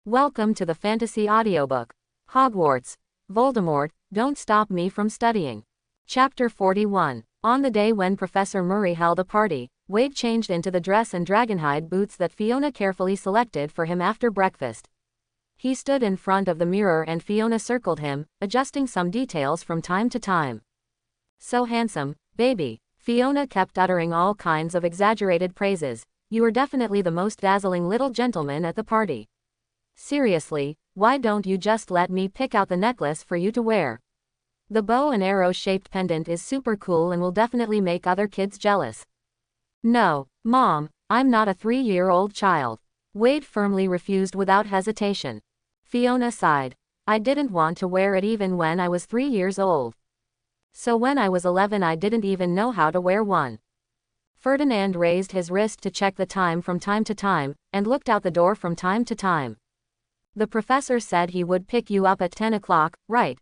Welcome to the fantasy audiobook. Hogwarts. Voldemort, don't stop me from studying. Chapter 41. On the day when Professor Murray held a party, Wade changed into the dress and dragonhide boots that Fiona carefully selected for him after breakfast. He stood in front of the mirror and Fiona circled him, adjusting some details from time to time. So handsome, baby. Fiona kept uttering all kinds of exaggerated praises. You are definitely the most dazzling little gentleman at the party. Seriously, why don't you just let me pick out the necklace for you to wear? The bow and arrow shaped pendant is super cool and will definitely make other kids jealous. No, Mom, I'm not a 3-year-old child. Wade firmly refused without hesitation. Fiona sighed. I didn't want to wear it even when I was 3 years old. So when I was 11 I didn't even know how to wear one. Ferdinand raised his wrist to check the time from time to time, and looked out the door from time to time. The professor said he would pick you up at 10 o'clock, right?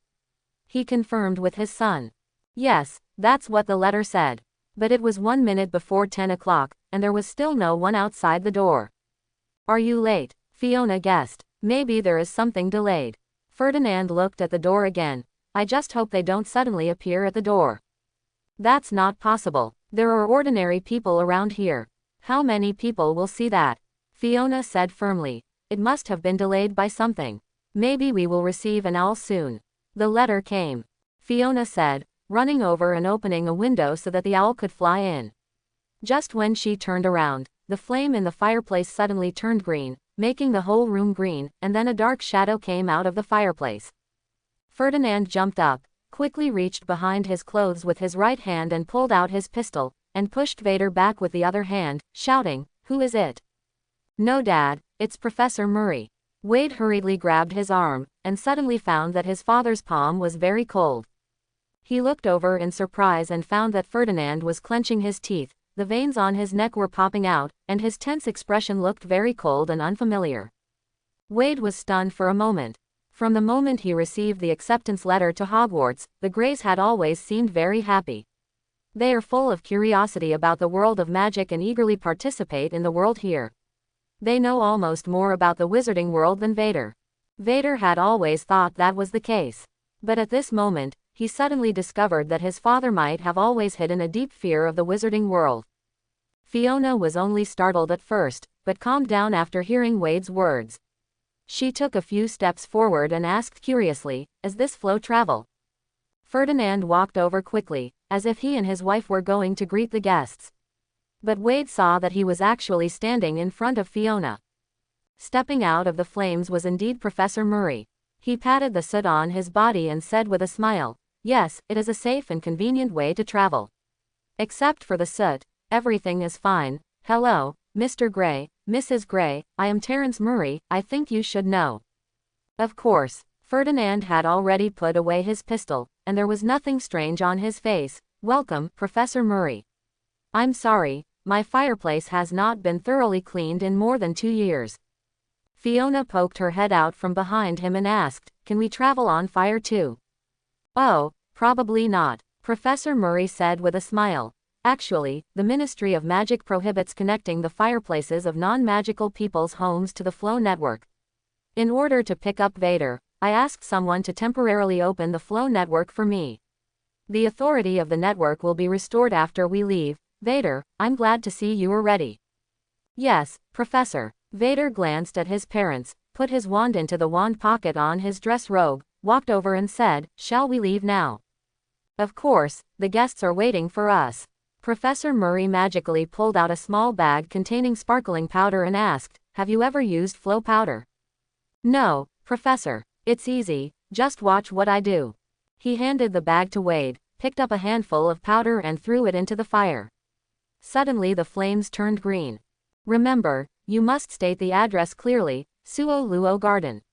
He confirmed with his son. Yes, that's what the letter said. But it was 1 minute before 10 o'clock, and there was still no one outside the door. Are you late? Fiona guessed. Maybe there is something delayed. Ferdinand looked at the door again. I just hope they don't suddenly appear at the door. That's not possible. There are ordinary people around here. How many people will see that? Fiona said firmly. It must have been delayed by something. Maybe we will receive an owl soon. The letter came. Fiona said, running over and opening a window so that the owl could fly in. Just when she turned around, the flame in the fireplace suddenly turned green, making the whole room green, and then a dark shadow came out of the fireplace. Ferdinand jumped up, quickly reached behind his clothes with his right hand and pulled out his pistol, and pushed Vader back with the other hand, shouting, Who is it? No, Dad, it's Professor Murray. Wade hurriedly grabbed his arm, and suddenly found that his father's palm was very cold. He looked over in surprise and found that Ferdinand was clenching his teeth, the veins on his neck were popping out, and his tense expression looked very cold and unfamiliar. Wade was stunned for a moment. From the moment he received the acceptance letter to Hogwarts, the Greys had always seemed very happy. They are full of curiosity about the world of magic and eagerly participate in the world here. They know almost more about the wizarding world than Vader. Vader had always thought that was the case. But at this moment, he suddenly discovered that his father might have always hidden a deep fear of the wizarding world. Fiona was only startled at first, but calmed down after hearing Wade's words. She took a few steps forward and asked curiously, Is this flow travel? Ferdinand walked over quickly, as if he and his wife were going to greet the guests. But Wade saw that he was actually standing in front of Fiona. Stepping out of the flames was indeed Professor Murray. He patted the soot on his body and said with a smile, Yes, it is a safe and convenient way to travel. Except for the soot, everything is fine. Hello, Mr. Gray, Mrs. Gray, I am Terence Murray, I think you should know. Of course, Ferdinand had already put away his pistol, and there was nothing strange on his face. Welcome, Professor Murray. I'm sorry, my fireplace has not been thoroughly cleaned in more than 2 years. Fiona poked her head out from behind him and asked, Can we travel on fire too? Oh, probably not, Professor Murray said with a smile. Actually, the Ministry of Magic prohibits connecting the fireplaces of non-magical people's homes to the flow network. In order to pick up Vader, I asked someone to temporarily open the flow network for me. The authority of the network will be restored after we leave. Vader, I'm glad to see you are ready. Yes, Professor. Vader glanced at his parents, put his wand into the wand pocket on his dress robe, walked over and said, Shall we leave now? Of course, the guests are waiting for us. Professor Murray magically pulled out a small bag containing sparkling powder and asked, Have you ever used flow powder? No, Professor. It's easy, just watch what I do. He handed the bag to Wade, picked up a handful of powder and threw it into the fire. Suddenly the flames turned green. Remember, you must state the address clearly, Suo Luo Garden.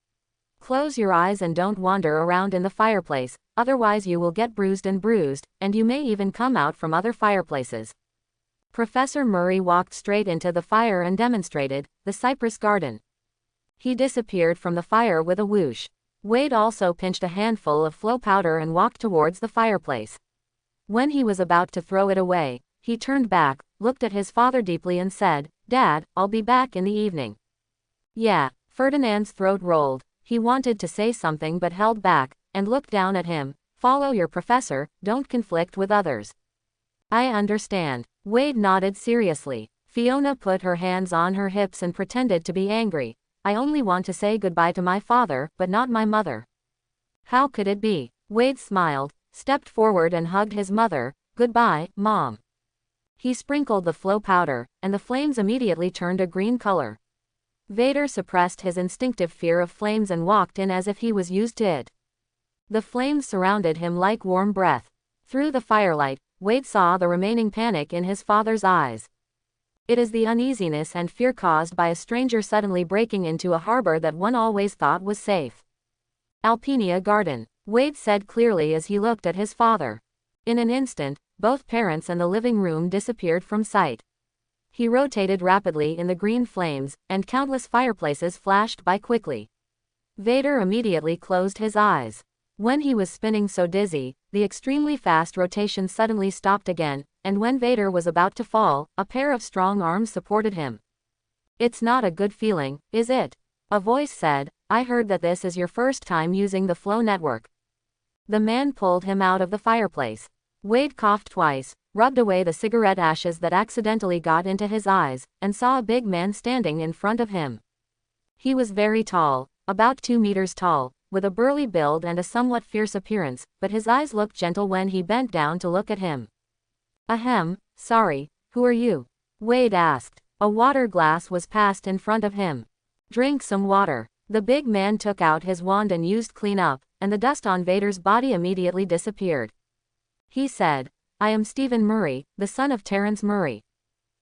Close your eyes and don't wander around in the fireplace, otherwise you will get bruised, and you may even come out from other fireplaces. Professor Murray walked straight into the fire and demonstrated, the cypress garden. He disappeared from the fire with a whoosh. Wade also pinched a handful of flow powder and walked towards the fireplace. When he was about to throw it away, he turned back, looked at his father deeply and said, Dad, I'll be back in the evening. Yeah, Ferdinand's throat rolled. He wanted to say something but held back, and looked down at him. Follow your professor, don't conflict with others. I understand. Wade nodded seriously. Fiona put her hands on her hips and pretended to be angry. I only want to say goodbye to my father, but not my mother. How could it be? Wade smiled, stepped forward and hugged his mother. Goodbye, Mom. He sprinkled the flow powder, and the flames immediately turned a green color. Vader suppressed his instinctive fear of flames and walked in as if he was used to it. The flames surrounded him like warm breath. Through the firelight, Wade saw the remaining panic in his father's eyes. It is the uneasiness and fear caused by a stranger suddenly breaking into a harbor that one always thought was safe. Alpenia Garden, Wade said clearly as he looked at his father. In an instant, both parents and the living room disappeared from sight. He rotated rapidly in the green flames, and countless fireplaces flashed by quickly. Vader immediately closed his eyes. When he was spinning so dizzy, the extremely fast rotation suddenly stopped again, and when Vader was about to fall, a pair of strong arms supported him. It's not a good feeling, is it? A voice said, I heard that this is your first time using the Flow network. The man pulled him out of the fireplace. Wade coughed twice, rubbed away the cigarette ashes that accidentally got into his eyes, and saw a big man standing in front of him. He was very tall, about 2 meters tall, with a burly build and a somewhat fierce appearance, but his eyes looked gentle when he bent down to look at him. Ahem, sorry, who are you? Wade asked. A water glass was passed in front of him. Drink some water. The big man took out his wand and used clean up, and the dust on Vader's body immediately disappeared. He said, I am Stephen Murray, the son of Terence Murray.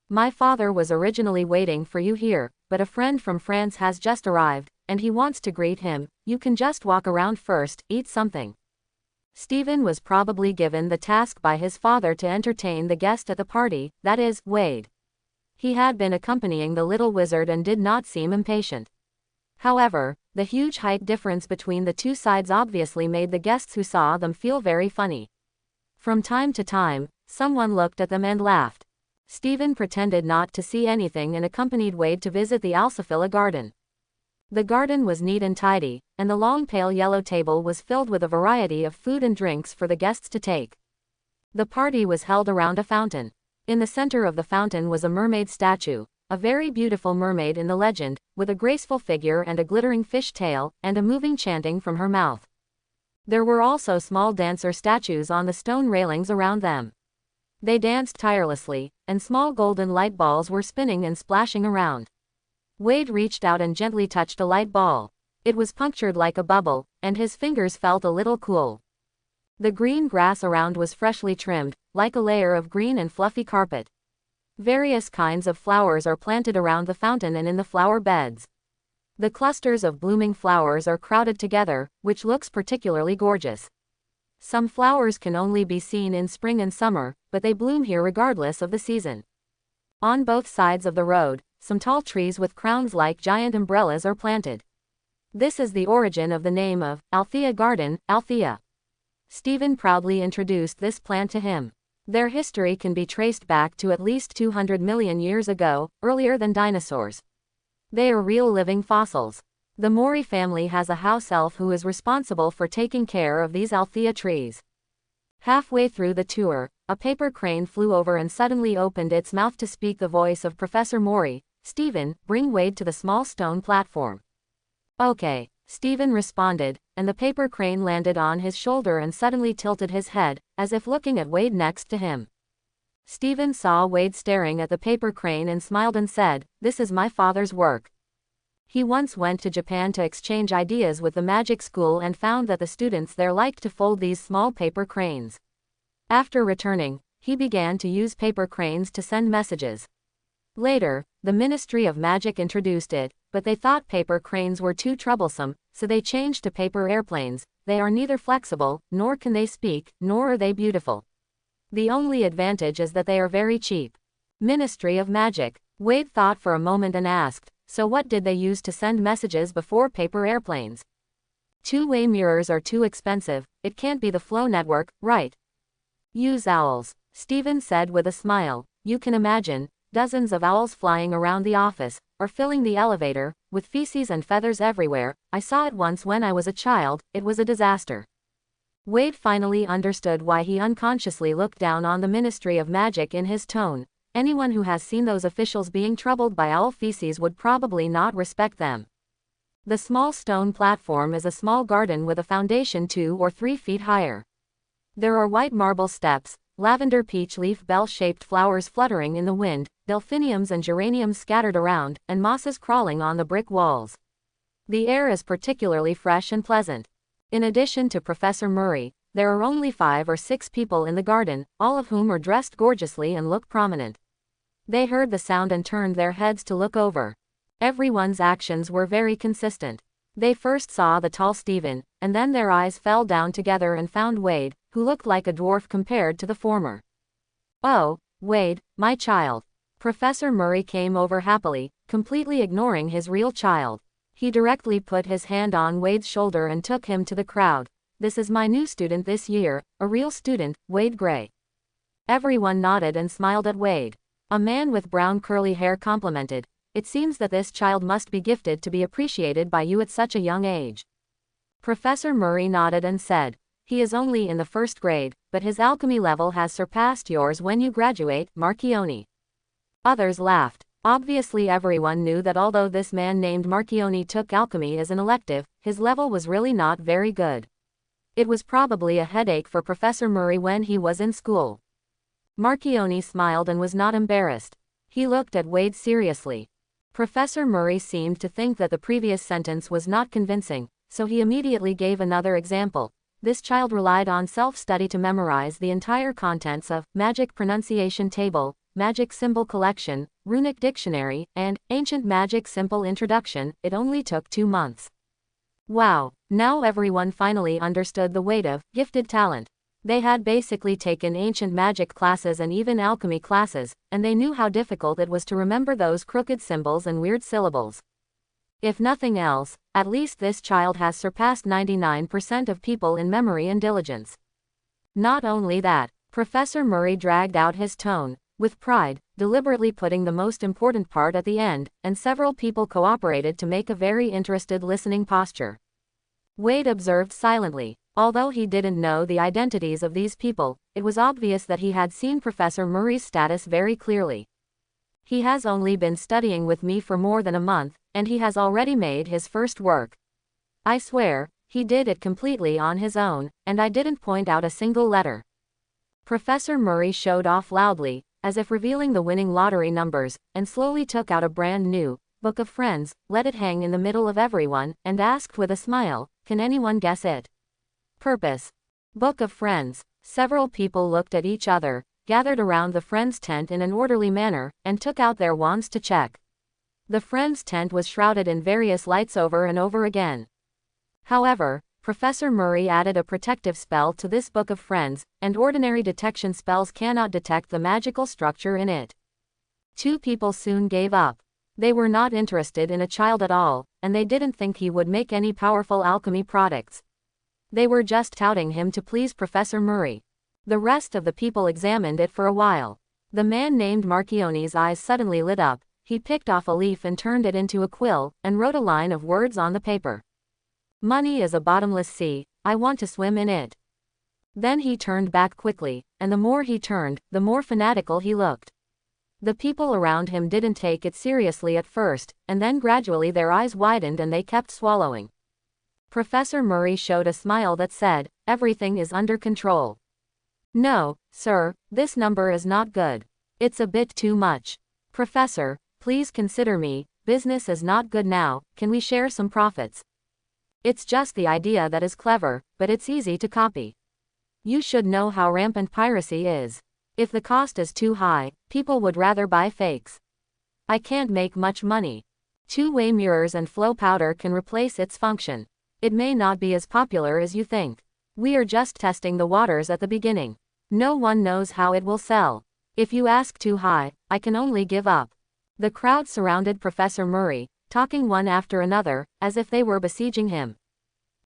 My father was originally waiting for you here, but a friend from France has just arrived, and he wants to greet him. You can just walk around first, eat something. Stephen was probably given the task by his father to entertain the guest at the party, that is, Wade. He had been accompanying the little wizard and did not seem impatient. However, the huge height difference between the two sides obviously made the guests who saw them feel very funny. From time to time, someone looked at them and laughed. Stephen pretended not to see anything and accompanied Wade to visit the Alsafilla garden. The garden was neat and tidy, and the long pale yellow table was filled with a variety of food and drinks for the guests to take. The party was held around a fountain. In the center of the fountain was a mermaid statue, a very beautiful mermaid in the legend, with a graceful figure and a glittering fish tail, and a moving chanting from her mouth. There were also small dancer statues on the stone railings around them. They danced tirelessly, and small golden light balls were spinning and splashing around. Wade reached out and gently touched a light ball. It was punctured like a bubble, and his fingers felt a little cool. The green grass around was freshly trimmed, like a layer of green and fluffy carpet. Various kinds of flowers are planted around the fountain and in the flower beds. The clusters of blooming flowers are crowded together, which looks particularly gorgeous. Some flowers can only be seen in spring and summer, but they bloom here regardless of the season. On both sides of the road, some tall trees with crowns like giant umbrellas are planted. This is the origin of the name of Althea Garden, Althea. Stephen proudly introduced this plant to him. Their history can be traced back to at least 200 million years ago, earlier than dinosaurs. They are real living fossils. The Mori family has a house elf who is responsible for taking care of these Althea trees. Halfway through the tour, a paper crane flew over and suddenly opened its mouth to speak the voice of Professor Mori. Stephen, bring Wade to the small stone platform. Okay, Stephen responded, and the paper crane landed on his shoulder and suddenly tilted his head, as if looking at Wade next to him. Stephen saw Wade staring at the paper crane and smiled and said, this is my father's work. He once went to Japan to exchange ideas with the magic school and found that the students there liked to fold these small paper cranes. After returning, he began to use paper cranes to send messages. Later, the Ministry of Magic introduced it, but they thought paper cranes were too troublesome, so they changed to paper airplanes. They are neither flexible, nor can they speak, nor are they beautiful. The only advantage is that they are very cheap. Ministry of Magic. Wade thought for a moment and asked, so what did they use to send messages before paper airplanes? Two-way mirrors are too expensive, it can't be the Flow network, right? Use owls, Stephen said with a smile. You can imagine, dozens of owls flying around the office, or filling the elevator, with feces and feathers everywhere. I saw it once when I was a child, it was a disaster. Wade finally understood why he unconsciously looked down on the Ministry of Magic in his tone. Anyone who has seen those officials being troubled by owl feces would probably not respect them. The small stone platform is a small garden with a foundation 2 or 3 feet higher. There are white marble steps, lavender peach leaf bell-shaped flowers fluttering in the wind, delphiniums and geraniums scattered around, and mosses crawling on the brick walls. The air is particularly fresh and pleasant. In addition to Professor Murray, there are only 5 or 6 people in the garden, all of whom are dressed gorgeously and look prominent. They heard the sound and turned their heads to look over. Everyone's actions were very consistent. They first saw the tall Stephen, and then their eyes fell down together and found Wade, who looked like a dwarf compared to the former. "Oh, Wade, my child." Professor Murray came over happily, completely ignoring his real child. He directly put his hand on Wade's shoulder and took him to the crowd. "This is my new student this year, a real student, Wade Gray." Everyone nodded and smiled at Wade. A man with brown curly hair complimented, "It seems that this child must be gifted to be appreciated by you at such a young age." Professor Murray nodded and said, "He is only in the 1st grade, but his alchemy level has surpassed yours when you graduate, Marchione." Others laughed. Obviously everyone knew that although this man named Marchione took alchemy as an elective, his level was really not very good. It was probably a headache for Professor Murray when he was in school. Marchione smiled and was not embarrassed. He looked at Wade seriously. Professor Murray seemed to think that the previous sentence was not convincing, so he immediately gave another example. This child relied on self-study to memorize the entire contents of Magic Pronunciation Table, Magic Symbol Collection, Runic Dictionary, and Ancient Magic Simple Introduction. It only took 2 months. Wow, now everyone finally understood the weight of gifted talent. They had basically taken ancient magic classes and even alchemy classes, and they knew how difficult it was to remember those crooked symbols and weird syllables. If nothing else, at least this child has surpassed 99% of people in memory and diligence. Not only that, Professor Murray dragged out his tone, with pride, deliberately putting the most important part at the end, and several people cooperated to make a very interested listening posture. Wade observed silently. Although he didn't know the identities of these people, it was obvious that he had seen Professor Murray's status very clearly. "He has only been studying with me for more than a month, and he has already made his first work. I swear, he did it completely on his own, and I didn't point out a single letter." Professor Murray showed off loudly, as if revealing the winning lottery numbers, and slowly took out a brand new book of friends, let it hang in the middle of everyone, and asked with a smile, "Can anyone guess it?" Purpose. Book of Friends. Several people looked at each other, gathered around the Friends tent in an orderly manner, and took out their wands to check. The Friends tent was shrouded in various lights over and over again. However, Professor Murray added a protective spell to this Book of Friends, and ordinary detection spells cannot detect the magical structure in it. 2 people soon gave up. They were not interested in a child at all, and they didn't think he would make any powerful alchemy products. They were just touting him to please Professor Murray. The rest of the people examined it for a while. The man named Marchione's eyes suddenly lit up. He picked off a leaf and turned it into a quill, and wrote a line of words on the paper. "Money is a bottomless sea, I want to swim in it." Then he turned back quickly, and the more he turned, the more fanatical he looked. The people around him didn't take it seriously at first, and then gradually their eyes widened and they kept swallowing. Professor Murray showed a smile that said, "Everything is under control." "No, sir, this number is not good. It's a bit too much. Professor, please consider me, business is not good now, can we share some profits? It's just the idea that is clever, but it's easy to copy. You should know how rampant piracy is. If the cost is too high, people would rather buy fakes. I can't make much money. Two-way mirrors and flow powder can replace its function. It may not be as popular as you think. We are just testing the waters at the beginning. No one knows how it will sell. If you ask too high, I can only give up." The crowd surrounded Professor Murray, talking one after another, as if they were besieging him.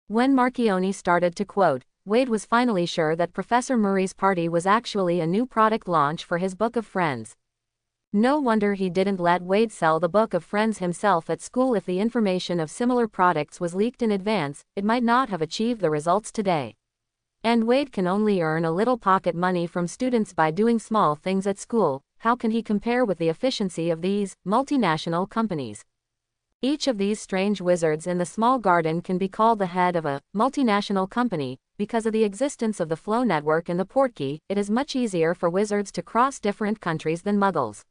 When Marchione started to quote, Wade was finally sure that Professor Murray's party was actually a new product launch for his Book of Friends. No wonder he didn't let Wade sell the Book of Friends himself at school. If the information of similar products was leaked in advance, it might not have achieved the results today. And Wade can only earn a little pocket money from students by doing small things at school. How can he compare with the efficiency of these multinational companies? Each of these strange wizards in the small garden can be called the head of a multinational company. Because of the existence of the flow network in the portkey, it is much easier for wizards to cross different countries than muggles.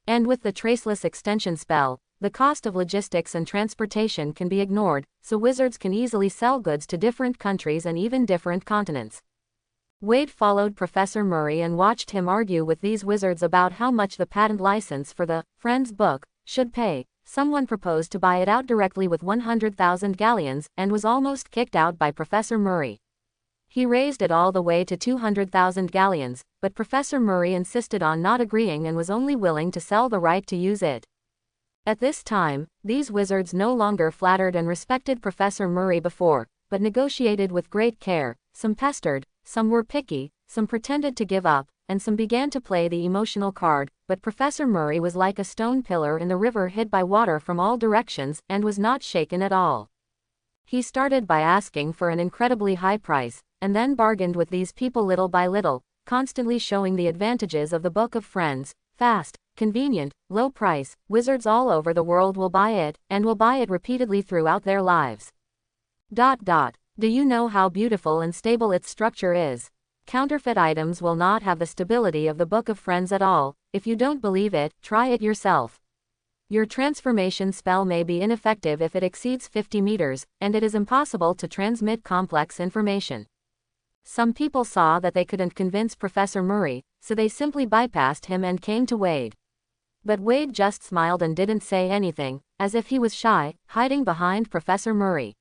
And with the traceless extension spell, the cost of logistics and transportation can be ignored, so wizards can easily sell goods to different countries and even different continents. Wade followed Professor Murray and watched him argue with these wizards about how much the patent license for the Friends book should pay. Someone proposed to buy it out directly with 100,000 galleons and was almost kicked out by Professor Murray. He raised it all the way to 200,000 galleons, but Professor Murray insisted on not agreeing and was only willing to sell the right to use it. At this time, these wizards no longer flattered and respected Professor Murray before, but negotiated with great care. Some pestered, some were picky, some pretended to give up, and some began to play the emotional card, but Professor Murray was like a stone pillar in the river hit by water from all directions and was not shaken at all. He started by asking for an incredibly high price, and then bargained with these people little by little, constantly showing the advantages of the Book of Friends. Fast, convenient, low price, wizards all over the world will buy it, and will buy it repeatedly throughout their lives. Do you know how beautiful and stable its structure is? Counterfeit items will not have the stability of the Book of Friends at all. If you don't believe it, try it yourself. Your transformation spell may be ineffective if it exceeds 50 meters, and it is impossible to transmit complex information. Some people saw that they couldn't convince Professor Murray, so they simply bypassed him and came to Wade. But Wade just smiled and didn't say anything, as if he was shy, hiding behind Professor Murray.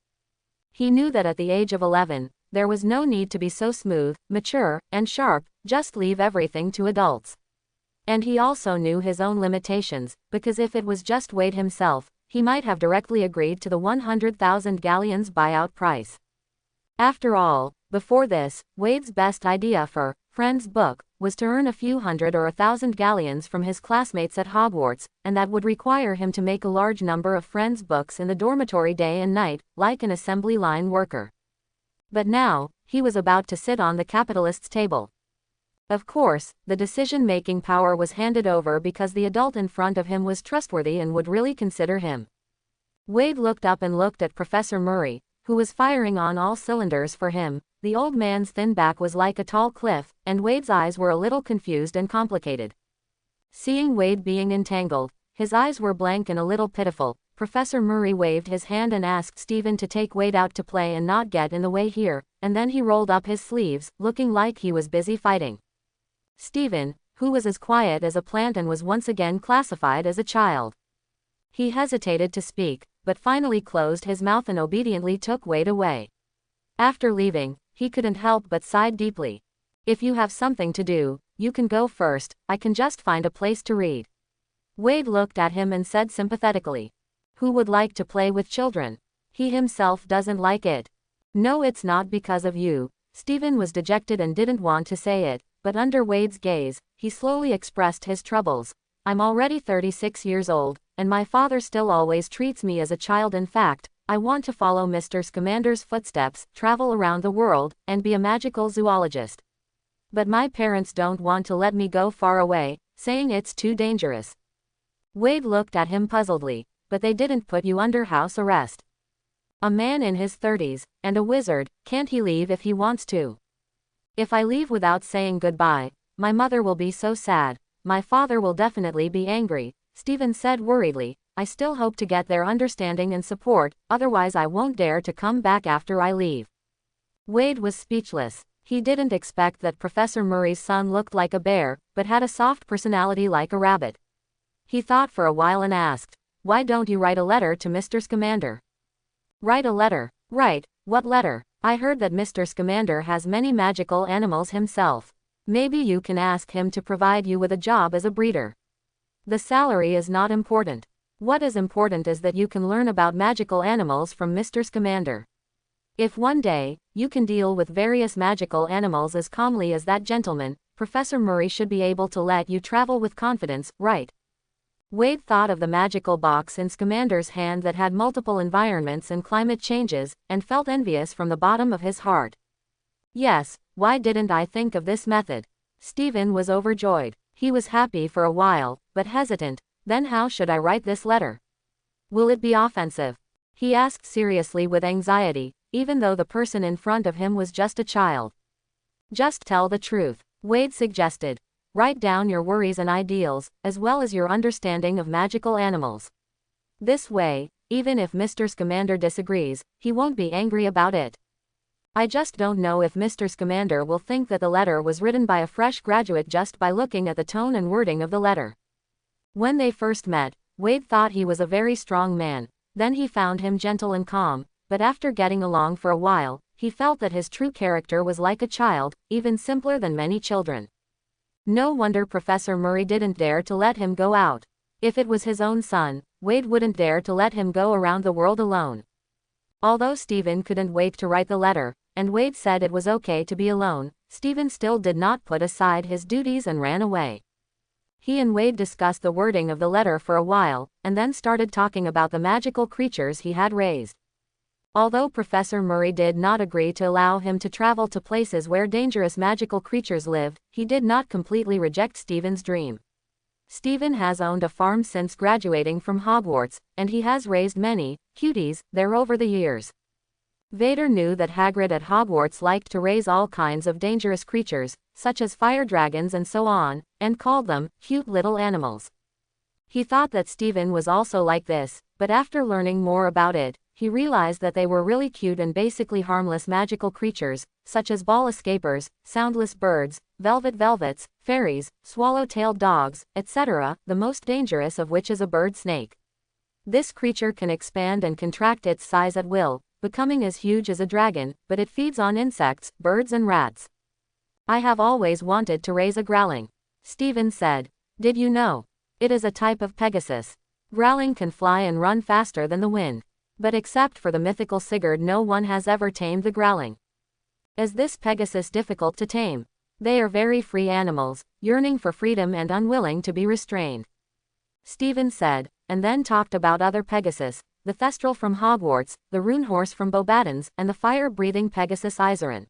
He knew that at the age of 11, there was no need to be so smooth, mature, and sharp, just leave everything to adults. And he also knew his own limitations, because if it was just Wade himself, he might have directly agreed to the 100,000 galleons buyout price. After all, before this, Wade's best idea for Friends book was to earn a few hundred or 1,000 galleons from his classmates at Hogwarts, and that would require him to make a large number of Friends books in the dormitory day and night, like an assembly line worker. But now, he was about to sit on the capitalist's table. Of course, the decision-making power was handed over because the adult in front of him was trustworthy and would really consider him. Wade looked up and looked at Professor Murray, who was firing on all cylinders for him. The old man's thin back was like a tall cliff, and Wade's eyes were a little confused and complicated. Seeing Wade being entangled, his eyes were blank and a little pitiful. Professor Murray waved his hand and asked Stephen to take Wade out to play and not get in the way here, and then he rolled up his sleeves, looking like he was busy fighting. Stephen, who was as quiet as a plant and was once again classified as a child. He hesitated to speak, but finally closed his mouth and obediently took Wade away. After leaving, he couldn't help but sigh deeply. If you have something to do, you can go first, I can just find a place to read. Wade looked at him and said sympathetically, "Who would like to play with children? He himself doesn't like it." "No, it's not because of you." Stephen was dejected and didn't want to say it, but under Wade's gaze, he slowly expressed his troubles. "I'm already 36 years old, and my father still always treats me as a child. In fact, I want to follow Mr. Scamander's footsteps, travel around the world, and be a magical zoologist. But my parents don't want to let me go far away, saying it's too dangerous." Wade looked at him puzzledly. "But they didn't put you under house arrest. A man in his 30s, and a wizard, can't he leave if he wants to?" "If I leave without saying goodbye, my mother will be so sad. My father will definitely be angry," Stephen said worriedly. "I still hope to get their understanding and support, otherwise I won't dare to come back after I leave." Wade was speechless. He didn't expect that Professor Murray's son looked like a bear, but had a soft personality like a rabbit. He thought for a while and asked, "Why don't you write a letter to Mr. Scamander?" "Write a letter? Right, what letter? I heard that Mr. Scamander has many magical animals himself. Maybe you can ask him to provide you with a job as a breeder. The salary is not important. What is important is that you can learn about magical animals from Mr. Scamander. If one day, you can deal with various magical animals as calmly as that gentleman," Professor Murray should be able to let you travel with confidence, right? Wade thought of the magical box in Scamander's hand that had multiple environments and climate changes, and felt envious from the bottom of his heart. Yes, why didn't I think of this method? Stephen was overjoyed. He was happy for a while, but hesitant. Then how should I write this letter? Will it be offensive? He asked seriously with anxiety, even though the person in front of him was just a child. Just tell the truth, Wade suggested. Write down your worries and ideals, as well as your understanding of magical animals. This way, even if Mr. Scamander disagrees, he won't be angry about it. I just don't know if Mr. Scamander will think that the letter was written by a fresh graduate just by looking at the tone and wording of the letter. When they first met, Wade thought he was a very strong man, then he found him gentle and calm, but after getting along for a while, he felt that his true character was like a child, even simpler than many children. No wonder Professor Murray didn't dare to let him go out. If it was his own son, Wade wouldn't dare to let him go around the world alone. Although Stephen couldn't wait to write the letter, and Wade said it was okay to be alone, Stephen still did not put aside his duties and ran away. He and Wade discussed the wording of the letter for a while, and then started talking about the magical creatures he had raised. Although Professor Murray did not agree to allow him to travel to places where dangerous magical creatures lived, he did not completely reject Stephen's dream. Stephen has owned a farm since graduating from Hogwarts, and he has raised many cuties there over the years. Vader knew that Hagrid at Hogwarts liked to raise all kinds of dangerous creatures, such as fire dragons and so on, and called them cute little animals. He thought that Stephen was also like this, but after learning more about it, he realized that they were really cute and basically harmless magical creatures, such as ball escapers, soundless birds, velvets, fairies, swallow-tailed dogs, etc., the most dangerous of which is a bird snake. This creature can expand and contract its size at will, becoming as huge as a dragon, but it feeds on insects, birds and rats. I have always wanted to raise a growling, Stephen said. Did you know? It is a type of Pegasus. Growling can fly and run faster than the wind. But except for the mythical Sigurd, no one has ever tamed the growling. Is this Pegasus difficult to tame? They are very free animals, yearning for freedom and unwilling to be restrained, Stephen said, and then talked about other Pegasus, the Thestral from Hogwarts, the Rune Horse from Bobaddon's, and the fire-breathing Pegasus Izarin.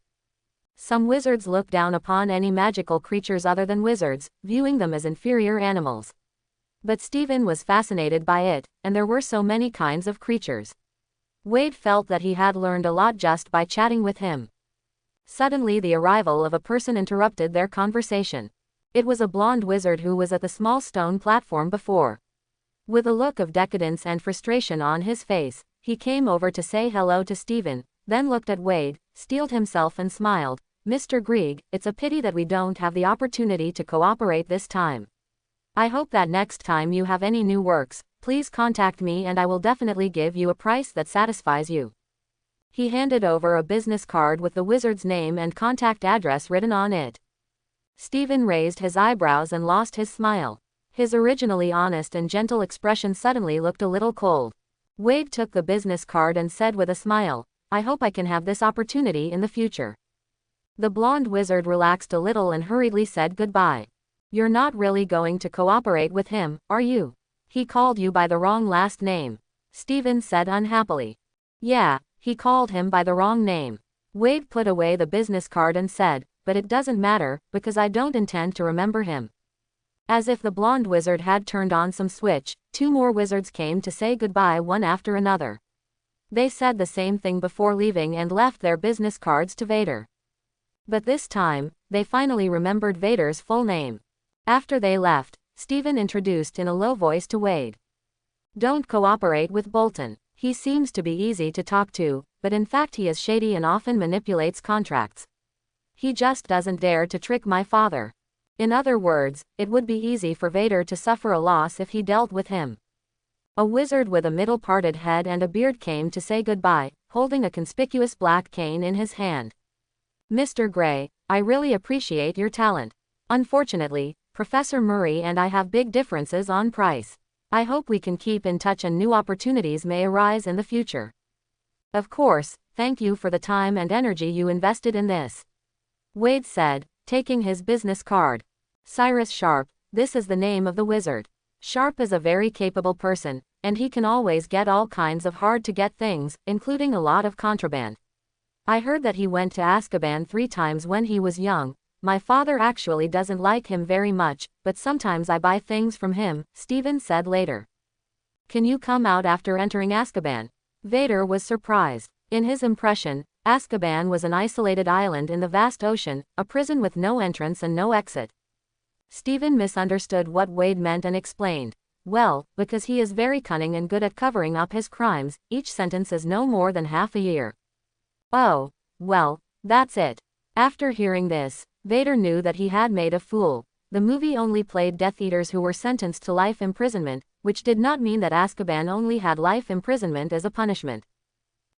Some wizards look down upon any magical creatures other than wizards, viewing them as inferior animals. But Stephen was fascinated by it, and there were so many kinds of creatures. Wade felt that he had learned a lot just by chatting with him. Suddenly the arrival of a person interrupted their conversation. It was a blonde wizard who was at the small stone platform before. With a look of decadence and frustration on his face, he came over to say hello to Stephen, then looked at Wade, steeled himself and smiled. Mr. Grieg, it's a pity that we don't have the opportunity to cooperate this time. I hope that next time you have any new works, please contact me and I will definitely give you a price that satisfies you. He handed over a business card with the wizard's name and contact address written on it. Stephen raised his eyebrows and lost his smile. His originally honest and gentle expression suddenly looked a little cold. Wade took the business card and said with a smile, I hope I can have this opportunity in the future. The blonde wizard relaxed a little and hurriedly said goodbye. You're not really going to cooperate with him, are you? He called you by the wrong last name, Stephen said unhappily. Yeah, he called him by the wrong name. Wade put away the business card and said, but it doesn't matter, because I don't intend to remember him. As if the blonde wizard had turned on some switch, two more wizards came to say goodbye one after another. They said the same thing before leaving and left their business cards to Vader. But this time, they finally remembered Vader's full name. After they left, Stephen introduced in a low voice to Wade. Don't cooperate with Bolton. He seems to be easy to talk to, but in fact he is shady and often manipulates contracts. He just doesn't dare to trick my father. In other words, it would be easy for Vader to suffer a loss if he dealt with him. A wizard with a middle-parted head and a beard came to say goodbye, holding a conspicuous black cane in his hand. Mr. Gray, I really appreciate your talent. Unfortunately, Professor Murray and I have big differences on price. I hope we can keep in touch and new opportunities may arise in the future. Of course, thank you for the time and energy you invested in this, Wade said, taking his business card. Cyrus Sharp, this is the name of the wizard. Sharp is a very capable person, and he can always get all kinds of hard-to-get things, including a lot of contraband. I heard that he went to Azkaban 3 times when he was young. My father actually doesn't like him very much, but sometimes I buy things from him, Stephen said later. Can you come out after entering Azkaban? Vader was surprised. In his impression, Azkaban was an isolated island in the vast ocean, a prison with no entrance and no exit. Stephen misunderstood what Wade meant and explained. Well, because he is very cunning and good at covering up his crimes, each sentence is no more than half a year. Oh, well, that's it. After hearing this, Vader knew that he had made a fool. The movie only played Death Eaters who were sentenced to life imprisonment, which did not mean that Azkaban only had life imprisonment as a punishment.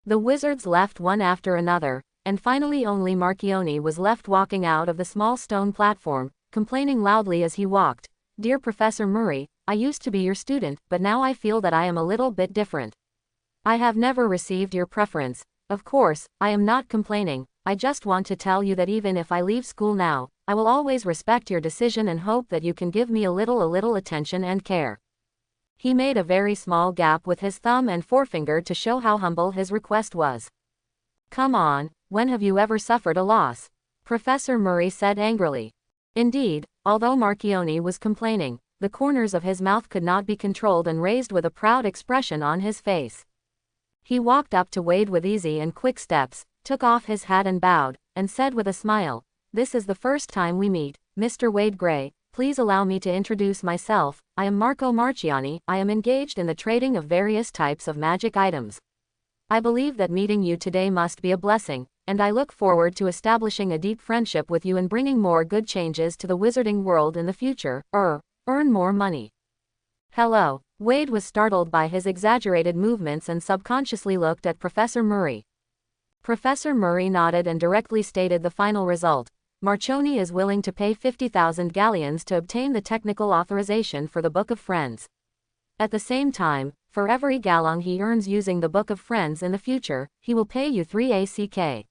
The wizards left one after another, and finally only Marchione was left walking out of the small stone platform, complaining loudly as he walked. Dear Professor Murray, I used to be your student, but now I feel that I am a little bit different. I have never received your preference. Of course, I am not complaining. I just want to tell you that even if I leave school now, I will always respect your decision and hope that you can give me a little attention and care. He made a very small gap with his thumb and forefinger to show how humble his request was. Come on, when have you ever suffered a loss? Professor Murray said angrily. Indeed, although Marchione was complaining, the corners of his mouth could not be controlled and raised with a proud expression on his face. He walked up to Wade with easy and quick steps, took off his hat and bowed, and said with a smile, "This is the first time we meet, Mr. Wade Grey. Please allow me to introduce myself. I am Marco Marchione. I am engaged in the trading of various types of magic items. I believe that meeting you today must be a blessing, and I look forward to establishing a deep friendship with you and bringing more good changes to the wizarding world in the future, earn more money." Hello. Wade was startled by his exaggerated movements and subconsciously looked at Professor Murray. Professor Murray nodded and directly stated the final result. Marchione is willing to pay 50,000 galleons to obtain the technical authorization for the Book of Friends. At the same time, for every gallon he earns using the Book of Friends in the future, he will pay you 3 ACK.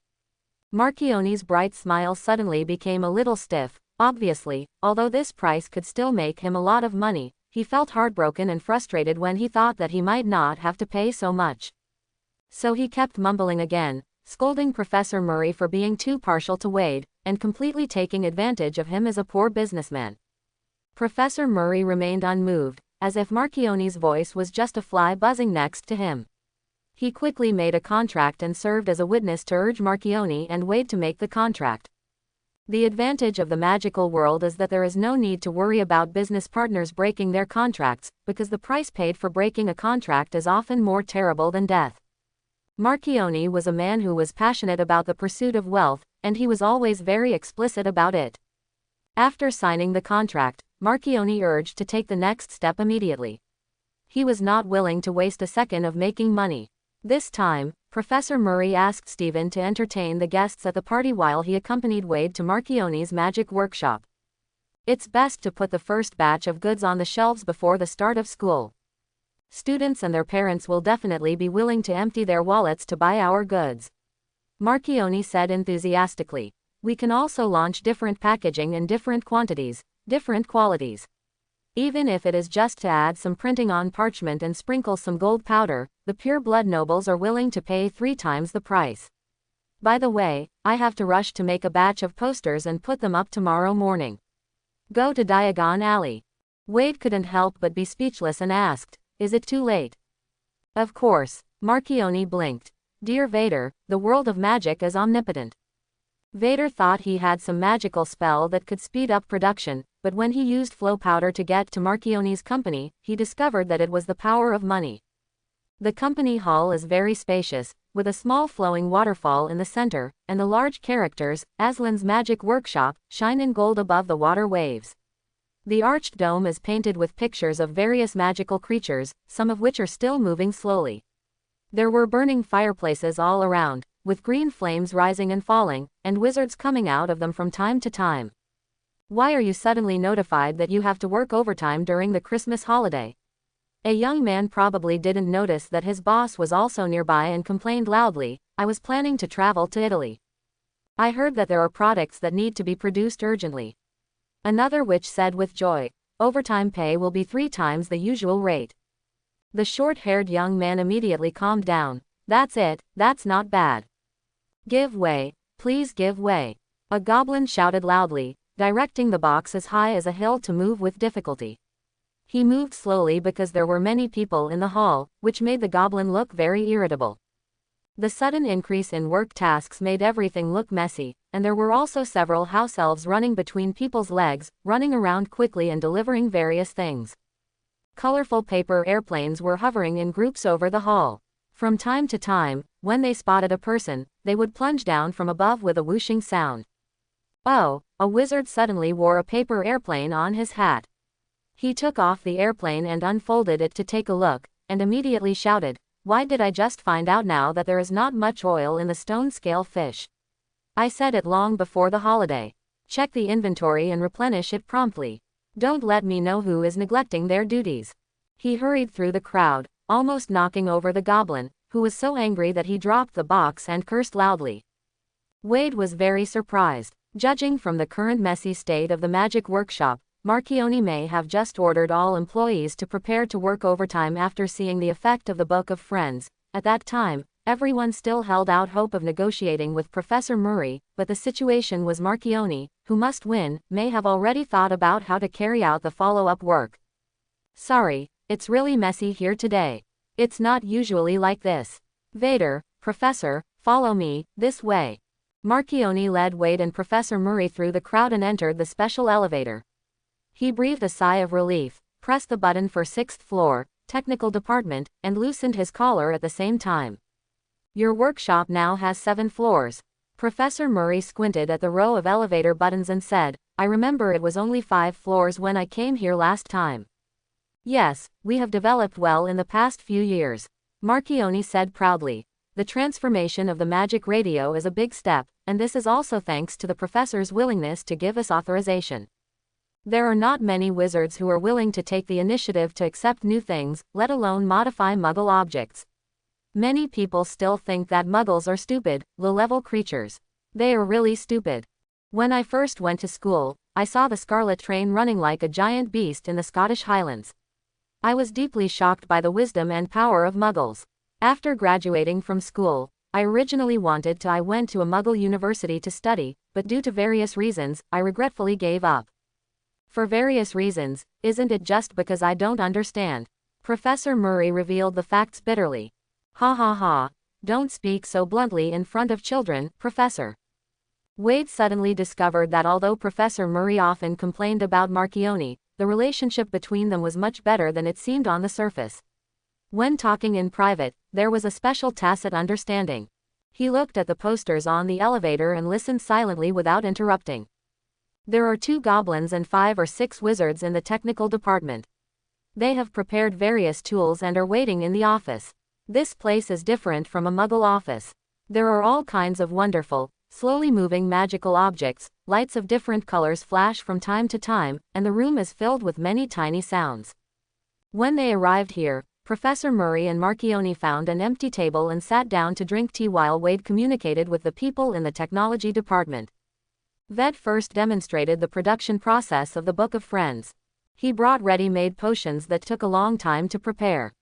Marchione's bright smile suddenly became a little stiff. Obviously, although this price could still make him a lot of money, he felt heartbroken and frustrated when he thought that he might not have to pay so much. So he kept mumbling again, scolding Professor Murray for being too partial to Wade, and completely taking advantage of him as a poor businessman. Professor Murray remained unmoved, as if Marchione's voice was just a fly buzzing next to him. He quickly made a contract and served as a witness to urge Marchione and Wade to make the contract. The advantage of the magical world is that there is no need to worry about business partners breaking their contracts, because the price paid for breaking a contract is often more terrible than death. Marchione was a man who was passionate about the pursuit of wealth, and he was always very explicit about it. After signing the contract, Marchione urged to take the next step immediately. He was not willing to waste a second of making money. This time, Professor Murray asked Stephen to entertain the guests at the party while he accompanied Wade to Marchione's magic workshop. It's best to put the first batch of goods on the shelves before the start of school. Students and their parents will definitely be willing to empty their wallets to buy our goods. Marchione said enthusiastically. We can also launch different packaging in different quantities, different qualities. Even if it is just to add some printing on parchment and sprinkle some gold powder, the pure blood nobles are willing to pay 3 times the price. By the way, I have to rush to make a batch of posters and put them up tomorrow morning. Go to Diagon Alley. Wade couldn't help but be speechless and asked, "Is it too late?" Of course. Marchione blinked. Dear Vader, the world of magic is omnipotent. Vader thought he had some magical spell that could speed up production, but when he used flow powder to get to Marchione's company, he discovered that it was the power of money. The company hall is very spacious, with a small flowing waterfall in the center, and the large characters, Aslan's magic workshop, shine in gold above the water waves. The arched dome is painted with pictures of various magical creatures, some of which are still moving slowly. There were burning fireplaces all around, with green flames rising and falling, and wizards coming out of them from time to time. Why are you suddenly notified that you have to work overtime during the Christmas holiday? A young man probably didn't notice that his boss was also nearby and complained loudly, I was planning to travel to Italy. I heard that there are products that need to be produced urgently. Another witch said with joy. Overtime pay will be 3 times the usual rate. The short-haired young man immediately calmed down. That's it, that's not bad. Give way, please give way. A goblin shouted loudly, directing the box as high as a hill to move with difficulty. He moved slowly because there were many people in the hall, which made the goblin look very irritable. The sudden increase in work tasks made everything look messy, and there were also several house elves running between people's legs, running around quickly and delivering various things. Colorful paper airplanes were hovering in groups over the hall. From time to time, when they spotted a person, they would plunge down from above with a whooshing sound. Oh, a wizard suddenly wore a paper airplane on his hat. He took off the airplane and unfolded it to take a look, and immediately shouted, "Why did I just find out now that there is not much oil in the stone scale fish? I said it long before the holiday. Check the inventory and replenish it promptly. Don't let me know who is neglecting their duties." He hurried through the crowd, almost knocking over the goblin, who was so angry that he dropped the box and cursed loudly. Wade was very surprised. Judging from the current messy state of the magic workshop, Marchione may have just ordered all employees to prepare to work overtime after seeing the effect of the Book of Friends. At that time, everyone still held out hope of negotiating with Professor Murray, but the situation was Marchione, who must win, may have already thought about how to carry out the follow-up work. Sorry, it's really messy here today. It's not usually like this. Vader, Professor, follow me, this way. Marchione led Wade and Professor Murray through the crowd and entered the special elevator. He breathed a sigh of relief, pressed the button for 6th floor, technical department, and loosened his collar at the same time. Your workshop now has 7 floors. Professor Murray squinted at the row of elevator buttons and said, I remember it was only 5 floors when I came here last time. Yes, we have developed well in the past few years. Marchione said proudly. The transformation of the magic radio is a big step, and this is also thanks to the professor's willingness to give us authorization. There are not many wizards who are willing to take the initiative to accept new things, let alone modify Muggle objects. Many people still think that Muggles are stupid, low-level creatures. They are really stupid. When I first went to school, I saw the Scarlet Train running like a giant beast in the Scottish Highlands. I was deeply shocked by the wisdom and power of Muggles. After graduating from school, I originally went to a Muggle university to study, but due to various reasons, I regretfully gave up. For various reasons, isn't it just because I don't understand? Professor Murray revealed the facts bitterly. Ha ha ha, don't speak so bluntly in front of children, Professor. Wade suddenly discovered that although Professor Murray often complained about Marchione, the relationship between them was much better than it seemed on the surface. When talking in private, there was a special tacit understanding. He looked at the posters on the elevator and listened silently without interrupting. There are 2 goblins and 5 or 6 wizards in the technical department. They have prepared various tools and are waiting in the office. This place is different from a Muggle office. There are all kinds of wonderful, slowly moving magical objects, lights of different colors flash from time to time, and the room is filled with many tiny sounds. When they arrived here, Professor Murray and Marchione found an empty table and sat down to drink tea while Wade communicated with the people in the technology department. Ved first demonstrated the production process of the Book of Friends. He brought ready-made potions that took a long time to prepare.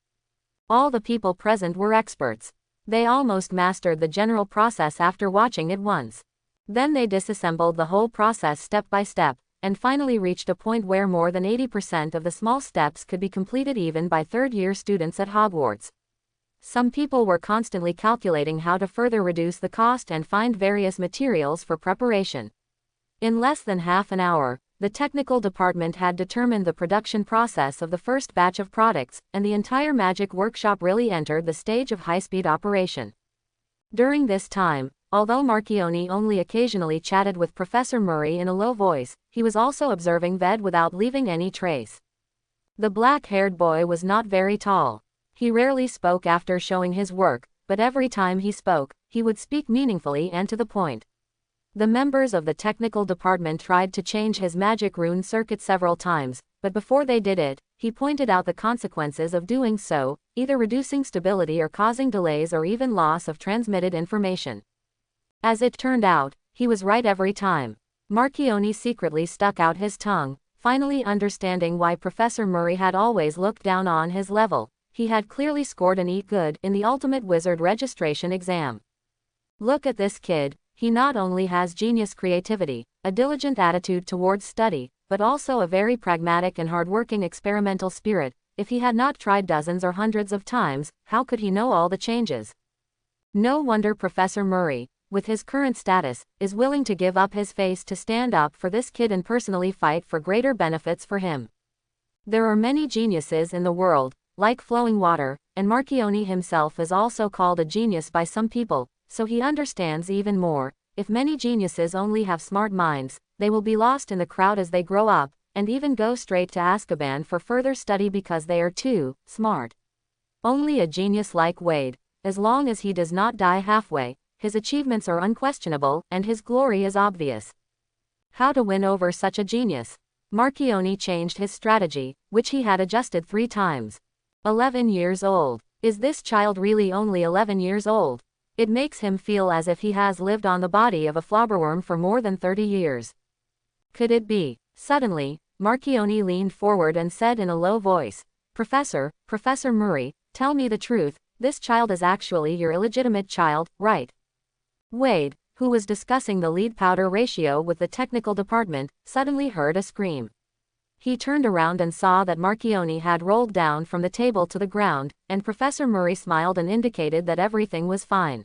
All the people present were experts. They almost mastered the general process after watching it once. Then they disassembled the whole process step by step, and finally reached a point where more than 80% of the small steps could be completed even by third-year students at Hogwarts. Some people were constantly calculating how to further reduce the cost and find various materials for preparation. In less than half an hour, the technical department had determined the production process of the first batch of products, and the entire magic workshop really entered the stage of high-speed operation. During this time, although Marchione only occasionally chatted with Professor Murray in a low voice, he was also observing Ved without leaving any trace. The black-haired boy was not very tall. He rarely spoke after showing his work, but every time he spoke, he would speak meaningfully and to the point. The members of the technical department tried to change his magic rune circuit several times, but before they did it, he pointed out the consequences of doing so, either reducing stability or causing delays or even loss of transmitted information. As it turned out, He was right every time. Marchione secretly stuck out his tongue, finally understanding why Professor Murray had always looked down on his level. He had clearly scored an E good in the Ultimate Wizard registration exam. Look at this kid, he not only has genius creativity, a diligent attitude towards study, but also a very pragmatic and hardworking experimental spirit. If he had not tried dozens or hundreds of times, how could he know all the changes? No wonder Professor Murray, with his current status, is willing to give up his face to stand up for this kid and personally fight for greater benefits for him. There are many geniuses in the world, like flowing water, and Marchione himself is also called a genius by some people, so he understands even more. If many geniuses only have smart minds, they will be lost in the crowd as they grow up, and even go straight to Azkaban for further study because they are too smart. Only a genius like Wade, as long as he does not die halfway, his achievements are unquestionable and his glory is obvious. How to win over such a genius? Marchione changed his strategy, which he had adjusted 3 times. 11 years old. Is this child really only 11 years old? It makes him feel as if he has lived on the body of a flobberworm for more than 30 years. Could it be? Suddenly, Marchione leaned forward and said in a low voice, Professor Murray, tell me the truth, this child is actually your illegitimate child, right? Wade, who was discussing the lead-powder ratio with the technical department, suddenly heard a scream. He turned around and saw that Marchione had rolled down from the table to the ground, and Professor Murray smiled and indicated that everything was fine.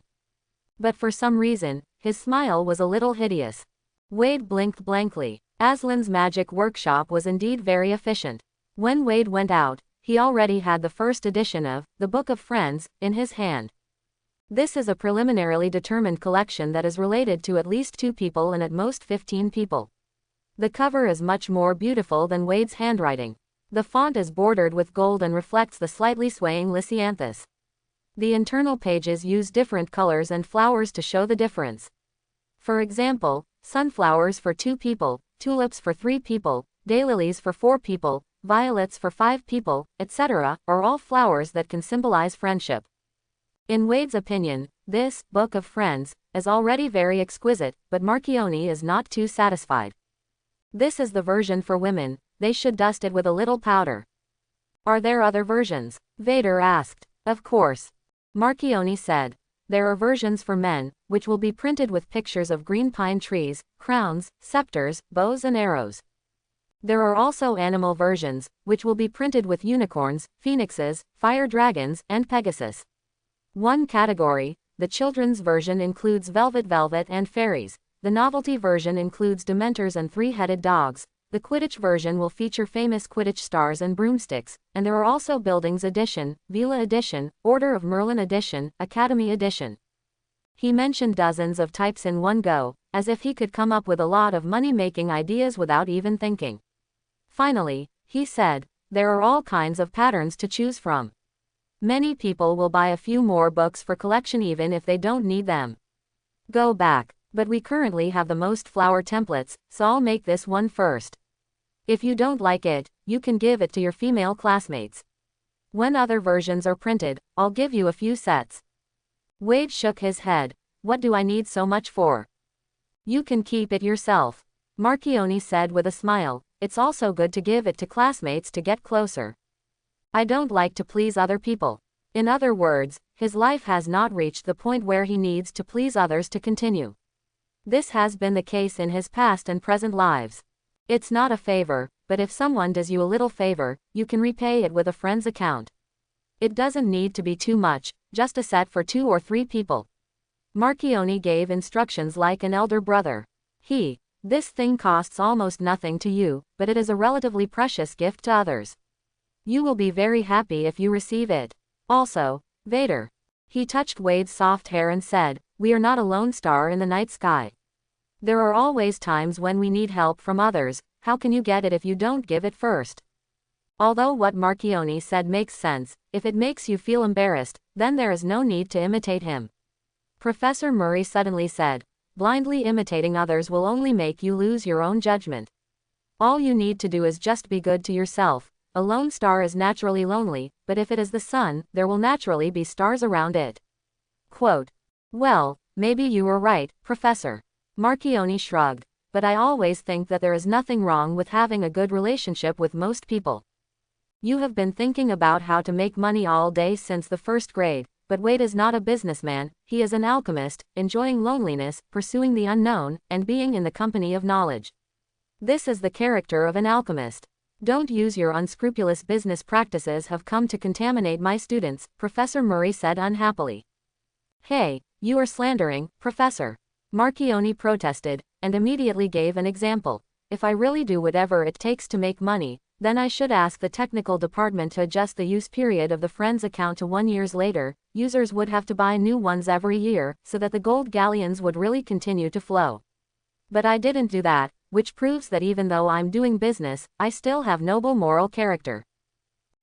But for some reason, his smile was a little hideous. Wade blinked blankly. Aslan's magic workshop was indeed very efficient. When Wade went out, he already had the first edition of The Book of Friends in his hand. This is a preliminarily determined collection that is related to at least 2 people and at most 15 people. The cover is much more beautiful than Wade's handwriting. The font is bordered with gold and reflects the slightly swaying lisianthus. The internal pages use different colors and flowers to show the difference. For example, sunflowers for 2 people, tulips for 3 people, daylilies for 4 people, violets for 5 people, etc., are all flowers that can symbolize friendship. In Wade's opinion, this Book of Friends is already very exquisite, but Marchione is not too satisfied. This is the version for women, they should dust it with a little powder. Are there other versions? Vader asked. Of course. Marchione said. There are versions for men, which will be printed with pictures of green pine trees, crowns, scepters, bows and arrows. There are also animal versions, which will be printed with unicorns, phoenixes, fire dragons, and Pegasus. One category, the children's version, includes velvet and fairies. The novelty version includes dementors and 3-headed dogs. The Quidditch version will feature famous Quidditch stars and broomsticks, and there are also Buildings Edition, Vila Edition, Order of Merlin Edition, Academy Edition. He mentioned dozens of types in one go, as if he could come up with a lot of money-making ideas without even thinking. Finally, he said, there are all kinds of patterns to choose from. Many people will buy a few more books for collection even if they don't need them. Go back. But we currently have the most flower templates, so I'll make this one first. If you don't like it, you can give it to your female classmates. When other versions are printed, I'll give you a few sets. Wade shook his head. What do I need so much for? You can keep it yourself. Marchione said with a smile. It's also good to give it to classmates to get closer. I don't like to please other people. In other words, his life has not reached the point where he needs to please others to continue. This has been the case in his past and present lives. It's not a favor, but if someone does you a little favor, you can repay it with a friend's account. It doesn't need to be too much, just a set for 2 or 3 people. Marchione gave instructions like an elder brother. This thing costs almost nothing to you, but it is a relatively precious gift to others. You will be very happy if you receive it. Also, Vader. He touched Wade's soft hair and said, we are not a lone star in the night sky. There are always times when we need help from others. How can you get it if you don't give it first? Although what Marchione said makes sense, if it makes you feel embarrassed, then there is no need to imitate him. Professor Murray suddenly said, blindly imitating others will only make you lose your own judgment. All you need to do is just be good to yourself. A lone star is naturally lonely, but if it is the sun, there will naturally be stars around it. Quote. Well, maybe you were right, Professor. Marchione shrugged. But I always think that there is nothing wrong with having a good relationship with most people. You have been thinking about how to make money all day since the first grade, but Wade is not a businessman, he is an alchemist, enjoying loneliness, pursuing the unknown, and being in the company of knowledge. This is the character of an alchemist. Don't use your unscrupulous business practices have come to contaminate my students, Professor Murray said unhappily. Hey, you are slandering, Professor. Marchione protested, and immediately gave an example. If I really do whatever it takes to make money, then I should ask the technical department to adjust the use period of the Friends account to 1 year later. Users would have to buy new ones every year, so that the gold galleons would really continue to flow. But I didn't do that, which proves that even though I'm doing business, I still have noble moral character.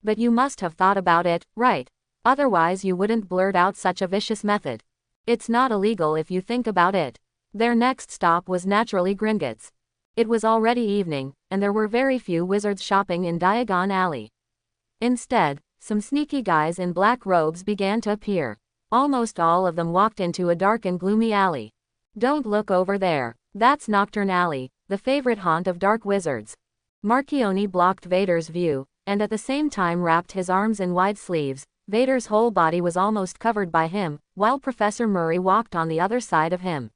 But you must have thought about it, right? Otherwise you wouldn't blurt out such a vicious method. It's not illegal if you think about it. Their next stop was naturally Gringotts. It was already evening, and there were very few wizards shopping in Diagon Alley. Instead, some sneaky guys in black robes began to appear. Almost all of them walked into a dark and gloomy alley. Don't look over there. That's Nocturne Alley, the favorite haunt of dark wizards. Marchione blocked Vader's view, and at the same time wrapped his arms in wide sleeves. Vader's whole body was almost covered by him, while Professor Murray walked on the other side of him.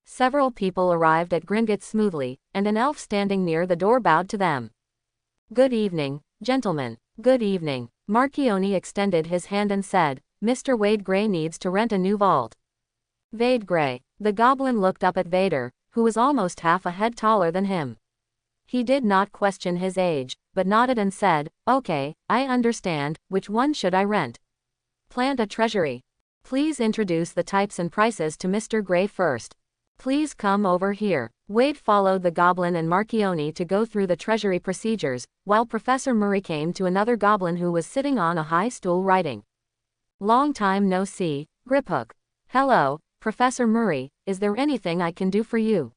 Several people arrived at Gringotts smoothly, and an elf standing near the door bowed to them. Good evening, gentlemen. Good evening. Marchione extended his hand and said, Mr. Wade Grey needs to rent a new vault. Wade Grey. The goblin looked up at Vader, who was almost half a head taller than him. He did not question his age, but nodded and said, Okay, I understand, which one should I rent? Plant a treasury. Please introduce the types and prices to Mr. Grey first. Please come over here. Wade followed the goblin and Marchione to go through the treasury procedures, while Professor Murray came to another goblin who was sitting on a high stool writing. Long time no see, Griphook. Hello, Professor Murray, is there anything I can do for you?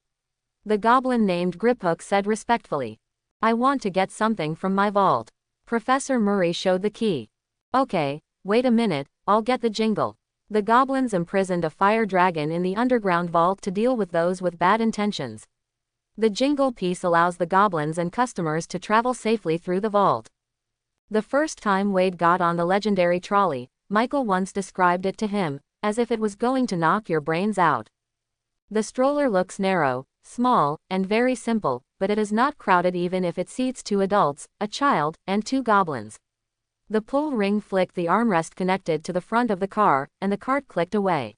The goblin named Griphook said respectfully. I want to get something from my vault. Professor Murray showed the key. Okay, wait a minute, I'll get the jingle. The goblins imprisoned a fire dragon in the underground vault to deal with those with bad intentions. The jingle piece allows the goblins and customers to travel safely through the vault. The first time Wade got on the legendary trolley, Michael once described it to him, as if it was going to knock your brains out. The stroller looks narrow, small, and very simple, but it is not crowded even if it seats 2 adults, a child, and 2 goblins. The pull ring flicked the armrest connected to the front of the car, and the cart clicked away.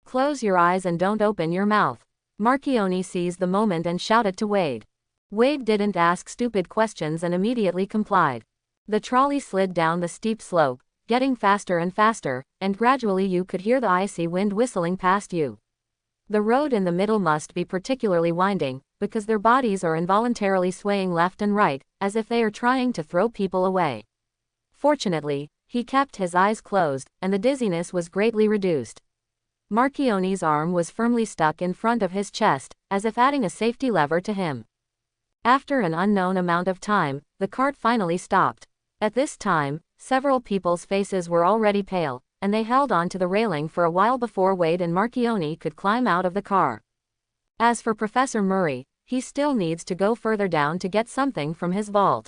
Close your eyes and don't open your mouth. Marchione seized the moment and shouted to Wade. Wade didn't ask stupid questions and immediately complied. The trolley slid down the steep slope, getting faster and faster, and gradually you could hear the icy wind whistling past you. The road in the middle must be particularly winding, because their bodies are involuntarily swaying left and right, as if they are trying to throw people away. Fortunately, he kept his eyes closed, and the dizziness was greatly reduced. Marchione's arm was firmly stuck in front of his chest, as if adding a safety lever to him. After an unknown amount of time, the cart finally stopped. At this time, several people's faces were already pale, and they held on to the railing for a while before Wade and Marchione could climb out of the car. As for Professor Murray, he still needs to go further down to get something from his vault.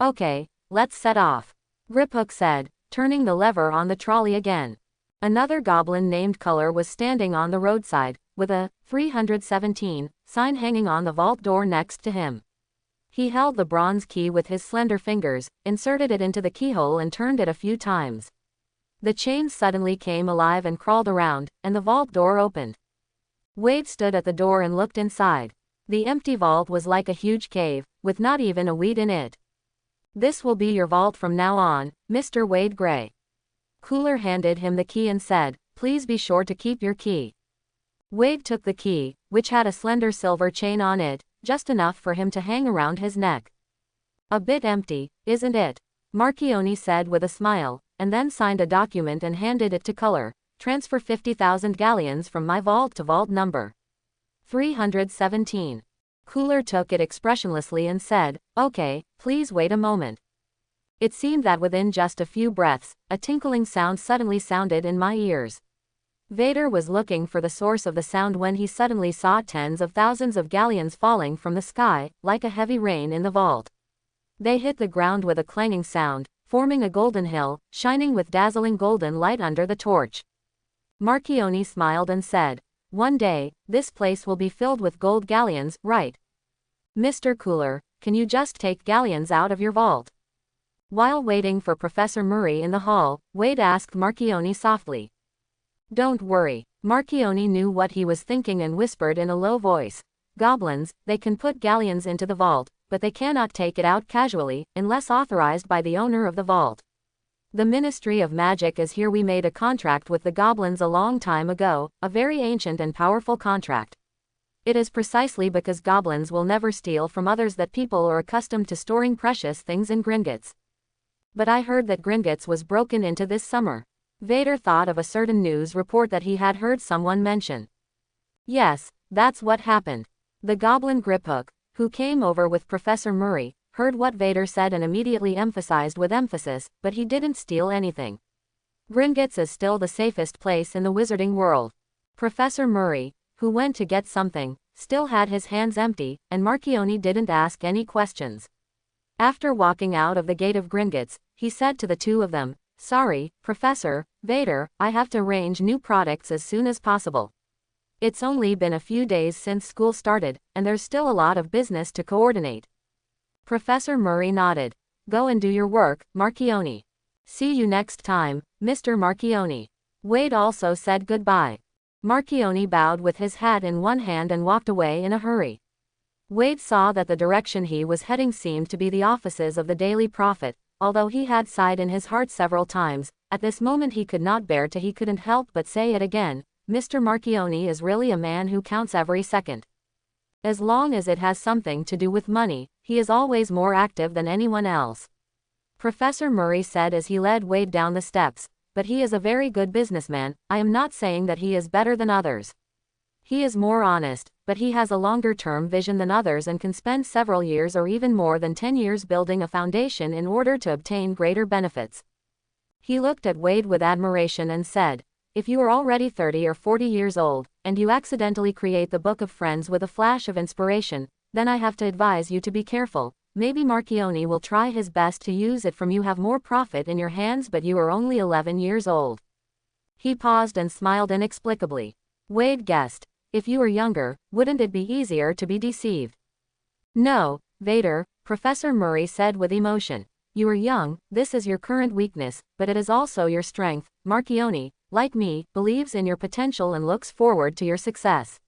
Okay, let's set off. Griphook said, turning the lever on the trolley again. Another goblin named Color was standing on the roadside, with a 317 sign hanging on the vault door next to him. He held the bronze key with his slender fingers, inserted it into the keyhole and turned it a few times. The chains suddenly came alive and crawled around, and the vault door opened. Wade stood at the door and looked inside. The empty vault was like a huge cave, with not even a weed in it. This will be your vault from now on, Mr. Wade Grey. Cooler handed him the key and said, please be sure to keep your key. Wade took the key, which had a slender silver chain on it, just enough for him to hang around his neck. A bit empty, isn't it? Marchione said with a smile, and then signed a document and handed it to Color. Transfer 50,000 galleons from my vault to vault number 317. Cooler took it expressionlessly and said, okay, please wait a moment. It seemed that within just a few breaths, a tinkling sound suddenly sounded in my ears. Vader was looking for the source of the sound when he suddenly saw tens of thousands of galleons falling from the sky, like a heavy rain in the vault. They hit the ground with a clanging sound, forming a golden hill, shining with dazzling golden light under the torch. Marchione smiled and said, "One day, this place will be filled with gold galleons, right? Mr. Cooler, can you just take galleons out of your vault?" While waiting for Professor Murray in the hall, Wade asked Marchione softly. "Don't worry." Marchione knew what he was thinking and whispered in a low voice. "Goblins, they can put galleons into the vault, but they cannot take it out casually, unless authorized by the owner of the vault. The Ministry of Magic is here. We made a contract with the goblins a long time ago, a very ancient and powerful contract. It is precisely because goblins will never steal from others that people are accustomed to storing precious things in Gringotts. But I heard that Gringotts was broken into this summer." Vader thought of a certain news report that he had heard someone mention. "Yes, that's what happened." The goblin Griphook, who came over with Professor Murray, heard what Vader said and immediately emphasized with emphasis, "But he didn't steal anything. Gringotts is still the safest place in the wizarding world." Professor Murray, who went to get something, still had his hands empty, and Marchione didn't ask any questions. After walking out of the gate of Gringotts, he said to the two of them, "Sorry, Professor, Vader, I have to arrange new products as soon as possible. It's only been a few days since school started, and there's still a lot of business to coordinate." Professor Murray nodded. "Go and do your work, Marchione. See you next time, Mr. Marchione." Wade also said goodbye. Marchione bowed with his hat in one hand and walked away in a hurry. Wade saw that the direction he was heading seemed to be the offices of the Daily Prophet. Although he had sighed in his heart several times, at this moment he could not bear to. He couldn't help but say it again. Mr. Marchione is really a man who counts every second. As long as it has something to do with money, he is always more active than anyone else. Professor Murray said as he led Wade down the steps, "But he is a very good businessman. I am not saying that he is better than others. He is more honest, but he has a longer-term vision than others and can spend several years or even more than 10 years building a foundation in order to obtain greater benefits." He looked at Wade with admiration and said, "If you are already 30 or 40 years old, and you accidentally create the Book of Friends with a flash of inspiration, then I have to advise you to be careful. Maybe Marchione will try his best to use it from you have more profit in your hands, but you are only 11 years old." He paused and smiled inexplicably. Wade guessed, "If you were younger, wouldn't it be easier to be deceived?" "No, Vader," Professor Murray said with emotion. "You are young, this is your current weakness, but it is also your strength. Marchione, like me, believes in your potential and looks forward to your success.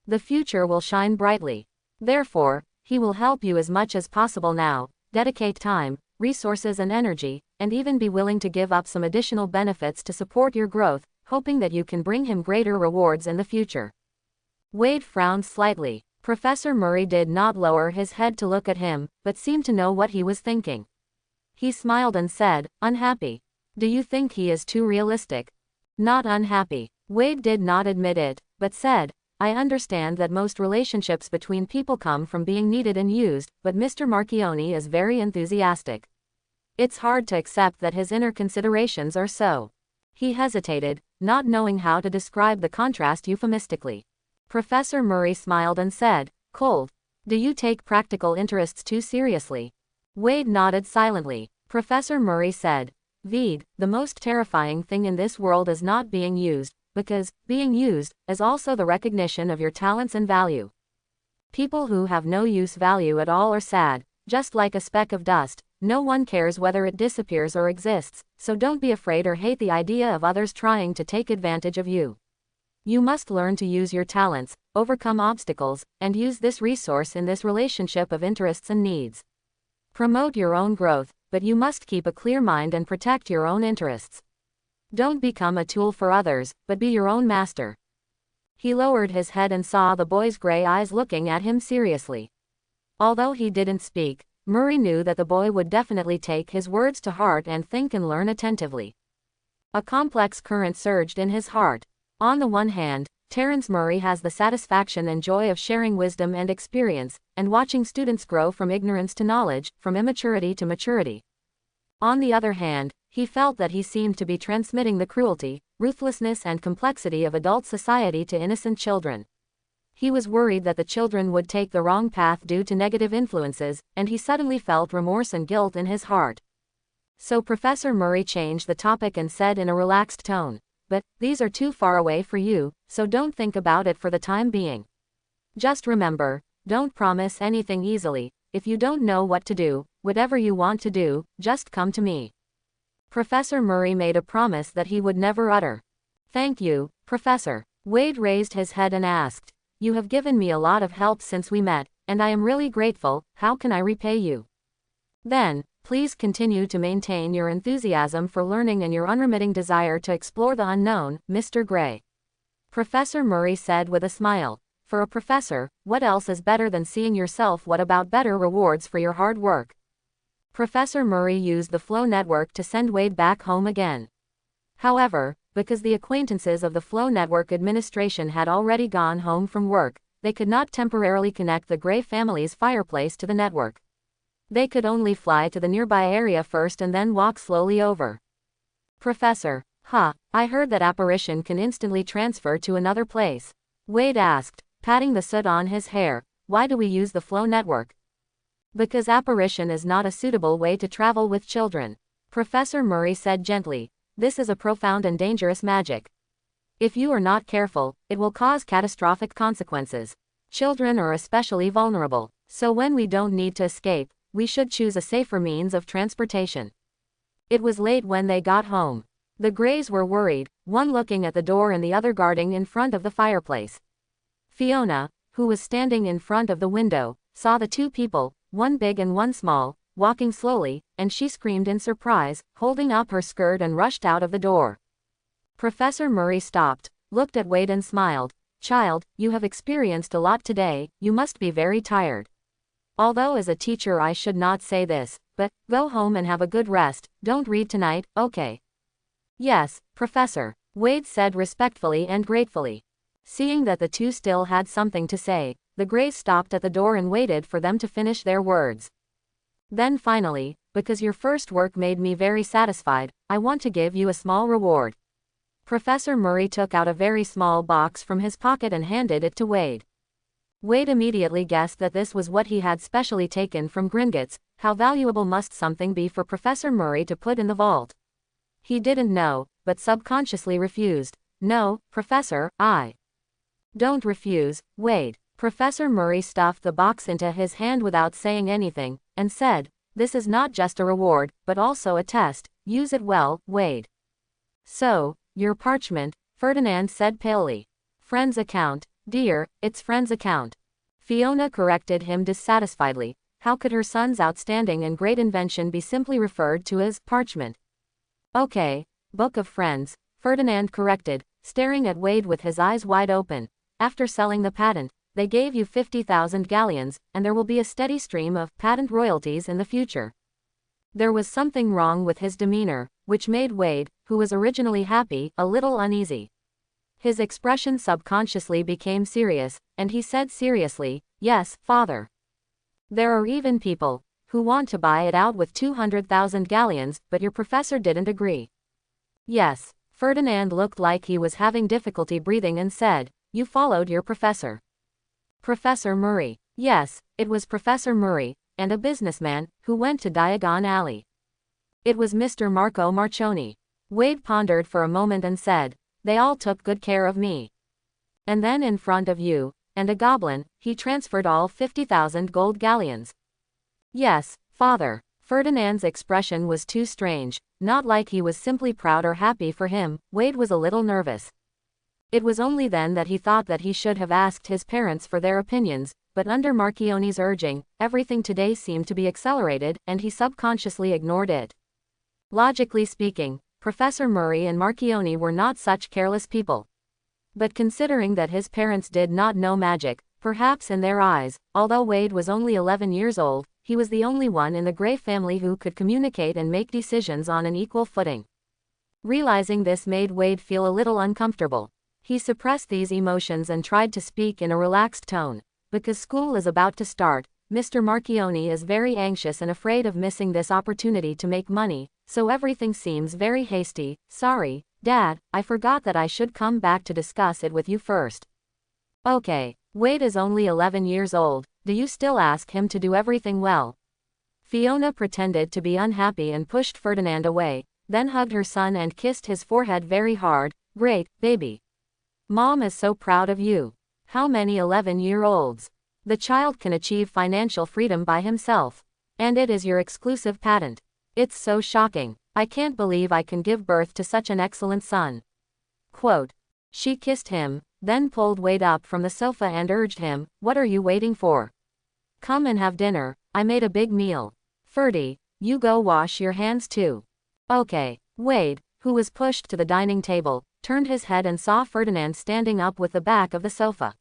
The future will shine brightly. Therefore, he will help you as much as possible now, dedicate time, resources and energy, and even be willing to give up some additional benefits to support your growth, hoping that you can bring him greater rewards in the future." Wade frowned slightly. Professor Murray did not lower his head to look at him, but seemed to know what he was thinking. He smiled and said, "Unhappy? Do you think he is too realistic?" "Not unhappy." Wade did not admit it, but said, "I understand that most relationships between people come from being needed and used, but Mr. Marchione is very enthusiastic. It's hard to accept that his inner considerations are so." He hesitated, not knowing how to describe the contrast euphemistically. Professor Murray smiled and said, "Cold. Do you take practical interests too seriously?" Wade nodded silently. Professor Murray said, "Vede, the most terrifying thing in this world is not being used, because, being used, is also the recognition of your talents and value. People who have no use value at all are sad, just like a speck of dust. No one cares whether it disappears or exists, so don't be afraid or hate the idea of others trying to take advantage of you. You must learn to use your talents, overcome obstacles, and use this resource in this relationship of interests and needs. Promote your own growth, but you must keep a clear mind and protect your own interests. Don't become a tool for others, but be your own master." He lowered his head and saw the boy's gray eyes looking at him seriously. Although he didn't speak, Murray knew that the boy would definitely take his words to heart and think and learn attentively. A complex current surged in his heart. On the one hand, Terence Murray has the satisfaction and joy of sharing wisdom and experience, and watching students grow from ignorance to knowledge, from immaturity to maturity. On the other hand, he felt that he seemed to be transmitting the cruelty, ruthlessness and complexity of adult society to innocent children. He was worried that the children would take the wrong path due to negative influences, and he suddenly felt remorse and guilt in his heart. So Professor Murray changed the topic and said in a relaxed tone, "But, these are too far away for you, so don't think about it for the time being. Just remember, don't promise anything easily. If you don't know what to do, whatever you want to do, just come to me." Professor Murray made a promise that he would never utter. "Thank you, Professor." Wade raised his head and asked, "You have given me a lot of help since we met, and I am really grateful. How can I repay you?" "Then, please continue to maintain your enthusiasm for learning and your unremitting desire to explore the unknown, Mr. Gray," Professor Murray said with a smile. For a professor, what else is better than seeing yourself? What about better rewards for your hard work? Professor Murray used the Flow network to send Wade back home again. However, because the acquaintances of the Flow network administration had already gone home from work, they could not temporarily connect the Gray family's fireplace to the network. They could only fly to the nearby area first and then walk slowly over. "Professor, I heard that apparition can instantly transfer to another place," Wade asked, patting the soot on his hair. "Why do we use the Flow network?" "Because apparition is not a suitable way to travel with children," Professor Murray said gently. "This is a profound and dangerous magic. If you are not careful, it will cause catastrophic consequences. Children are especially vulnerable, so when we don't need to escape, we should choose a safer means of transportation." It was late when they got home. The Grays were worried, one looking at the door and the other guarding in front of the fireplace. Fiona, who was standing in front of the window, saw the two people, one big and one small, walking slowly, and she screamed in surprise, holding up her skirt and rushed out of the door. Professor Murray stopped, looked at Wade and smiled. "Child, you have experienced a lot today, you must be very tired. Although as a teacher I should not say this, but, go home and have a good rest, don't read tonight, okay?" "Yes, Professor," Wade said respectfully and gratefully. Seeing that the two still had something to say, the Grays stopped at the door and waited for them to finish their words. Then finally, "Because your first work made me very satisfied, I want to give you a small reward." Professor Murray took out a very small box from his pocket and handed it to Wade. Wade immediately guessed that this was what he had specially taken from Gringotts. How valuable must something be for Professor Murray to put in the vault? He didn't know, but subconsciously refused. "No, Professor, I don't refuse, Wade." Professor Murray stuffed the box into his hand without saying anything, and said, "This is not just a reward, but also a test. Use it well, Wade." "So, your parchment," Ferdinand said palely. "Friend's account, dear, it's friend's account." Fiona corrected him dissatisfiedly. How could her son's outstanding and great invention be simply referred to as parchment? "Okay, book of friends," Ferdinand corrected, staring at Wade with his eyes wide open. "After selling the patent, they gave you 50,000 galleons, and there will be a steady stream of patent royalties in the future." There was something wrong with his demeanor, which made Wade, who was originally happy, a little uneasy. His expression subconsciously became serious, and he said seriously, "Yes, Father. There are even people who want to buy it out with 200,000 galleons, but your professor didn't agree." "Yes." Ferdinand looked like he was having difficulty breathing and said, "You followed your professor." "Professor Murray." "Yes, it was Professor Murray, and a businessman, who went to Diagon Alley. It was Mr. Marco Marchoni." Wade pondered for a moment and said, "They all took good care of me. And then in front of you, and a goblin, he transferred all 50,000 gold galleons." "Yes, Father." Ferdinand's expression was too strange, not like he was simply proud or happy for him. Wade was a little nervous. It was only then that he thought that he should have asked his parents for their opinions, but under Marchioni's urging, everything today seemed to be accelerated, and he subconsciously ignored it. Logically speaking, Professor Murray and Marchioni were not such careless people. But considering that his parents did not know magic, perhaps in their eyes, although Wade was only 11 years old, he was the only one in the Gray family who could communicate and make decisions on an equal footing. Realizing this made Wade feel a little uncomfortable. He suppressed these emotions and tried to speak in a relaxed tone. "Because school is about to start, Mr. Marchioni is very anxious and afraid of missing this opportunity to make money, so everything seems very hasty. Sorry, Dad, I forgot that I should come back to discuss it with you first. Okay, Wade is only 11 years old, do you still ask him to do everything well? Fiona pretended to be unhappy and pushed Ferdinand away, then hugged her son and kissed his forehead very hard. Great, baby. Mom is so proud of you. How many 11-year-olds? The child can achieve financial freedom by himself. And it is your exclusive patent. It's so shocking. I can't believe I can give birth to such an excellent son. Quote. She kissed him, then pulled Wade up from the sofa and urged him, what are you waiting for? Come and have dinner, I made a big meal. Ferdy, you go wash your hands too. Okay. Wade, who was pushed to the dining table, turned his head and saw Ferdinand standing up with the back of the sofa.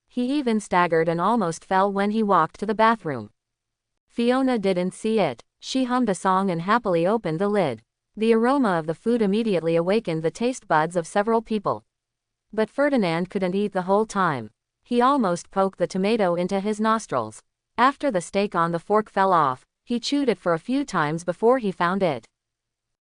He even staggered and almost fell when he walked to the bathroom. Fiona didn't see it. She hummed a song and happily opened the lid. The aroma of the food immediately awakened the taste buds of several people. But Ferdinand couldn't eat the whole time. He almost poked the tomato into his nostrils. After the steak on the fork fell off, he chewed it for a few times before he found it.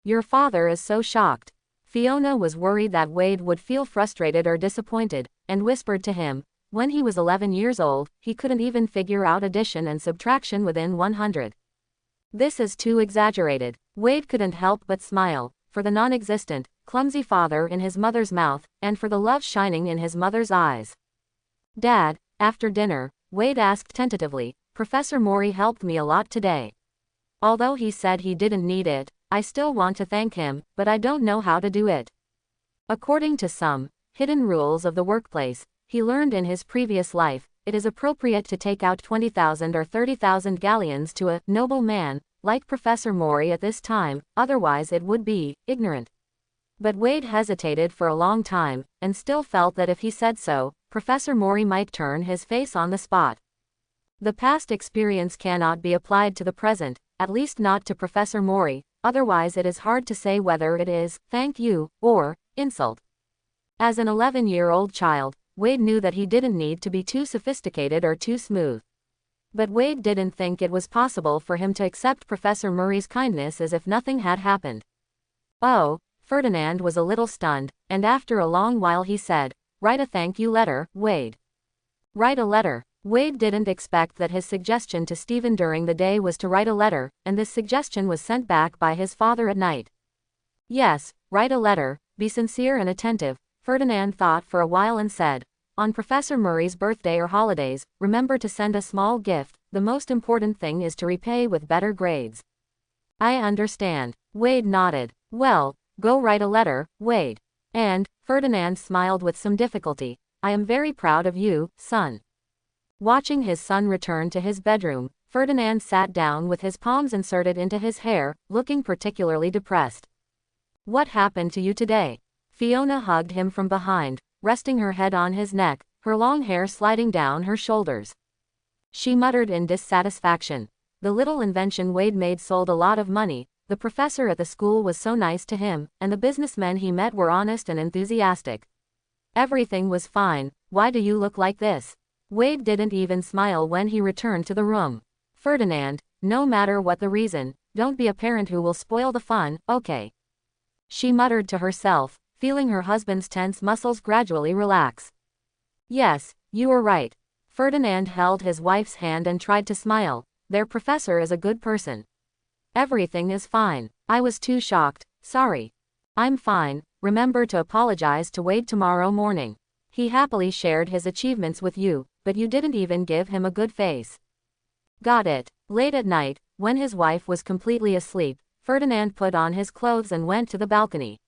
Your father is so shocked. Fiona was worried that Wade would feel frustrated or disappointed, and whispered to him, when he was 11 years old, he couldn't even figure out addition and subtraction within 100. This is too exaggerated. Wade couldn't help but smile, for the non-existent, clumsy father in his mother's mouth, and for the love shining in his mother's eyes. Dad, after dinner, Wade asked tentatively, Professor Mori helped me a lot today. Although he said he didn't need it, I still want to thank him, but I don't know how to do it. According to some hidden rules of the workplace he learned in his previous life, it is appropriate to take out 20,000 or 30,000 galleons to a noble man, like Professor Mori at this time, otherwise it would be ignorant. But Wade hesitated for a long time, and still felt that if he said so, Professor Mori might turn his face on the spot. The past experience cannot be applied to the present, at least not to Professor Mori, otherwise it is hard to say whether it is, thank you, or, insult. As an 11-year-old child, Wade knew that he didn't need to be too sophisticated or too smooth. But Wade didn't think it was possible for him to accept Professor Murray's kindness as if nothing had happened. Oh, Ferdinand was a little stunned, and after a long while he said, write a thank you letter, Wade. Write a letter. Wade didn't expect that his suggestion to Stephen during the day was to write a letter, and this suggestion was sent back by his father at night. Yes, write a letter, be sincere and attentive, Ferdinand thought for a while and said, on Professor Murray's birthday or holidays, remember to send a small gift, the most important thing is to repay with better grades. I understand. Wade nodded. Well, go write a letter, Wade. And, Ferdinand smiled with some difficulty, I am very proud of you, son. Watching his son return to his bedroom, Ferdinand sat down with his palms inserted into his hair, looking particularly depressed. What happened to you today? Fiona hugged him from behind, resting her head on his neck, her long hair sliding down her shoulders. She muttered in dissatisfaction. The little invention Wade made sold a lot of money, the professor at the school was so nice to him, and the businessmen he met were honest and enthusiastic. Everything was fine, why do you look like this? Wade didn't even smile when he returned to the room. Ferdinand, no matter what the reason, don't be a parent who will spoil the fun, okay? She muttered to herself, feeling her husband's tense muscles gradually relax. Yes, you are right. Ferdinand held his wife's hand and tried to smile. Their professor is a good person. Everything is fine. I was too shocked, sorry. I'm fine, remember to apologize to Wade tomorrow morning. He happily shared his achievements with you, but you didn't even give him a good face. Got it. Late at night, when his wife was completely asleep, Ferdinand put on his clothes and went to the balcony.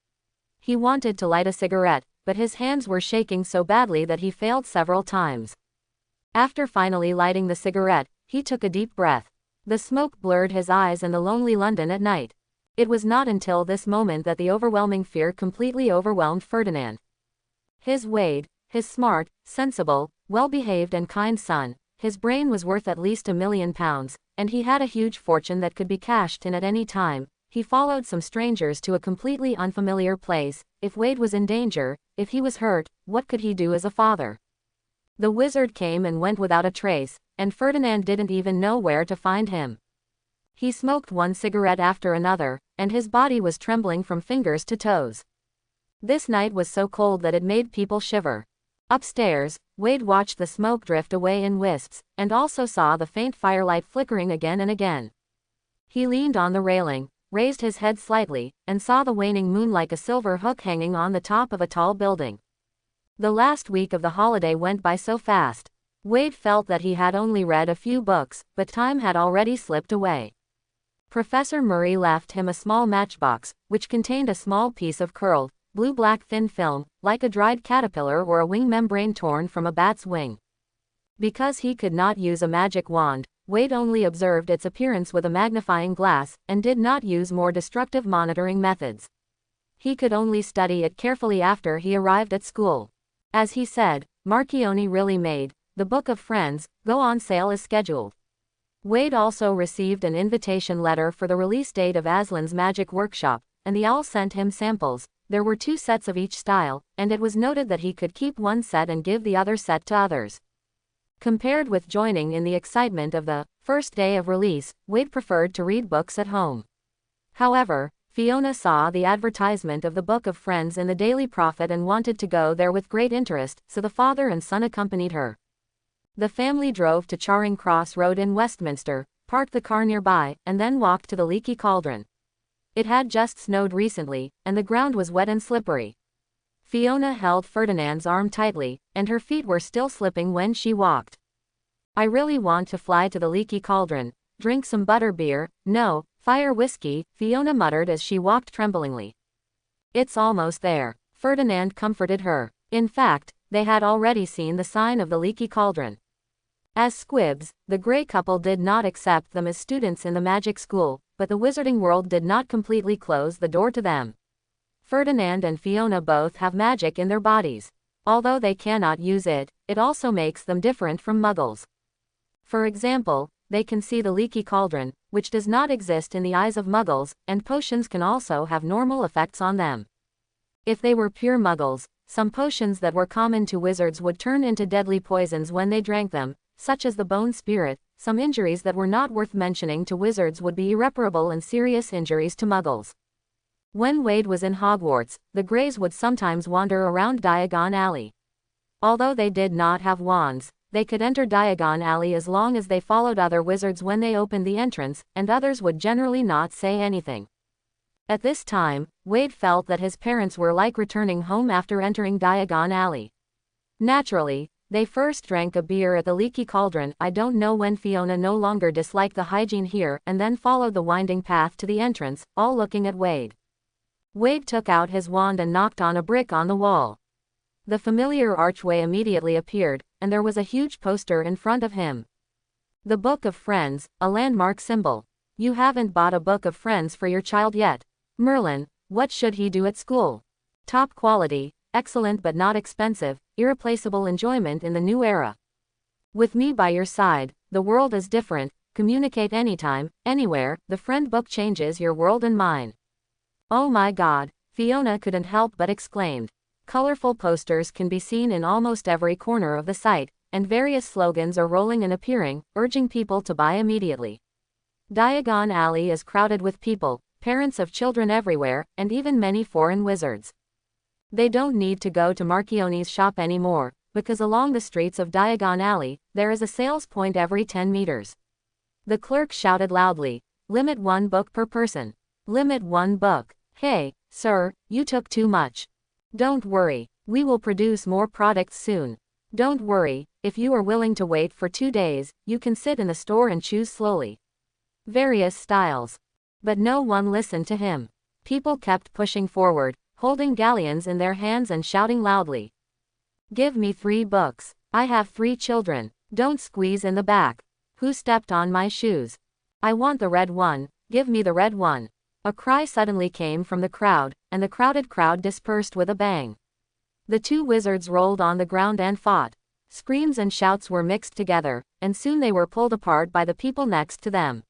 He wanted to light a cigarette, but his hands were shaking so badly that he failed several times. After finally lighting the cigarette, he took a deep breath. The smoke blurred his eyes in the lonely London at night. It was not until this moment that the overwhelming fear completely overwhelmed Ferdinand. His Wade, his smart, sensible, well-behaved and kind son, his brain was worth at least £1 million, and he had a huge fortune that could be cashed in at any time. He followed some strangers to a completely unfamiliar place. If Wade was in danger, if he was hurt, what could he do as a father? The wizard came and went without a trace, and Ferdinand didn't even know where to find him. He smoked one cigarette after another, and his body was trembling from fingers to toes. This night was so cold that it made people shiver. Upstairs, Wade watched the smoke drift away in wisps, and also saw the faint firelight flickering again and again. He leaned on the railing, raised his head slightly, and saw the waning moon like a silver hook hanging on the top of a tall building. The last week of the holiday went by so fast. Wade felt that he had only read a few books, but time had already slipped away. Professor Murray left him a small matchbox, which contained a small piece of curled, blue-black thin film, like a dried caterpillar or a wing membrane torn from a bat's wing. Because he could not use a magic wand, Wade only observed its appearance with a magnifying glass, and did not use more destructive monitoring methods. He could only study it carefully after he arrived at school. As he said, Marchione really made the Book of Friends go on sale as scheduled. Wade also received an invitation letter for the release date of Aslan's Magic Workshop, and the owl sent him samples. There were 2 sets of each style, and it was noted that he could keep one set and give the other set to others. Compared with joining in the excitement of the first day of release, Wade preferred to read books at home. However, Fiona saw the advertisement of the Book of Friends in the Daily Prophet and wanted to go there with great interest, so the father and son accompanied her. The family drove to Charing Cross Road in Westminster, parked the car nearby, and then walked to the Leaky Cauldron. It had just snowed recently, and the ground was wet and slippery. Fiona held Ferdinand's arm tightly, and her feet were still slipping when she walked. I really want to fly to the Leaky Cauldron, drink some butterbeer, no, fire whiskey, Fiona muttered as she walked tremblingly. It's almost there, Ferdinand comforted her. In fact, they had already seen the sign of the Leaky Cauldron. As squibs, the Grey couple did not accept them as students in the magic school, but the wizarding world did not completely close the door to them. Ferdinand and Fiona both have magic in their bodies. Although they cannot use it, it also makes them different from muggles. For example, they can see the Leaky Cauldron, which does not exist in the eyes of muggles, and potions can also have normal effects on them. If they were pure muggles, some potions that were common to wizards would turn into deadly poisons when they drank them, such as the bone spirit. Some injuries that were not worth mentioning to wizards would be irreparable and serious injuries to muggles. When Wade was in Hogwarts, the Greys would sometimes wander around Diagon Alley. Although they did not have wands, they could enter Diagon Alley as long as they followed other wizards when they opened the entrance, and others would generally not say anything. At this time, Wade felt that his parents were like returning home after entering Diagon Alley. Naturally, they first drank a beer at the Leaky Cauldron. I don't know when Fiona no longer disliked the hygiene here, and then followed the winding path to the entrance, all looking at Wade. Wade took out his wand and knocked on a brick on the wall. The familiar archway immediately appeared, and there was a huge poster in front of him. The Book of Friends, a landmark symbol. You haven't bought a Book of Friends for your child yet. Merlin, what should he do at school? Top quality, excellent but not expensive, irreplaceable enjoyment in the new era. With me by your side, the world is different, communicate anytime, anywhere, the friend book changes your world and mine. Oh my God, Fiona couldn't help but exclaimed. Colorful posters can be seen in almost every corner of the site, and various slogans are rolling and appearing, urging people to buy immediately. Diagon Alley is crowded with people, parents of children everywhere, and even many foreign wizards. They don't need to go to Marchione's shop anymore, because along the streets of Diagon Alley, there is a sales point every 10 meters. The clerk shouted loudly, "Limit 1 book per person. Limit 1 book. Hey, sir, you took too much. Don't worry, we will produce more products soon. Don't worry, if you are willing to wait for 2 days, you can sit in the store and choose slowly." Various styles. But no one listened to him. People kept pushing forward, holding galleons in their hands and shouting loudly. Give me 3 books. I have 3 children. Don't squeeze in the back. Who stepped on my shoes? I want the red one. Give me the red one. A cry suddenly came from the crowd, and the crowded crowd dispersed with a bang. The 2 wizards rolled on the ground and fought. Screams and shouts were mixed together, and soon they were pulled apart by the people next to them.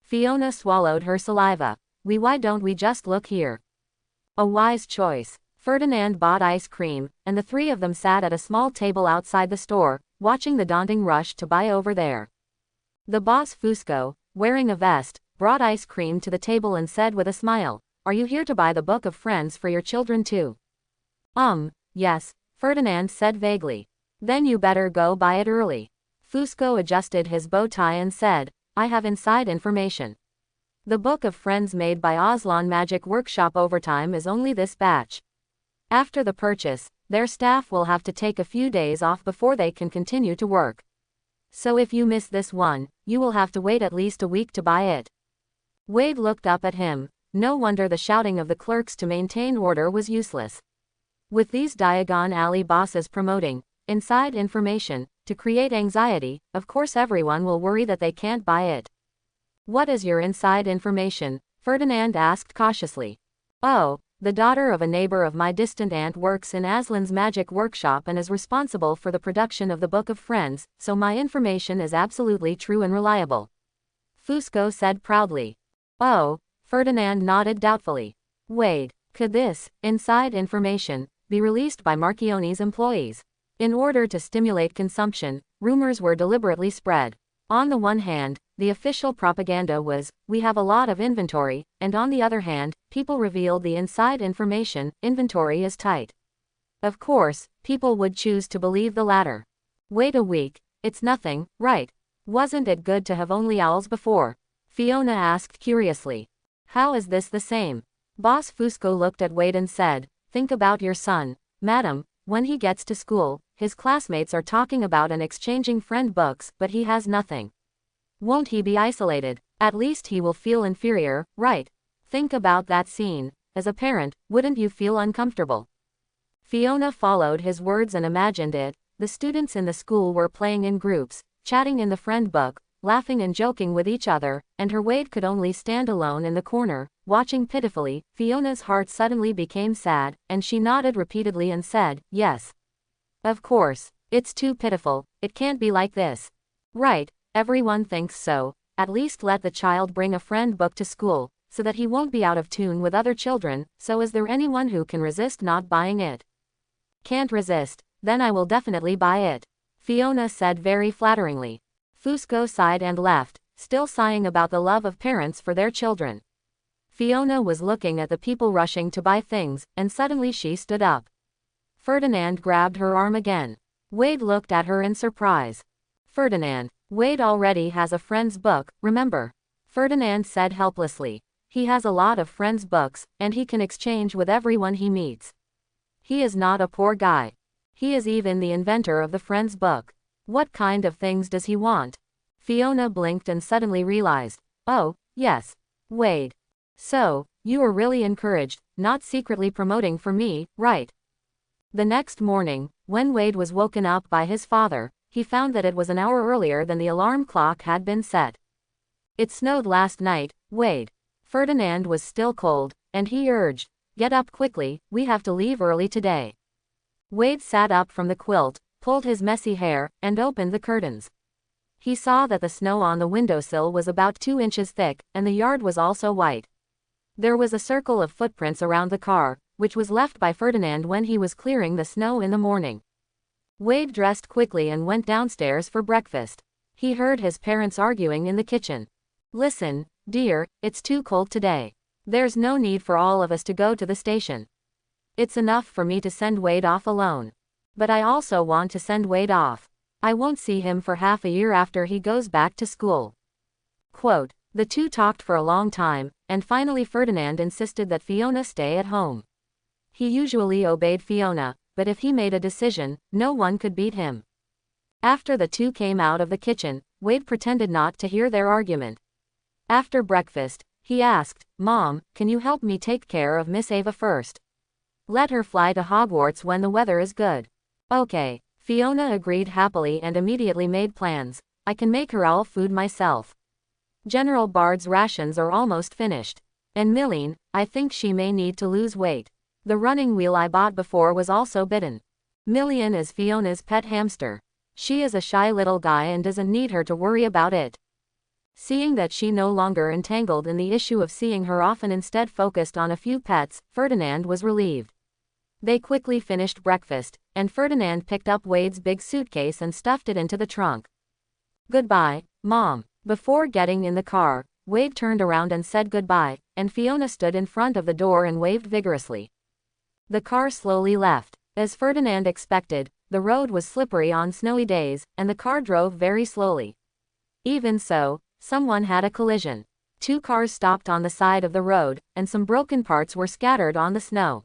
Fiona swallowed her saliva. Why don't we just look here? A wise choice. Ferdinand bought ice cream, and the 3 of them sat at a small table outside the store, watching the daunting rush to buy over there. The boss Fusco, wearing a vest, brought ice cream to the table and said with a smile, "Are you here to buy the Book of Friends for your children too?" Yes, Ferdinand said vaguely. Then you better go buy it early. Fusco adjusted his bow tie and said, I have inside information. The Book of Friends made by Aslan Magic Workshop Overtime is only this batch. After the purchase, their staff will have to take a few days off before they can continue to work. So if you miss this one, you will have to wait at least a week to buy it. Wade looked up at him. No wonder the shouting of the clerks to maintain order was useless. With these Diagon Alley bosses promoting inside information to create anxiety, of course everyone will worry that they can't buy it. What is your inside information? Ferdinand asked cautiously. Oh, the daughter of a neighbor of my distant aunt works in Aslan's magic workshop and is responsible for the production of the Book of Friends, so my information is absolutely true and reliable. Fusco said proudly. Oh, Ferdinand nodded doubtfully. Wade, could this inside information be released by Marchionne's employees? In order to stimulate consumption, rumors were deliberately spread. On the one hand, the official propaganda was, we have a lot of inventory, and on the other hand, people revealed the inside information, inventory is tight. Of course, people would choose to believe the latter. Wait a week, it's nothing, right? Wasn't it good to have only owls before? Fiona asked curiously. How is this the same? Boss Fusco looked at Wade and said, think about your son, madam, when he gets to school, his classmates are talking about and exchanging friend books, but he has nothing. Won't he be isolated? At least he will feel inferior, right? Think about that scene. As a parent, wouldn't you feel uncomfortable? Fiona followed his words and imagined it. The students in the school were playing in groups, chatting in the friend book, laughing and joking with each other, and her Wade could only stand alone in the corner, watching pitifully. Fiona's heart suddenly became sad, and she nodded repeatedly and said, yes. Of course, it's too pitiful, it can't be like this. Right, everyone thinks so. At least let the child bring a friend book to school, so that he won't be out of tune with other children. So is there anyone who can resist not buying it? Can't resist, then I will definitely buy it. Fiona said very flatteringly. Fusco sighed and left, still sighing about the love of parents for their children. Fiona was looking at the people rushing to buy things, and suddenly she stood up. Ferdinand grabbed her arm again. Wade looked at her in surprise. Ferdinand, Wade already has a friend's book, remember? Ferdinand said helplessly. He has a lot of friends' books, and he can exchange with everyone he meets. He is not a poor guy. He is even the inventor of the friend's book. What kind of things does he want? Fiona blinked and suddenly realized. Oh, yes. Wade. So, you are really encouraged, not secretly promoting for me, right? The next morning, when Wade was woken up by his father, he found that it was an hour earlier than the alarm clock had been set. It snowed last night, Wade. Ferdinand was still cold, and he urged, get up quickly, we have to leave early today. Wade sat up from the quilt, pulled his messy hair, and opened the curtains. He saw that the snow on the windowsill was about 2 inches thick, and the yard was also white. There was a circle of footprints around the car, which was left by Ferdinand when he was clearing the snow in the morning. Wade dressed quickly and went downstairs for breakfast. He heard his parents arguing in the kitchen. Listen, dear, it's too cold today. There's no need for all of us to go to the station. It's enough for me to send Wade off alone. But I also want to send Wade off. I won't see him for half a year after he goes back to school. Quote, the two talked for a long time, and finally Ferdinand insisted that Fiona stay at home. He usually obeyed Fiona, but if he made a decision, no one could beat him. After the two came out of the kitchen, Wade pretended not to hear their argument. After breakfast, he asked, Mom, can you help me take care of Miss Ava first? Let her fly to Hogwarts when the weather is good. Okay. Fiona agreed happily and immediately made plans. I can make her all food myself. General Bard's rations are almost finished. And Milline, I think she may need to lose weight. The running wheel I bought before was also bitten. Milline is Fiona's pet hamster. She is a shy little guy and doesn't need her to worry about it. Seeing that she no longer entangled in the issue of seeing her often instead focused on a few pets, Ferdinand was relieved. They quickly finished breakfast, and Ferdinand picked up Wade's big suitcase and stuffed it into the trunk. Goodbye, Mom. Before getting in the car, Wade turned around and said goodbye, and Fiona stood in front of the door and waved vigorously. The car slowly left. As Ferdinand expected, the road was slippery on snowy days, and the car drove very slowly. Even so, someone had a collision. 2 cars stopped on the side of the road, and some broken parts were scattered on the snow.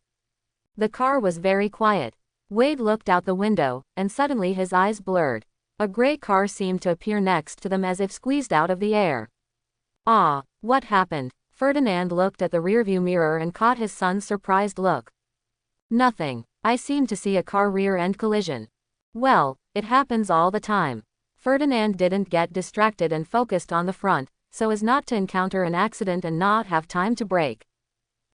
The car was very quiet. Wade looked out the window, and suddenly his eyes blurred. A gray car seemed to appear next to them as if squeezed out of the air. Ah, what happened? Ferdinand looked at the rearview mirror and caught his son's surprised look. Nothing. I seem to see a car rear-end collision. Well, it happens all the time. Ferdinand didn't get distracted and focused on the front, so as not to encounter an accident and not have time to brake.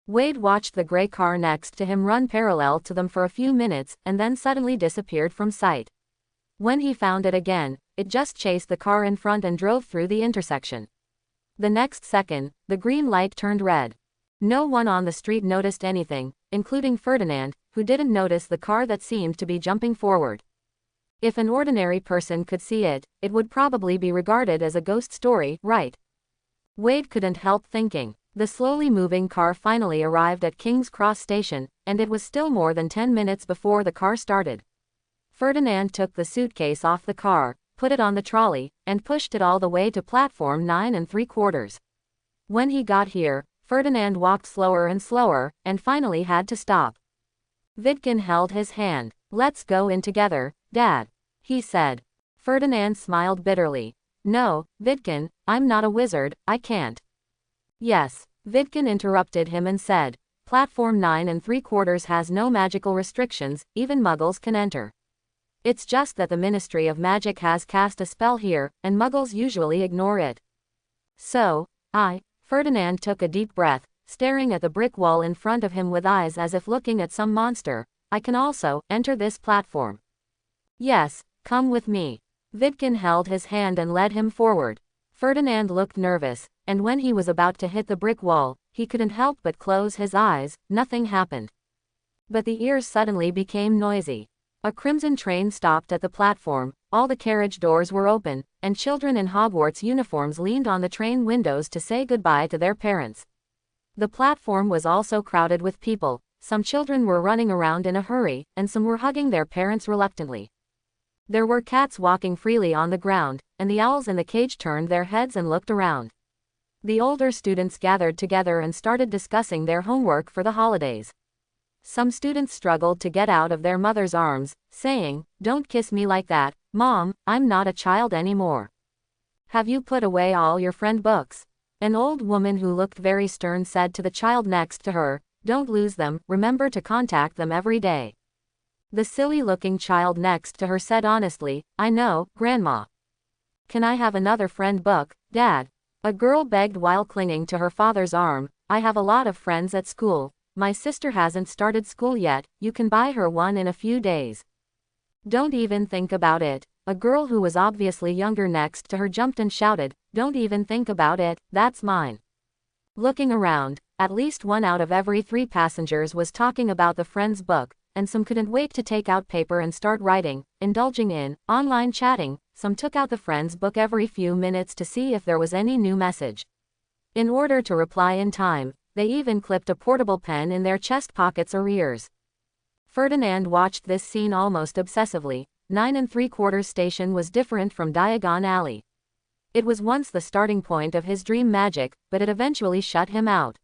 Wade watched the gray car next to him run parallel to them for a few minutes and then suddenly disappeared from sight. When he found it again, it just chased the car in front and drove through the intersection. The next second, the green light turned red. No one on the street noticed anything, including Ferdinand, who didn't notice the car that seemed to be jumping forward. If an ordinary person could see it, it would probably be regarded as a ghost story, right? Wade couldn't help thinking. The slowly moving car finally arrived at King's Cross Station, and it was still more than 10 minutes before the car started. Ferdinand took the suitcase off the car, put it on the trolley, and pushed it all the way to platform 9 3/4. When he got here, Ferdinand walked slower and slower, and finally had to stop. Vidkin held his hand. "Let's go in together, Dad," he said. Ferdinand smiled bitterly. "No, Vidkin, I'm not a wizard, I can't." "Yes," Vidkin interrupted him and said. "Platform 9 3/4 has no magical restrictions, even muggles can enter. It's just that the Ministry of Magic has cast a spell here, and muggles usually ignore it. So, Ferdinand took a deep breath, staring at the brick wall in front of him with eyes as if looking at some monster. "I can also enter this platform." "Yes, come with me." Vidkin held his hand and led him forward. Ferdinand looked nervous, and when he was about to hit the brick wall, he couldn't help but close his eyes. Nothing happened. But the ears suddenly became noisy. A crimson train stopped at the platform, all the carriage doors were open, and children in Hogwarts uniforms leaned on the train windows to say goodbye to their parents. The platform was also crowded with people. Some children were running around in a hurry, and some were hugging their parents reluctantly. There were cats walking freely on the ground, and the owls in the cage turned their heads and looked around. The older students gathered together and started discussing their homework for the holidays. Some students struggled to get out of their mother's arms, saying, "Don't kiss me like that, Mom, I'm not a child anymore." "Have you put away all your friend books?" An old woman who looked very stern said to the child next to her. "Don't lose them, remember to contact them every day." The silly-looking child next to her said honestly, "I know, Grandma." "Can I have another friend book, Dad?" A girl begged while clinging to her father's arm. "I have a lot of friends at school. My sister hasn't started school yet, you can buy her one in a few days." "Don't even think about it." A girl who was obviously younger next to her jumped and shouted, "Don't even think about it, that's mine." Looking around, at least 1 out of every 3 passengers was talking about the friend's book, and some couldn't wait to take out paper and start writing, indulging in online chatting. Some took out the friend's book every few minutes to see if there was any new message. In order to reply in time, they even clipped a portable pen in their chest pockets or ears. Ferdinand watched this scene almost obsessively. 9 3/4 station was different from Diagon Alley. It was once the starting point of his dream magic, but it eventually shut him out.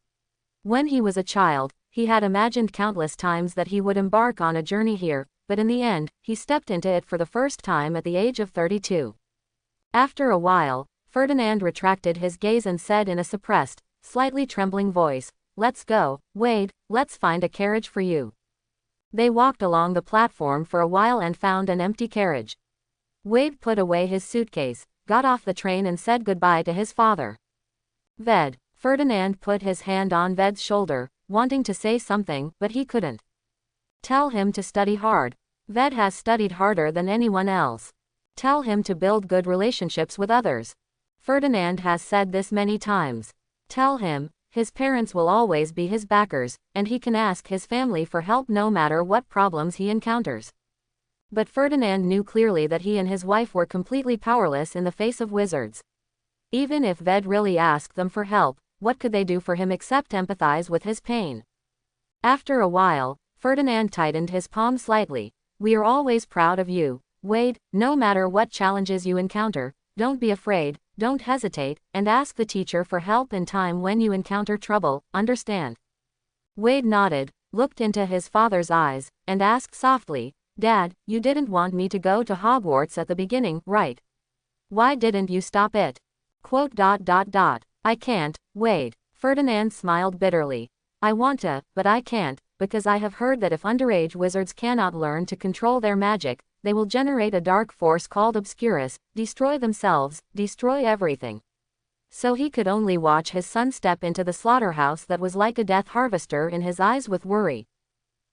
When he was a child, he had imagined countless times that he would embark on a journey here, but in the end, he stepped into it for the first time at the age of 32. After a while, Ferdinand retracted his gaze and said in a suppressed, slightly trembling voice, "Let's go, Wade, let's find a carriage for you." They walked along the platform for a while and found an empty carriage. Wade put away his suitcase, got off the train and said goodbye to his father. "Ved." Ferdinand put his hand on Ved's shoulder, wanting to say something, but he couldn't. "Tell him to study hard. Ved has studied harder than anyone else. Tell him to build good relationships with others. Ferdinand has said this many times. Tell him, his parents will always be his backers, and he can ask his family for help no matter what problems he encounters." But Ferdinand knew clearly that he and his wife were completely powerless in the face of wizards. Even if Ved really asked them for help, what could they do for him except empathize with his pain? After a while, Ferdinand tightened his palm slightly. We are always proud of you, Wade. No matter what challenges you encounter, don't be afraid, don't hesitate, and ask the teacher for help in time when you encounter trouble, understand? Wade nodded, looked into his father's eyes, and asked softly, Dad, you didn't want me to go to Hogwarts at the beginning, right? Why didn't you stop it? I can't, Wade. Ferdinand smiled bitterly. I want to, but I can't, because I have heard that if underage wizards cannot learn to control their magic, they will generate a dark force called Obscurus, destroy themselves, destroy everything. So he could only watch his son step into the slaughterhouse that was like a death harvester in his eyes with worry.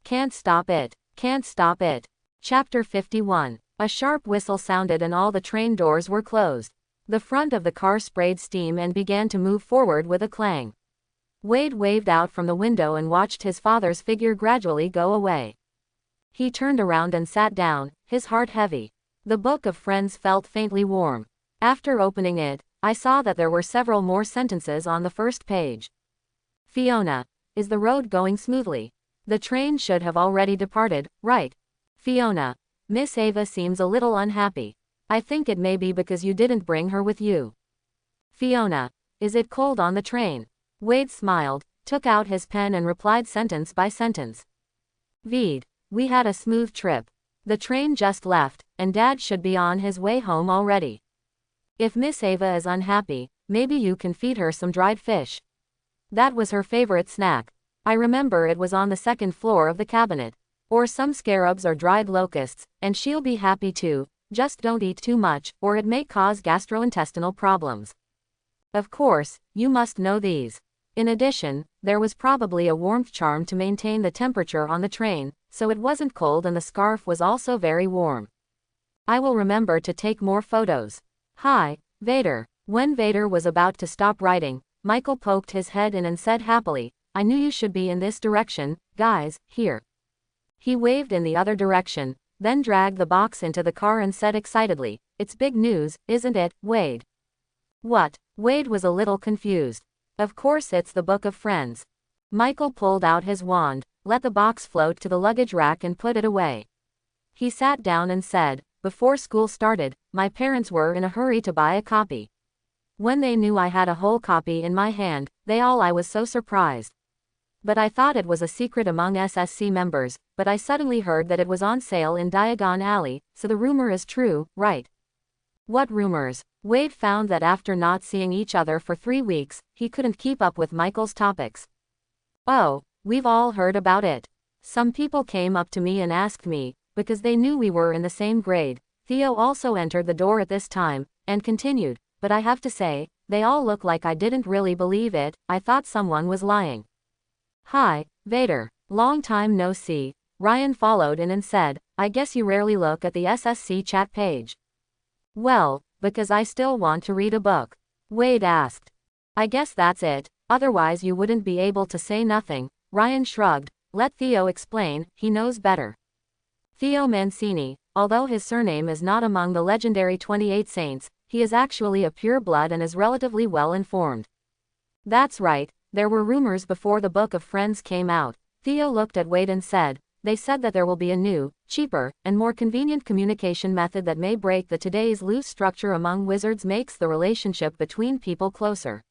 Can't stop it. Can't stop it. Chapter 51. A sharp whistle sounded and all the train doors were closed. The front of the car sprayed steam and began to move forward with a clang. Wade waved out from the window and watched his father's figure gradually go away. He turned around and sat down, his heart heavy. The Book of Friends felt faintly warm. After opening it, I saw that there were several more sentences on the first page. Fiona. Is the road going smoothly? The train should have already departed, right? Fiona. Miss Ava seems a little unhappy. I think it may be because you didn't bring her with you. Fiona. Is it cold on the train? Wade smiled, took out his pen and replied sentence by sentence. Vede. We had a smooth trip. The train just left, and Dad should be on his way home already. If Miss Ava is unhappy, maybe you can feed her some dried fish. That was her favorite snack. I remember it was on the second floor of the cabinet. Or some scarabs or dried locusts, and she'll be happy too. Just don't eat too much, or it may cause gastrointestinal problems. Of course, you must know these. In addition, there was probably a warmth charm to maintain the temperature on the train, so it wasn't cold and the scarf was also very warm. I will remember to take more photos. Hi, Vader. When Vader was about to stop writing, Michael poked his head in and said happily, I knew you should be in this direction, guys, here. He waved in the other direction, then dragged the box into the car and said excitedly, It's big news, isn't it, Wade? What? Wade was a little confused. Of course it's the Book of Friends. Michael pulled out his wand, let the box float to the luggage rack and put it away. He sat down and said, Before school started, my parents were in a hurry to buy a copy. When they knew I had a whole copy in my hand, I was so surprised. But I thought it was a secret among SSC members, but I suddenly heard that it was on sale in Diagon Alley, so the rumor is true, right? What rumors? Wade found that after not seeing each other for 3 weeks, he couldn't keep up with Michael's topics. Oh, we've all heard about it. Some people came up to me and asked me, because they knew we were in the same grade. Theo also entered the door at this time, and continued, but I have to say, they all look like I didn't really believe it, I thought someone was lying. Hi, Vader. Long time no see. Ryan followed in and said, I guess you rarely look at the SSC chat page. Well, because I still want to read a book. Wade asked. I guess that's it, otherwise you wouldn't be able to say nothing. Ryan shrugged, let Theo explain, he knows better. Theo Mancini, although his surname is not among the legendary 28 saints, he is actually a pure blood and is relatively well informed. That's right. There were rumors before the Book of Friends came out. Theo looked at Wade and said, They said that there will be a new, cheaper, and more convenient communication method that may break the today's loose structure among wizards, makes the relationship between people closer.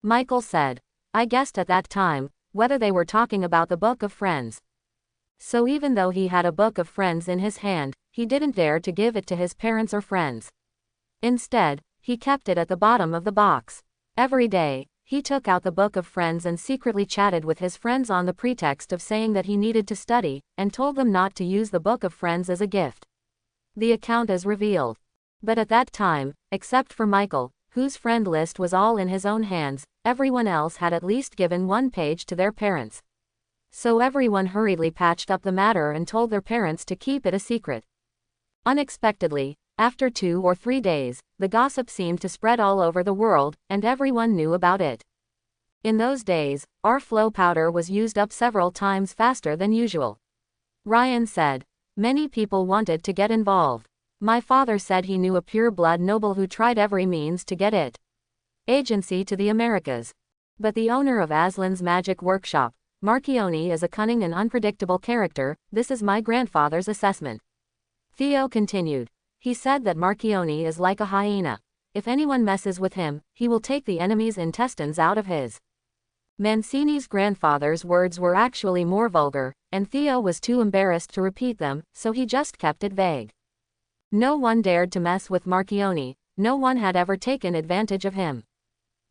Michael said. I guessed at that time, whether they were talking about the Book of Friends. So even though he had a Book of Friends in his hand, he didn't dare to give it to his parents or friends. Instead, he kept it at the bottom of the box. Every day, he took out the Book of Friends and secretly chatted with his friends on the pretext of saying that he needed to study, and told them not to use the Book of Friends as a gift. The account is revealed. But at that time, except for Michael, whose friend list was all in his own hands, everyone else had at least given one page to their parents. So everyone hurriedly patched up the matter and told their parents to keep it a secret. Unexpectedly, after 2 or 3 days, the gossip seemed to spread all over the world, and everyone knew about it. In those days, our flow powder was used up several times faster than usual. Ryan said. Many people wanted to get involved. My father said he knew a pure-blood noble who tried every means to get it. Agency to the Americas. But the owner of Aslan's Magic Workshop, Marchione is a cunning and unpredictable character, this is my grandfather's assessment. Theo continued. He said that Marchione is like a hyena. If anyone messes with him, he will take the enemy's intestines out of his. Mancini's grandfather's words were actually more vulgar, and Theo was too embarrassed to repeat them, so he just kept it vague. No one dared to mess with Marchione, no one had ever taken advantage of him.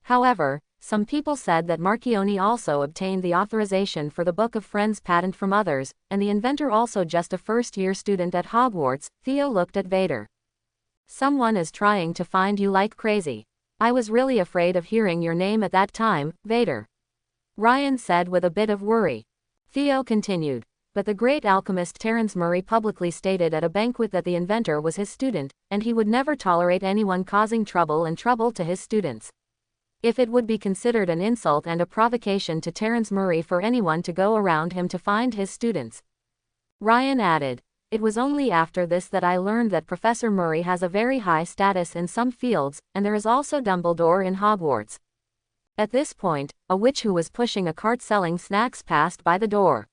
However, some people said that Marchione also obtained the authorization for the Book of Friends patent from others, and the inventor also just a first-year student at Hogwarts. Theo looked at Vader. Someone is trying to find you like crazy. I was really afraid of hearing your name at that time, Vader. Ryan said with a bit of worry. Theo continued. But the great alchemist Terence Murray publicly stated at a banquet that the inventor was his student, and he would never tolerate anyone causing trouble to his students. If it would be considered an insult and a provocation to Terence Murray for anyone to go around him to find his students. Ryan added, it was only after this that I learned that Professor Murray has a very high status in some fields, and there is also Dumbledore in Hogwarts. At this point, a witch who was pushing a cart selling snacks passed by the door.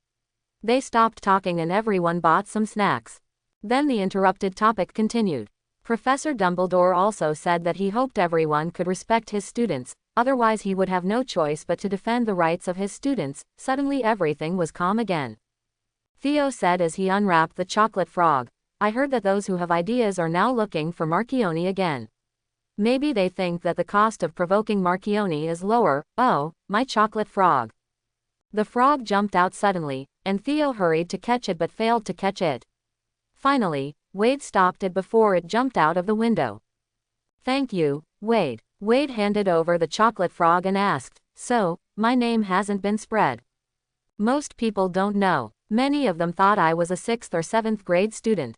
They stopped talking and everyone bought some snacks. Then the interrupted topic continued. Professor Dumbledore also said that he hoped everyone could respect his students, otherwise he would have no choice but to defend the rights of his students. Suddenly everything was calm again. Theo said as he unwrapped the chocolate frog, I heard that those who have ideas are now looking for Marchione again. Maybe they think that the cost of provoking Marchione is lower. Oh, my chocolate frog. The frog jumped out suddenly, and Theo hurried to catch it but failed to catch it. Finally, Wade stopped it before it jumped out of the window. Thank you, Wade. Wade handed over the chocolate frog and asked, so, my name hasn't been spread? Most people don't know. Many of them thought I was a 6th or 7th grade student.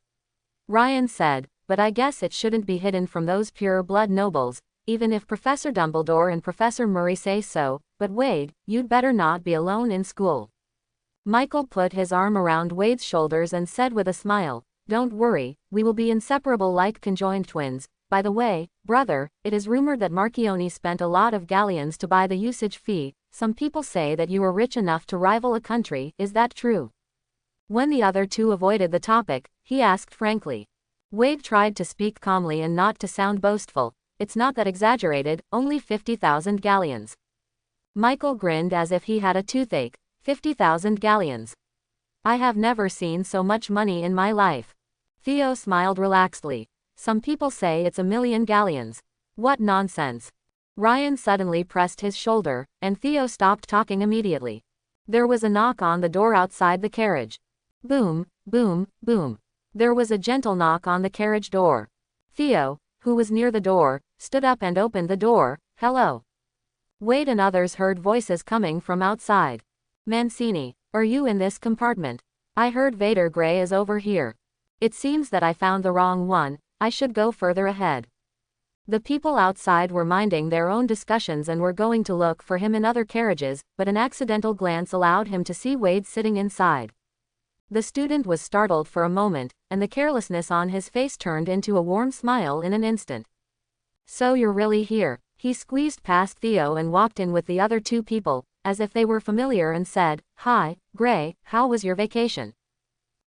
Ryan said, but I guess it shouldn't be hidden from those pure-blood nobles, even if Professor Dumbledore and Professor Murray say so, but Wade, you'd better not be alone in school. Michael put his arm around Wade's shoulders and said with a smile, don't worry, we will be inseparable like conjoined twins. By the way, brother, it is rumored that Marchione spent a lot of galleons to buy the usage fee. Some people say that you are rich enough to rival a country, is that true? When the other two avoided the topic, he asked frankly. Wade tried to speak calmly and not to sound boastful. It's not that exaggerated, only 50,000 galleons. Michael grinned as if he had a toothache. 50,000 galleons. I have never seen so much money in my life. Theo smiled relaxedly. Some people say it's 1,000,000 galleons. What nonsense. Ryan suddenly pressed his shoulder, and Theo stopped talking immediately. There was a knock on the door outside the carriage. Boom, boom, boom. There was a gentle knock on the carriage door. Theo, who was near the door, stood up and opened the door. Hello. Wade and others heard voices coming from outside. Mancini, are you in this compartment? I heard Vader Gray is over here. It seems that I found the wrong one, I should go further ahead. The people outside were minding their own discussions and were going to look for him in other carriages, but an accidental glance allowed him to see Wade sitting inside. The student was startled for a moment, and the carelessness on his face turned into a warm smile in an instant. So you're really here. He squeezed past Theo and walked in with the other two people, as if they were familiar, and said, Hi, Gray, how was your vacation?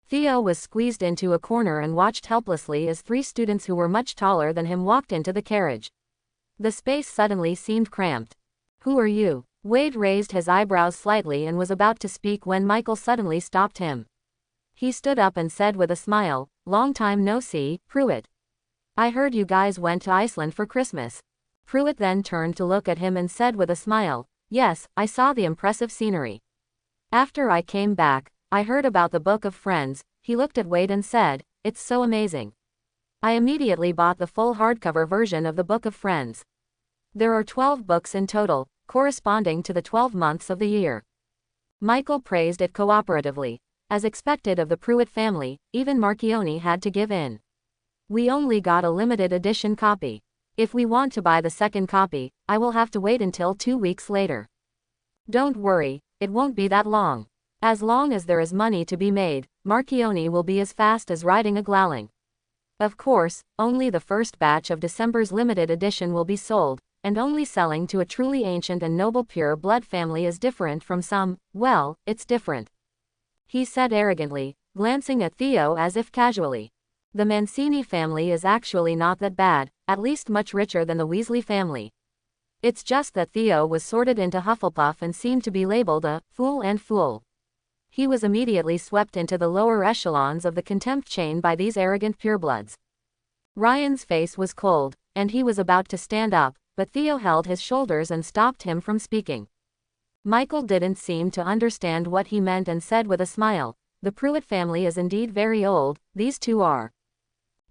Theo was squeezed into a corner and watched helplessly as three students who were much taller than him walked into the carriage. The space suddenly seemed cramped. Who are you? Wade raised his eyebrows slightly and was about to speak when Michael suddenly stopped him. He stood up and said with a smile, Long time no see, Pruitt. I heard you guys went to Iceland for Christmas. Pruitt then turned to look at him and said with a smile, Yes, I saw the impressive scenery. After I came back, I heard about the Book of Friends. He looked at Wade and said, It's so amazing. I immediately bought the full hardcover version of the Book of Friends. There are 12 books in total, corresponding to the 12 months of the year. Michael praised it cooperatively. As expected of the Pruitt family, even Marchione had to give in. We only got a limited edition copy. If we want to buy the second copy, I will have to wait until 2 weeks later. Don't worry, it won't be that long. As long as there is money to be made, Marchione will be as fast as riding a growling. Of course, only the first batch of December's limited edition will be sold, and only selling to a truly ancient and noble pure blood family is different from some, well, it's different," he said arrogantly, glancing at Theo as if casually. "The Mancini family is actually not that bad, at least much richer than the Weasley family. It's just that Theo was sorted into Hufflepuff and seemed to be labeled a fool and fool." He was immediately swept into the lower echelons of the contempt chain by these arrogant purebloods. Ryan's face was cold, and he was about to stand up, but Theo held his shoulders and stopped him from speaking. Michael didn't seem to understand what he meant and said with a smile, "The Pruitt family is indeed very old, these two are."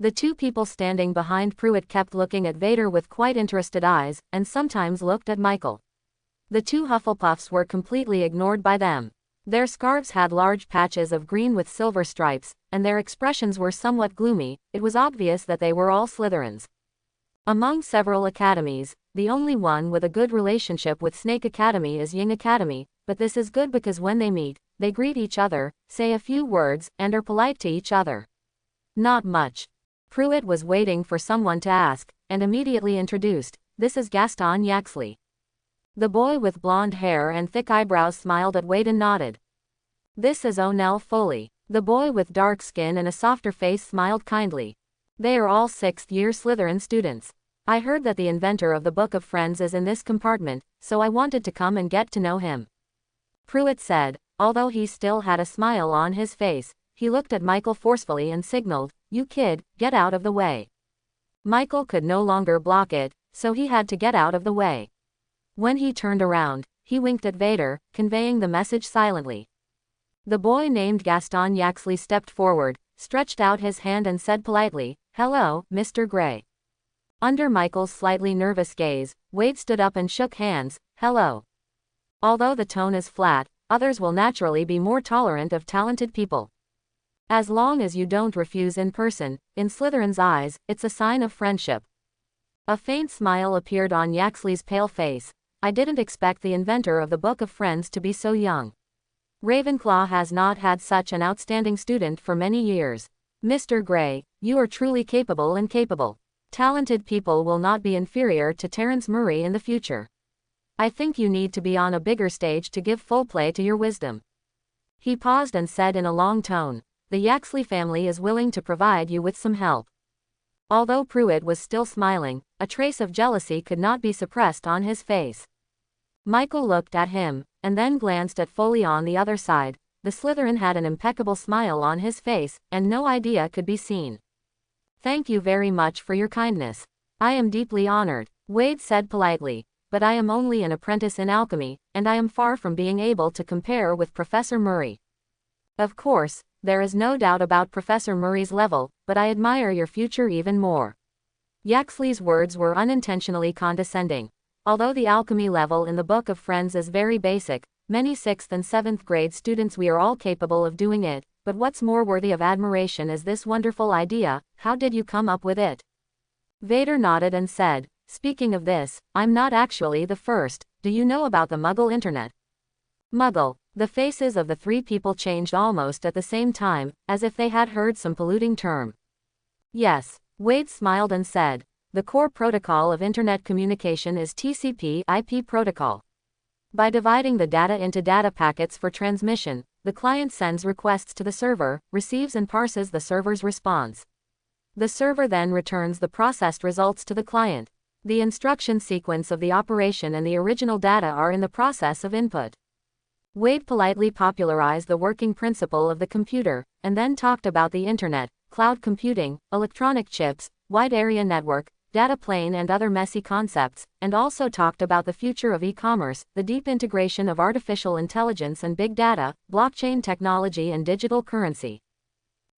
The two people standing behind Pruitt kept looking at Vader with quite interested eyes, and sometimes looked at Michael. The two Hufflepuffs were completely ignored by them. Their scarves had large patches of green with silver stripes, and their expressions were somewhat gloomy. It was obvious that they were all Slytherins. Among several academies, the only one with a good relationship with Snake Academy is Ying Academy, but this is good because when they meet, they greet each other, say a few words, and are polite to each other. Not much. Pruitt was waiting for someone to ask, and immediately introduced, "This is Gaston Yaxley." The boy with blonde hair and thick eyebrows smiled at Wade and nodded. "This is O'Nell Foley." The boy with dark skin and a softer face smiled kindly. "They are all 6th-year Slytherin students. I heard that the inventor of the Book of Friends is in this compartment, so I wanted to come and get to know him," Pruitt said. Although he still had a smile on his face, he looked at Michael forcefully and signaled, "You kid, get out of the way." Michael could no longer block it, so he had to get out of the way. When he turned around, he winked at Vader, conveying the message silently. The boy named Gaston Yaxley stepped forward, stretched out his hand and said politely, "Hello, Mr. Gray." Under Michael's slightly nervous gaze, Wade stood up and shook hands, "Hello." Although the tone is flat, others will naturally be more tolerant of talented people. As long as you don't refuse in person, in Slytherin's eyes, it's a sign of friendship. A faint smile appeared on Yaxley's pale face. "I didn't expect the inventor of the Book of Friends to be so young. Ravenclaw has not had such an outstanding student for many years. Mr. Gray, you are truly capable and capable. Talented people will not be inferior to Terence Murray in the future. I think you need to be on a bigger stage to give full play to your wisdom." He paused and said in a long tone, "The Yaxley family is willing to provide you with some help." Although Pruitt was still smiling, a trace of jealousy could not be suppressed on his face. Michael looked at him, and then glanced at Foley on the other side. The Slytherin had an impeccable smile on his face, and no idea could be seen. "Thank you very much for your kindness. I am deeply honored," Wade said politely, "but I am only an apprentice in alchemy, and I am far from being able to compare with Professor Murray. Of course, there is no doubt about Professor Murray's level, but I admire your future even more." Yaxley's words were unintentionally condescending. Although the alchemy level in the Book of Friends is very basic, many 6th and 7th grade students we are all capable of doing it, but what's more worthy of admiration is this wonderful idea. How did you come up with it? Vader nodded and said, "Speaking of this, I'm not actually the first. Do you know about the Muggle Internet?" Muggle. The faces of the three people changed almost at the same time, as if they had heard some polluting term. "Yes," Wade smiled and said, "the core protocol of Internet communication is TCP/IP protocol. By dividing the data into data packets for transmission, the client sends requests to the server, receives and parses the server's response. The server then returns the processed results to the client. The instruction sequence of the operation and the original data are in the process of input." Wade politely popularized the working principle of the computer, and then talked about the Internet, cloud computing, electronic chips, wide area network, data plane and other messy concepts, and also talked about the future of e-commerce, the deep integration of artificial intelligence and big data, blockchain technology and digital currency.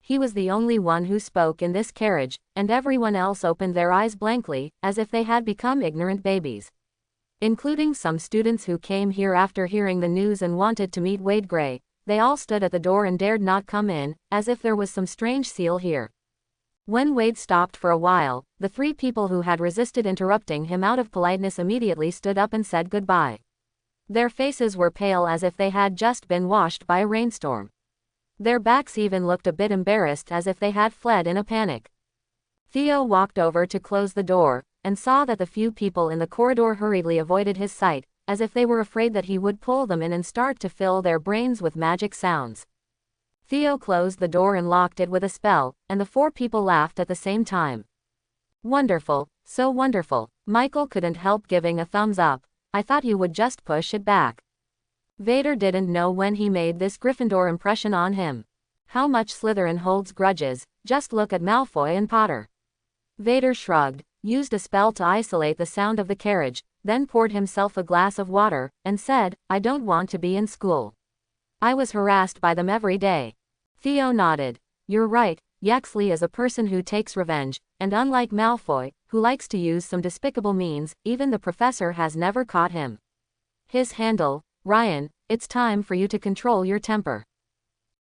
He was the only one who spoke in this carriage, and everyone else opened their eyes blankly, as if they had become ignorant babies. Including some students who came here after hearing the news and wanted to meet Wade Gray. They all stood at the door and dared not come in, as if there was some strange seal here. When Wade stopped for a while, the three people who had resisted interrupting him out of politeness immediately stood up and said goodbye. Their faces were pale as if they had just been washed by a rainstorm. Their backs even looked a bit embarrassed as if they had fled in a panic. Theo walked over to close the door, and saw that the few people in the corridor hurriedly avoided his sight, as if they were afraid that he would pull them in and start to fill their brains with magic sounds. Theo closed the door and locked it with a spell, and the 4 people laughed at the same time. Wonderful, so wonderful. Michael couldn't help giving a thumbs up. I thought you would just push it back. Vader didn't know when he made this Gryffindor impression on him. How much Slytherin holds grudges, just look at Malfoy and Potter. Vader shrugged, used a spell to isolate the sound of the carriage, then poured himself a glass of water, and said, I don't want to be in school. I was harassed by them every day. Theo nodded. You're right, Yaxley is a person who takes revenge, and unlike Malfoy, who likes to use some despicable means, even the professor has never caught him. His handle, Ryan, it's time for you to control your temper.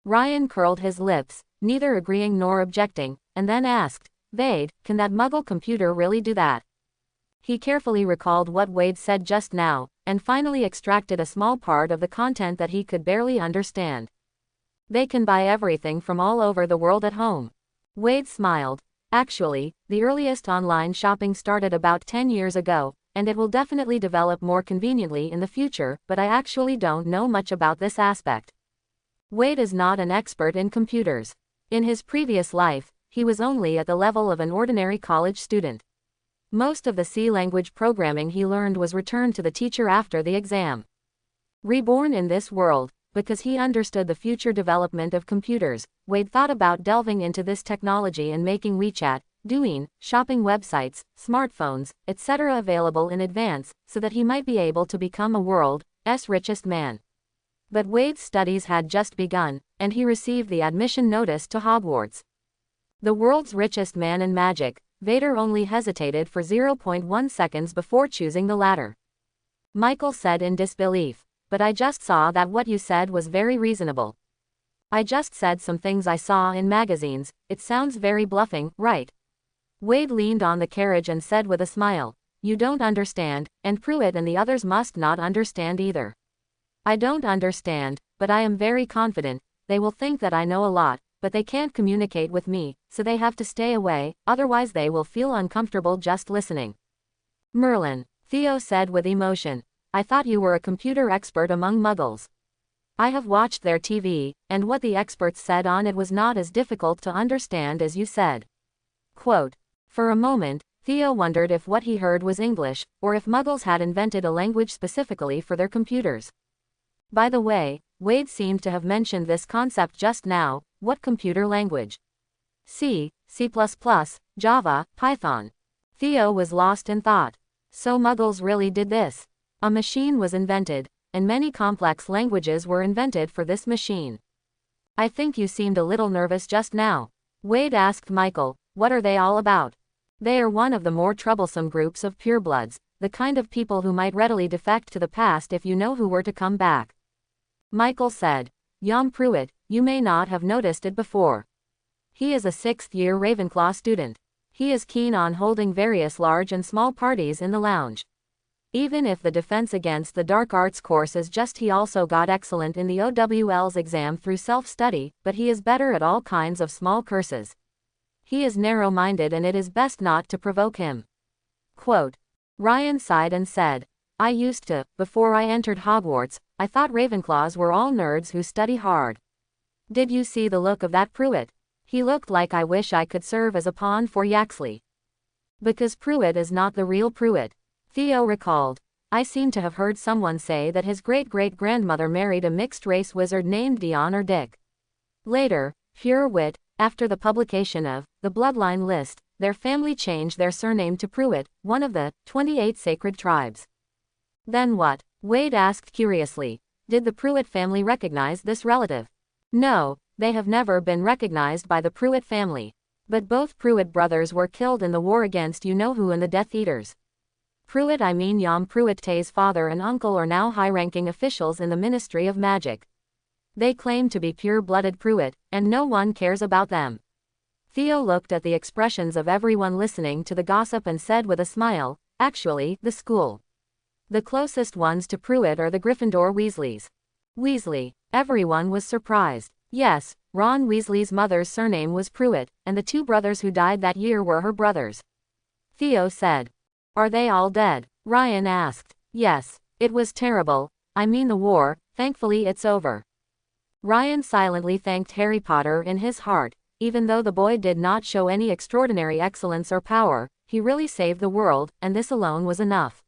Ryan curled his lips, neither agreeing nor objecting, and then asked, Vade, can that muggle computer really do that? He carefully recalled what Wade said just now, and finally extracted a small part of the content that he could barely understand. They can buy everything from all over the world at home. Wade smiled. Actually, the earliest online shopping started about 10 years ago, and it will definitely develop more conveniently in the future, but I actually don't know much about this aspect. Wade is not an expert in computers. In his previous life, he was only at the level of an ordinary college student. Most of the C language programming he learned was returned to the teacher after the exam. Reborn in this world, because he understood the future development of computers, Wade thought about delving into this technology and making WeChat, Douyin, shopping websites, smartphones, etc. available in advance, so that he might be able to become a world's richest man. But Wade's studies had just begun, and he received the admission notice to Hogwarts. The world's richest man in magic, Vader only hesitated for 0.1 seconds before choosing the latter. Michael said in disbelief, but I just saw that what you said was very reasonable. I just said some things I saw in magazines, it sounds very bluffing, right? Wade leaned on the carriage and said with a smile, you don't understand, and Pruitt and the others must not understand either. I don't understand, but I am very confident, they will think that I know a lot, but they can't communicate with me, so they have to stay away, otherwise they will feel uncomfortable just listening. Merlin, Theo said with emotion, I thought you were a computer expert among muggles. I have watched their TV, and what the experts said on it was not as difficult to understand as you said. Quote. For a moment, Theo wondered if what he heard was English, or if muggles had invented a language specifically for their computers. By the way, Wade seemed to have mentioned this concept just now. What computer language? C, C++, Java, Python. Theo was lost in thought. So muggles really did this. A machine was invented, and many complex languages were invented for this machine. I think you seemed a little nervous just now. Wade asked Michael, what are they all about? They are one of the more troublesome groups of purebloods, the kind of people who might readily defect to the past if you know who were to come back. Michael said, Yom Pruitt, you may not have noticed it before. He is a 6th-year Ravenclaw student. He is keen on holding various large and small parties in the lounge. Even if the defense against the dark arts course is just he also got excellent in the OWL's exam through self-study, but he is better at all kinds of small curses. He is narrow-minded and it is best not to provoke him. Quote. Ryan sighed and said, I used to, before I entered Hogwarts, I thought Ravenclaws were all nerds who study hard. Did you see the look of that Pruitt? He looked like I wish I could serve as a pawn for Yaxley. Because Pruitt is not the real Pruitt. Theo recalled. I seem to have heard someone say that his great-great-grandmother married a mixed-race wizard named Dion or Dick. Later, pure wit, after the publication of the Bloodline List, their family changed their surname to Pruitt, one of the 28 sacred tribes. Then what? Wade asked curiously. Did the Pruitt family recognize this relative? No, they have never been recognized by the Pruitt family. But both Pruitt brothers were killed in the war against you-know-who and the Death Eaters. Pruitt, I mean Yom Pruitt's father and uncle, are now high-ranking officials in the Ministry of Magic. They claim to be pure-blooded Pruitt, and no one cares about them. Theo looked at the expressions of everyone listening to the gossip and said with a smile, actually, the school. The closest ones to Pruitt are the Gryffindor Weasleys. Weasley. Everyone was surprised. Yes, Ron Weasley's mother's surname was Pruitt, and the 2 brothers who died that year were her brothers. Theo said. Are they all dead? Ryan asked. Yes. It was terrible. I mean the war, thankfully it's over. Ryan silently thanked Harry Potter in his heart. Even though the boy did not show any extraordinary excellence or power, he really saved the world, and this alone was enough.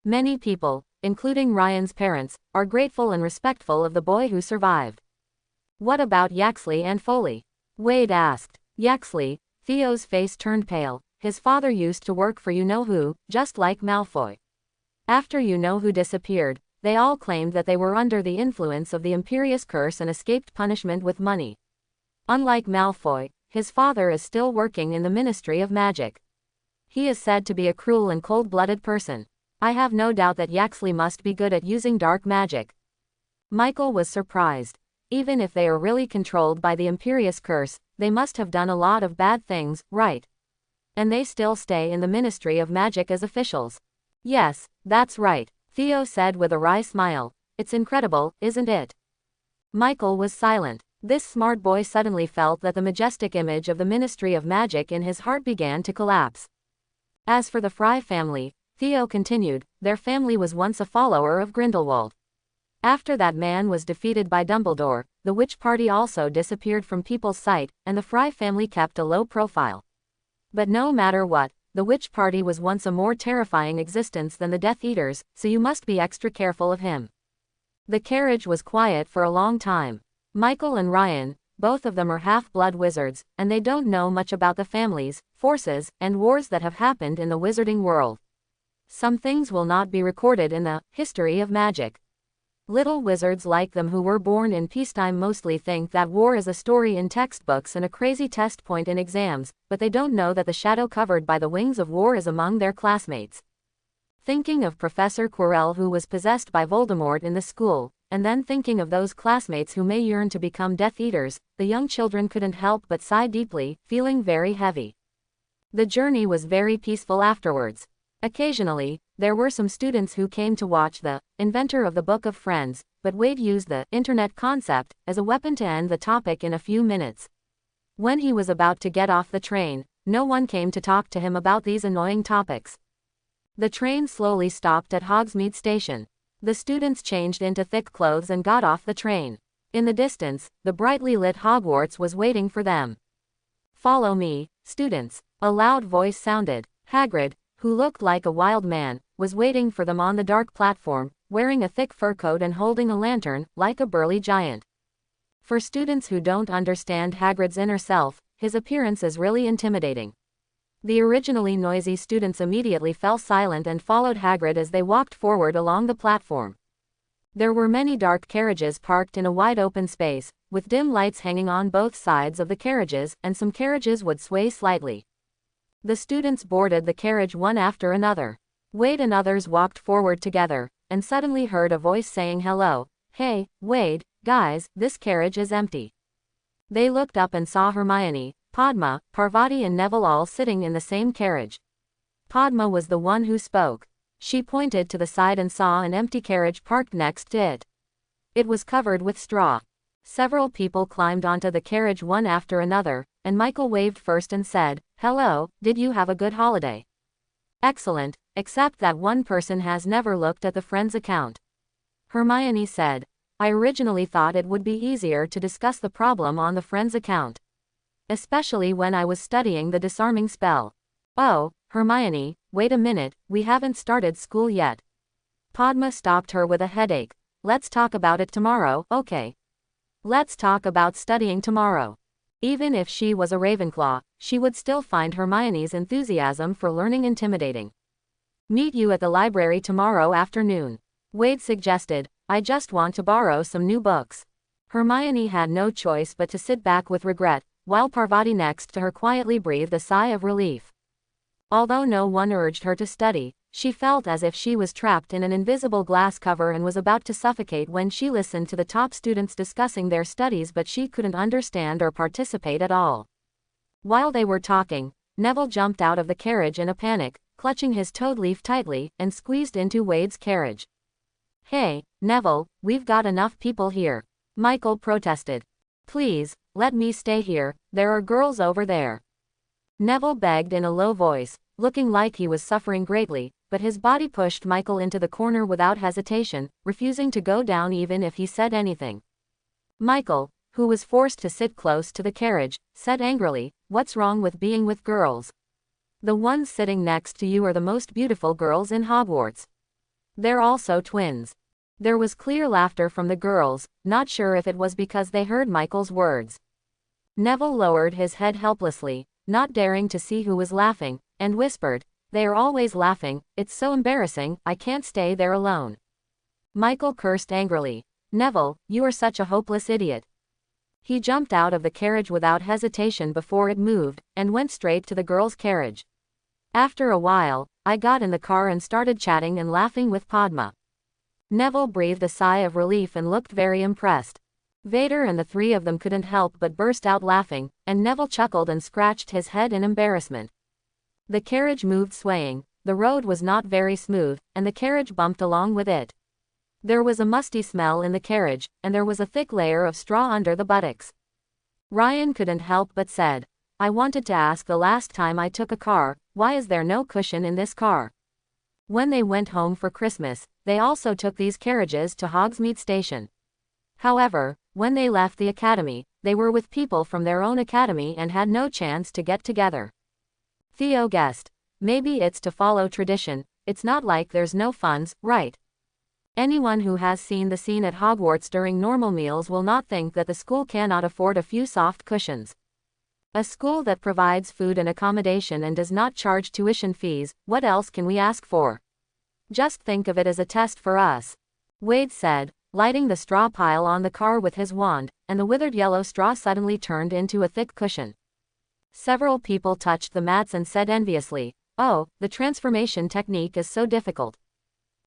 Many people, including Ryan's parents, are grateful and respectful of the boy who survived. What about Yaxley and Foley? Wade asked. Yaxley, Theo's face turned pale. His father used to work for you-know-who, just like Malfoy. After you-know-who disappeared, they all claimed that they were under the influence of the Imperious Curse and escaped punishment with money. Unlike Malfoy, his father is still working in the Ministry of Magic. He is said to be a cruel and cold-blooded person. I have no doubt that Yaxley must be good at using dark magic. Michael was surprised. Even if they are really controlled by the Imperious Curse, they must have done a lot of bad things, right? And they still stay in the Ministry of Magic as officials. Yes, that's right, Theo said with a wry smile. It's incredible, isn't it? Michael was silent. This smart boy suddenly felt that the majestic image of the Ministry of Magic in his heart began to collapse. As for the Fry family, Theo continued, their family was once a follower of Grindelwald. After that man was defeated by Dumbledore, the Witch Party also disappeared from people's sight, and the Fry family kept a low profile. But no matter what, the Witch Party was once a more terrifying existence than the Death Eaters, so you must be extra careful of him. The carriage was quiet for a long time. Michael and Ryan, both of them are half-blood wizards, and they don't know much about the families, forces, and wars that have happened in the wizarding world. Some things will not be recorded in the history of magic. Little wizards like them who were born in peacetime mostly think that war is a story in textbooks and a crazy test point in exams, but they don't know that the shadow covered by the wings of war is among their classmates. Thinking of Professor Quirrell who was possessed by Voldemort in the school, and then thinking of those classmates who may yearn to become Death Eaters, the young children couldn't help but sigh deeply, feeling very heavy. The journey was very peaceful afterwards. Occasionally, there were some students who came to watch the inventor of the Book of Friends, but Wade used the internet concept as a weapon to end the topic in a few minutes. When he was about to get off the train, no one came to talk to him about these annoying topics. The train slowly stopped at Hogsmeade Station. The students changed into thick clothes and got off the train. In the distance, the brightly lit Hogwarts was waiting for them. Follow me, students. A loud voice sounded. Hagrid, who looked like a wild man, was waiting for them on the dark platform, wearing a thick fur coat and holding a lantern, like a burly giant. For students who don't understand Hagrid's inner self, his appearance is really intimidating. The originally noisy students immediately fell silent and followed Hagrid as they walked forward along the platform. There were many dark carriages parked in a wide open space, with dim lights hanging on both sides of the carriages, and some carriages would sway slightly. The students boarded the carriage one after another. Wade and others walked forward together, and suddenly heard a voice saying hello. Hey, Wade, guys, this carriage is empty. They looked up and saw Hermione, Padma, Parvati and Neville all sitting in the same carriage. Padma was the one who spoke. She pointed to the side and saw an empty carriage parked next to it. It was covered with straw. Several people climbed onto the carriage one after another, and Michael waved first and said, "Hello, did you have a good holiday?" "Excellent, except that one person has never looked at the Friends account." Hermione said, "I originally thought it would be easier to discuss the problem on the Friends account. Especially when I was studying the disarming spell." "Oh, Hermione, wait a minute, we haven't started school yet." Padma stopped her with a headache. "Let's talk about it tomorrow, okay? Let's talk about studying tomorrow." Even if she was a Ravenclaw, she would still find Hermione's enthusiasm for learning intimidating. "Meet you at the library tomorrow afternoon," Wade suggested. "I just want to borrow some new books." Hermione had no choice but to sit back with regret, while Parvati next to her quietly breathed a sigh of relief. Although no one urged her to study, she felt as if she was trapped in an invisible glass cover and was about to suffocate when she listened to the top students discussing their studies, but she couldn't understand or participate at all. While they were talking, Neville jumped out of the carriage in a panic, clutching his toad leaf tightly, and squeezed into Wade's carriage. "Hey, Neville, we've got enough people here," Michael protested. "Please, let me stay here, there are girls over there." Neville begged in a low voice. looking like he was suffering greatly, but his body pushed Michael into the corner without hesitation, refusing to go down even if he said anything. Michael, who was forced to sit close to the carriage, said angrily, "What's wrong with being with girls? The ones sitting next to you are the most beautiful girls in Hogwarts. They're also twins." There was clear laughter from the girls, not sure if it was because they heard Michael's words. Neville lowered his head helplessly, not daring to see who was laughing, and whispered, "They are always laughing, it's so embarrassing, I can't stay there alone." Michael cursed angrily. "Neville, you are such a hopeless idiot." He jumped out of the carriage without hesitation before it moved, and went straight to the girls' carriage. After a while, I got in the car and started chatting and laughing with Padma. Neville breathed a sigh of relief and looked very impressed. Vader and the three of them couldn't help but burst out laughing, and Neville chuckled and scratched his head in embarrassment. The carriage moved swaying, the road was not very smooth, and the carriage bumped along with it. There was a musty smell in the carriage, and there was a thick layer of straw under the buttocks. Ryan couldn't help but said, "I wanted to ask the last time I took a car, why is there no cushion in this car?" When they went home for Christmas, they also took these carriages to Hogsmeade Station. However, when they left the academy, they were with people from their own academy and had no chance to get together. Theo guessed, "Maybe it's to follow tradition, it's not like there's no funds, right?" Anyone who has seen the scene at Hogwarts during normal meals will not think that the school cannot afford a few soft cushions. A school that provides food and accommodation and does not charge tuition fees, what else can we ask for? Just think of it as a test for us," Wade said, lighting the straw pile on the car with his wand, and the withered yellow straw suddenly turned into a thick cushion. Several people touched the mats and said enviously, "Oh, the transformation technique is so difficult."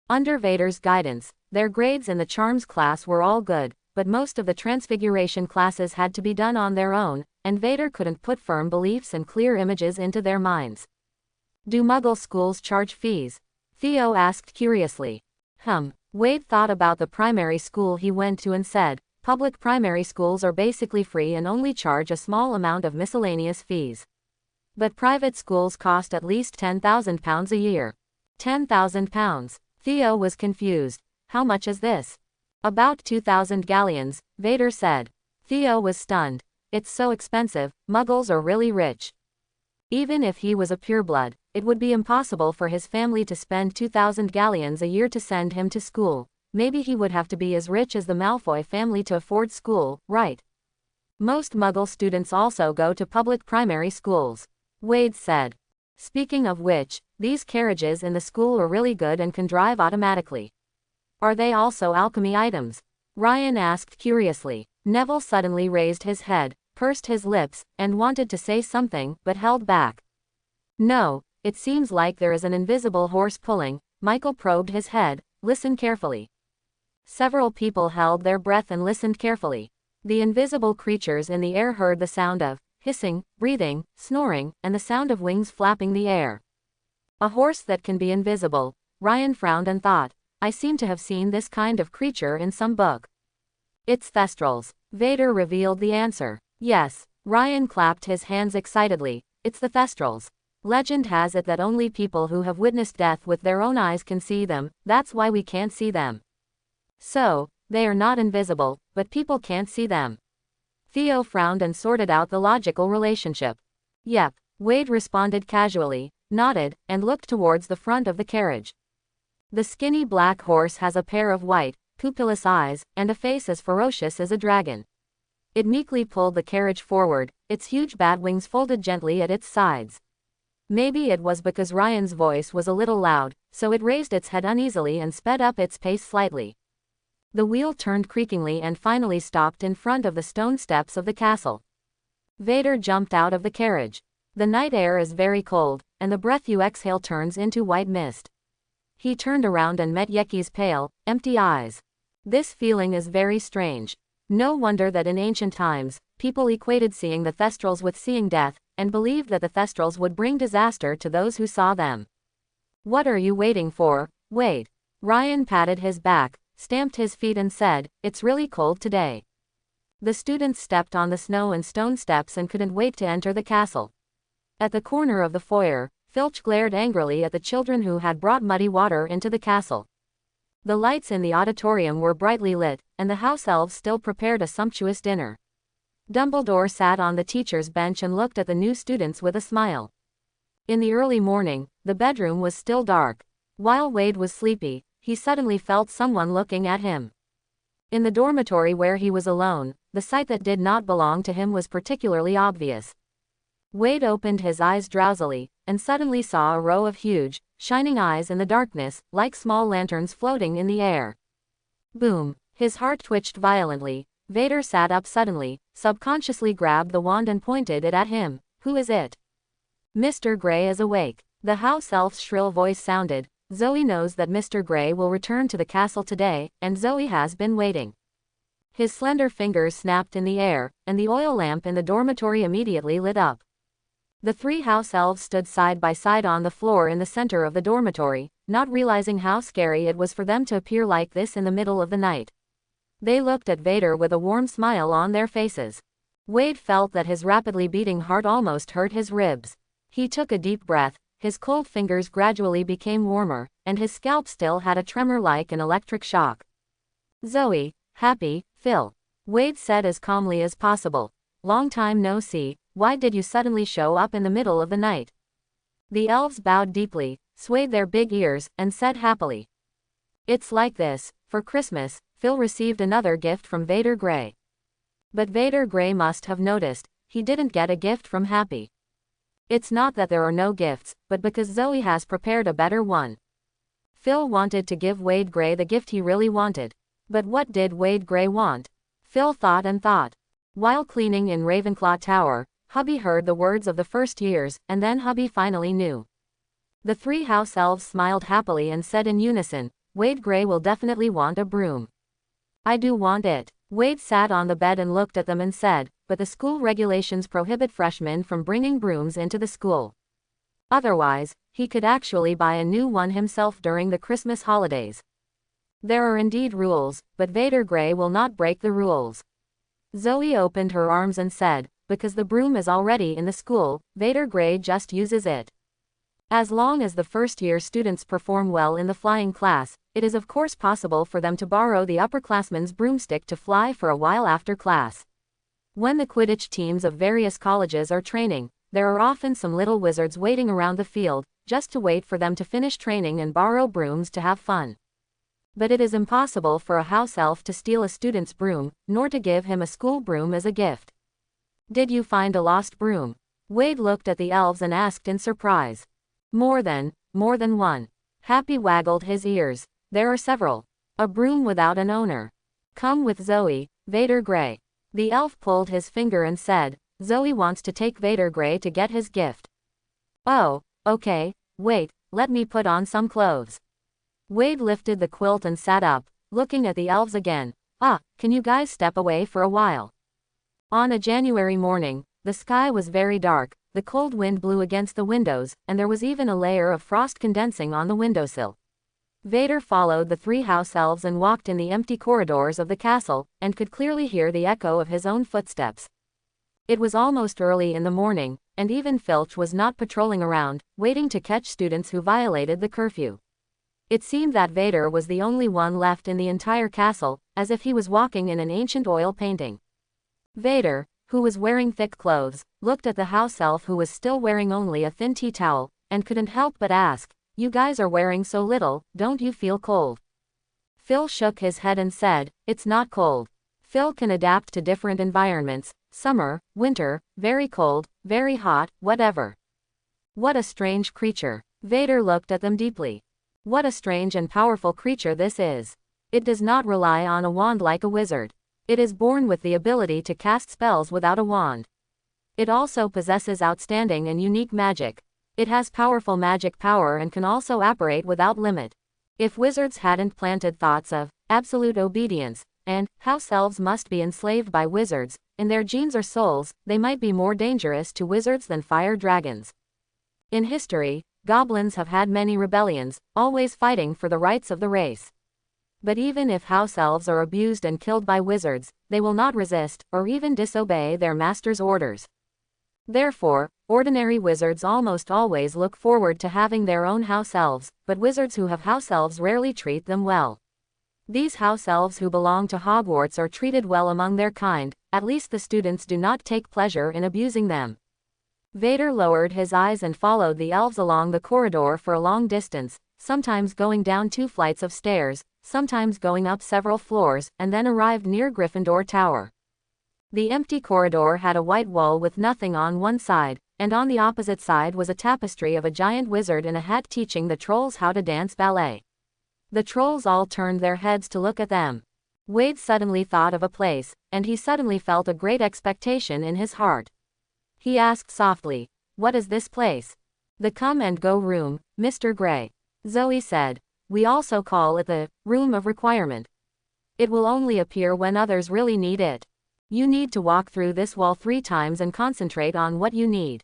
Under Vader's guidance, their grades in the charms class were all good, but most of the transfiguration classes had to be done on their own, and Vader couldn't put firm beliefs and clear images into their minds. "Do Muggle schools charge fees?" Theo asked curiously. Wade thought about the primary school he went to and said, "Public primary schools are basically free and only charge a small amount of miscellaneous fees. But private schools cost at least £10,000 a year." £10,000. Theo was confused. "How much is this?" "About 2,000 galleons, Vader said. Theo was stunned. "It's so expensive, Muggles are really rich." Even if he was a pureblood, it would be impossible for his family to spend 2,000 galleons a year to send him to school. Maybe he would have to be as rich as the Malfoy family to afford school, right? "Most Muggle students also go to public primary schools," Wade said. "Speaking of which, these carriages in the school are really good and can drive automatically. Are they also alchemy items?" Ryan asked curiously. Neville suddenly raised his head, pursed his lips, and wanted to say something, but held back. "No, it seems like there is an invisible horse pulling." Michael probed his head. "Listen carefully." Several people held their breath and listened carefully. The invisible creatures in the air heard the sound of hissing, breathing, snoring, and the sound of wings flapping the air. "A horse that can be invisible." Ryan frowned and thought, "I seem to have seen this kind of creature in some book." "It's Thestrals." Vader revealed the answer. "Yes." Ryan clapped his hands excitedly. "It's the Thestrals. Legend has it that only people who have witnessed death with their own eyes can see them, that's why we can't see them." "So, they are not invisible, but people can't see them." Theo frowned and sorted out the logical relationship. "Yep," Wade responded casually, nodded, and looked towards the front of the carriage. "The skinny black horse has a pair of white, pupilless eyes, and a face as ferocious as a dragon." It meekly pulled the carriage forward, its huge bat wings folded gently at its sides. Maybe it was because Ryan's voice was a little loud, so it raised its head uneasily and sped up its pace slightly. The wheel turned creakingly and finally stopped in front of the stone steps of the castle. Vader jumped out of the carriage. "The night air is very cold, and the breath you exhale turns into white mist." He turned around and met Yeki's pale, empty eyes. "This feeling is very strange." No wonder that in ancient times, people equated seeing the Thestrals with seeing death, and believed that the Thestrals would bring disaster to those who saw them. "What are you waiting for, Wade?" Ryan patted his back, stamped his feet and said, "It's really cold today." The students stepped on the snow and stone steps and couldn't wait to enter the castle. At the corner of the foyer, Filch glared angrily at the children who had brought muddy water into the castle. The lights in the auditorium were brightly lit, and the house elves still prepared a sumptuous dinner. Dumbledore sat on the teacher's bench and looked at the new students with a smile. In the early morning, the bedroom was still dark. While Wade was sleepy, he suddenly felt someone looking at him. In the dormitory where he was alone, the sight that did not belong to him was particularly obvious. Wade opened his eyes drowsily, and suddenly saw a row of huge, shining eyes in the darkness, like small lanterns floating in the air. Boom! His heart twitched violently. Vader sat up suddenly, subconsciously grabbed the wand and pointed it at him. Who is it? Mr. Gray is awake. The house elf's shrill voice sounded. Zoe knows that Mr. Gray will return to the castle today, and Zoe has been waiting. His slender fingers snapped in the air, and the oil lamp in the dormitory immediately lit up. The three house elves stood side by side on the floor in the center of the dormitory, not realizing how scary it was for them to appear like this in the middle of the night. They looked at Vader with a warm smile on their faces. Wade felt that his rapidly beating heart almost hurt his ribs. He took a deep breath, his cold fingers gradually became warmer, and his scalp still had a tremor like an electric shock. Zoe, Happy, Phil. Wade said as calmly as possible. Long time no see, why did you suddenly show up in the middle of the night? The elves bowed deeply, swayed their big ears, and said happily. It's like this, for Christmas, Phil received another gift from Vader Gray. But Vader Gray must have noticed, he didn't get a gift from Happy. It's not that there are no gifts, but because Zoe has prepared a better one. Phil wanted to give Wade Gray the gift he really wanted. But what did Wade Gray want? Phil thought and thought. While cleaning in Ravenclaw Tower, Hubby heard the words of the first years, and then Hubby finally knew. The three house elves smiled happily and said in unison, Wade Gray will definitely want a broom. I do want it. Wade sat on the bed and looked at them and said, but the school regulations prohibit freshmen from bringing brooms into the school. Otherwise, he could actually buy a new one himself during the Christmas holidays. There are indeed rules, but Vader Gray will not break the rules. Zoe opened her arms and said, because the broom is already in the school, Vader Gray just uses it. As long as the first-year students perform well in the flying class, it is of course possible for them to borrow the upperclassmen's broomstick to fly for a while after class. When the Quidditch teams of various colleges are training, there are often some little wizards waiting around the field, just to wait for them to finish training and borrow brooms to have fun. But it is impossible for a house elf to steal a student's broom, nor to give him a school broom as a gift. Did you find a lost broom? Wade looked at the elves and asked in surprise. More than one. Happy waggled his ears. There are several. A broom without an owner. Come with Zoe, Vader Gray. The elf pulled his finger and said, Zoe wants to take Vader Gray to get his gift. Oh, okay, wait, let me put on some clothes. Wade lifted the quilt and sat up, looking at the elves again. Can you guys step away for a while? On a January morning, the sky was very dark, the cold wind blew against the windows, and there was even a layer of frost condensing on the windowsill. Vader followed the three house elves and walked in the empty corridors of the castle, and could clearly hear the echo of his own footsteps. It was almost early in the morning, and even Filch was not patrolling around, waiting to catch students who violated the curfew. It seemed that Vader was the only one left in the entire castle, as if he was walking in an ancient oil painting. Vader, who was wearing thick clothes, looked at the house elf who was still wearing only a thin tea towel, and couldn't help but ask, you guys are wearing so little, don't you feel cold? Phil shook his head and said, it's not cold. Phil can adapt to different environments, summer, winter, very cold, very hot, whatever. What a strange creature. Vader looked at them deeply. What a strange and powerful creature this is. It does not rely on a wand like a wizard. It is born with the ability to cast spells without a wand. It also possesses outstanding and unique magic. It has powerful magic power and can also operate without limit. If wizards hadn't planted thoughts of absolute obedience, and house elves must be enslaved by wizards, in their genes or souls, they might be more dangerous to wizards than fire dragons. In history, goblins have had many rebellions, always fighting for the rights of the race. But even if house elves are abused and killed by wizards, they will not resist, or even disobey their master's orders. Therefore, Ordinary wizards almost always look forward to having their own house elves, but wizards who have house elves rarely treat them well. These house elves who belong to Hogwarts are treated well among their kind, at least the students do not take pleasure in abusing them. Vader lowered his eyes and followed the elves along the corridor for a long distance, sometimes going down 2 flights of stairs, sometimes going up several floors, and then arrived near Gryffindor Tower. The empty corridor had a white wall with nothing on one side, and on the opposite side was a tapestry of a giant wizard in a hat teaching the trolls how to dance ballet. The trolls all turned their heads to look at them. Wade suddenly thought of a place, and he suddenly felt a great expectation in his heart. He asked softly, "What is this place?" "The Come and Go Room, Mr. Gray." Zoe said. "We also call it the Room of Requirement. It will only appear when others really need it. You need to walk through this wall 3 times and concentrate on what you need."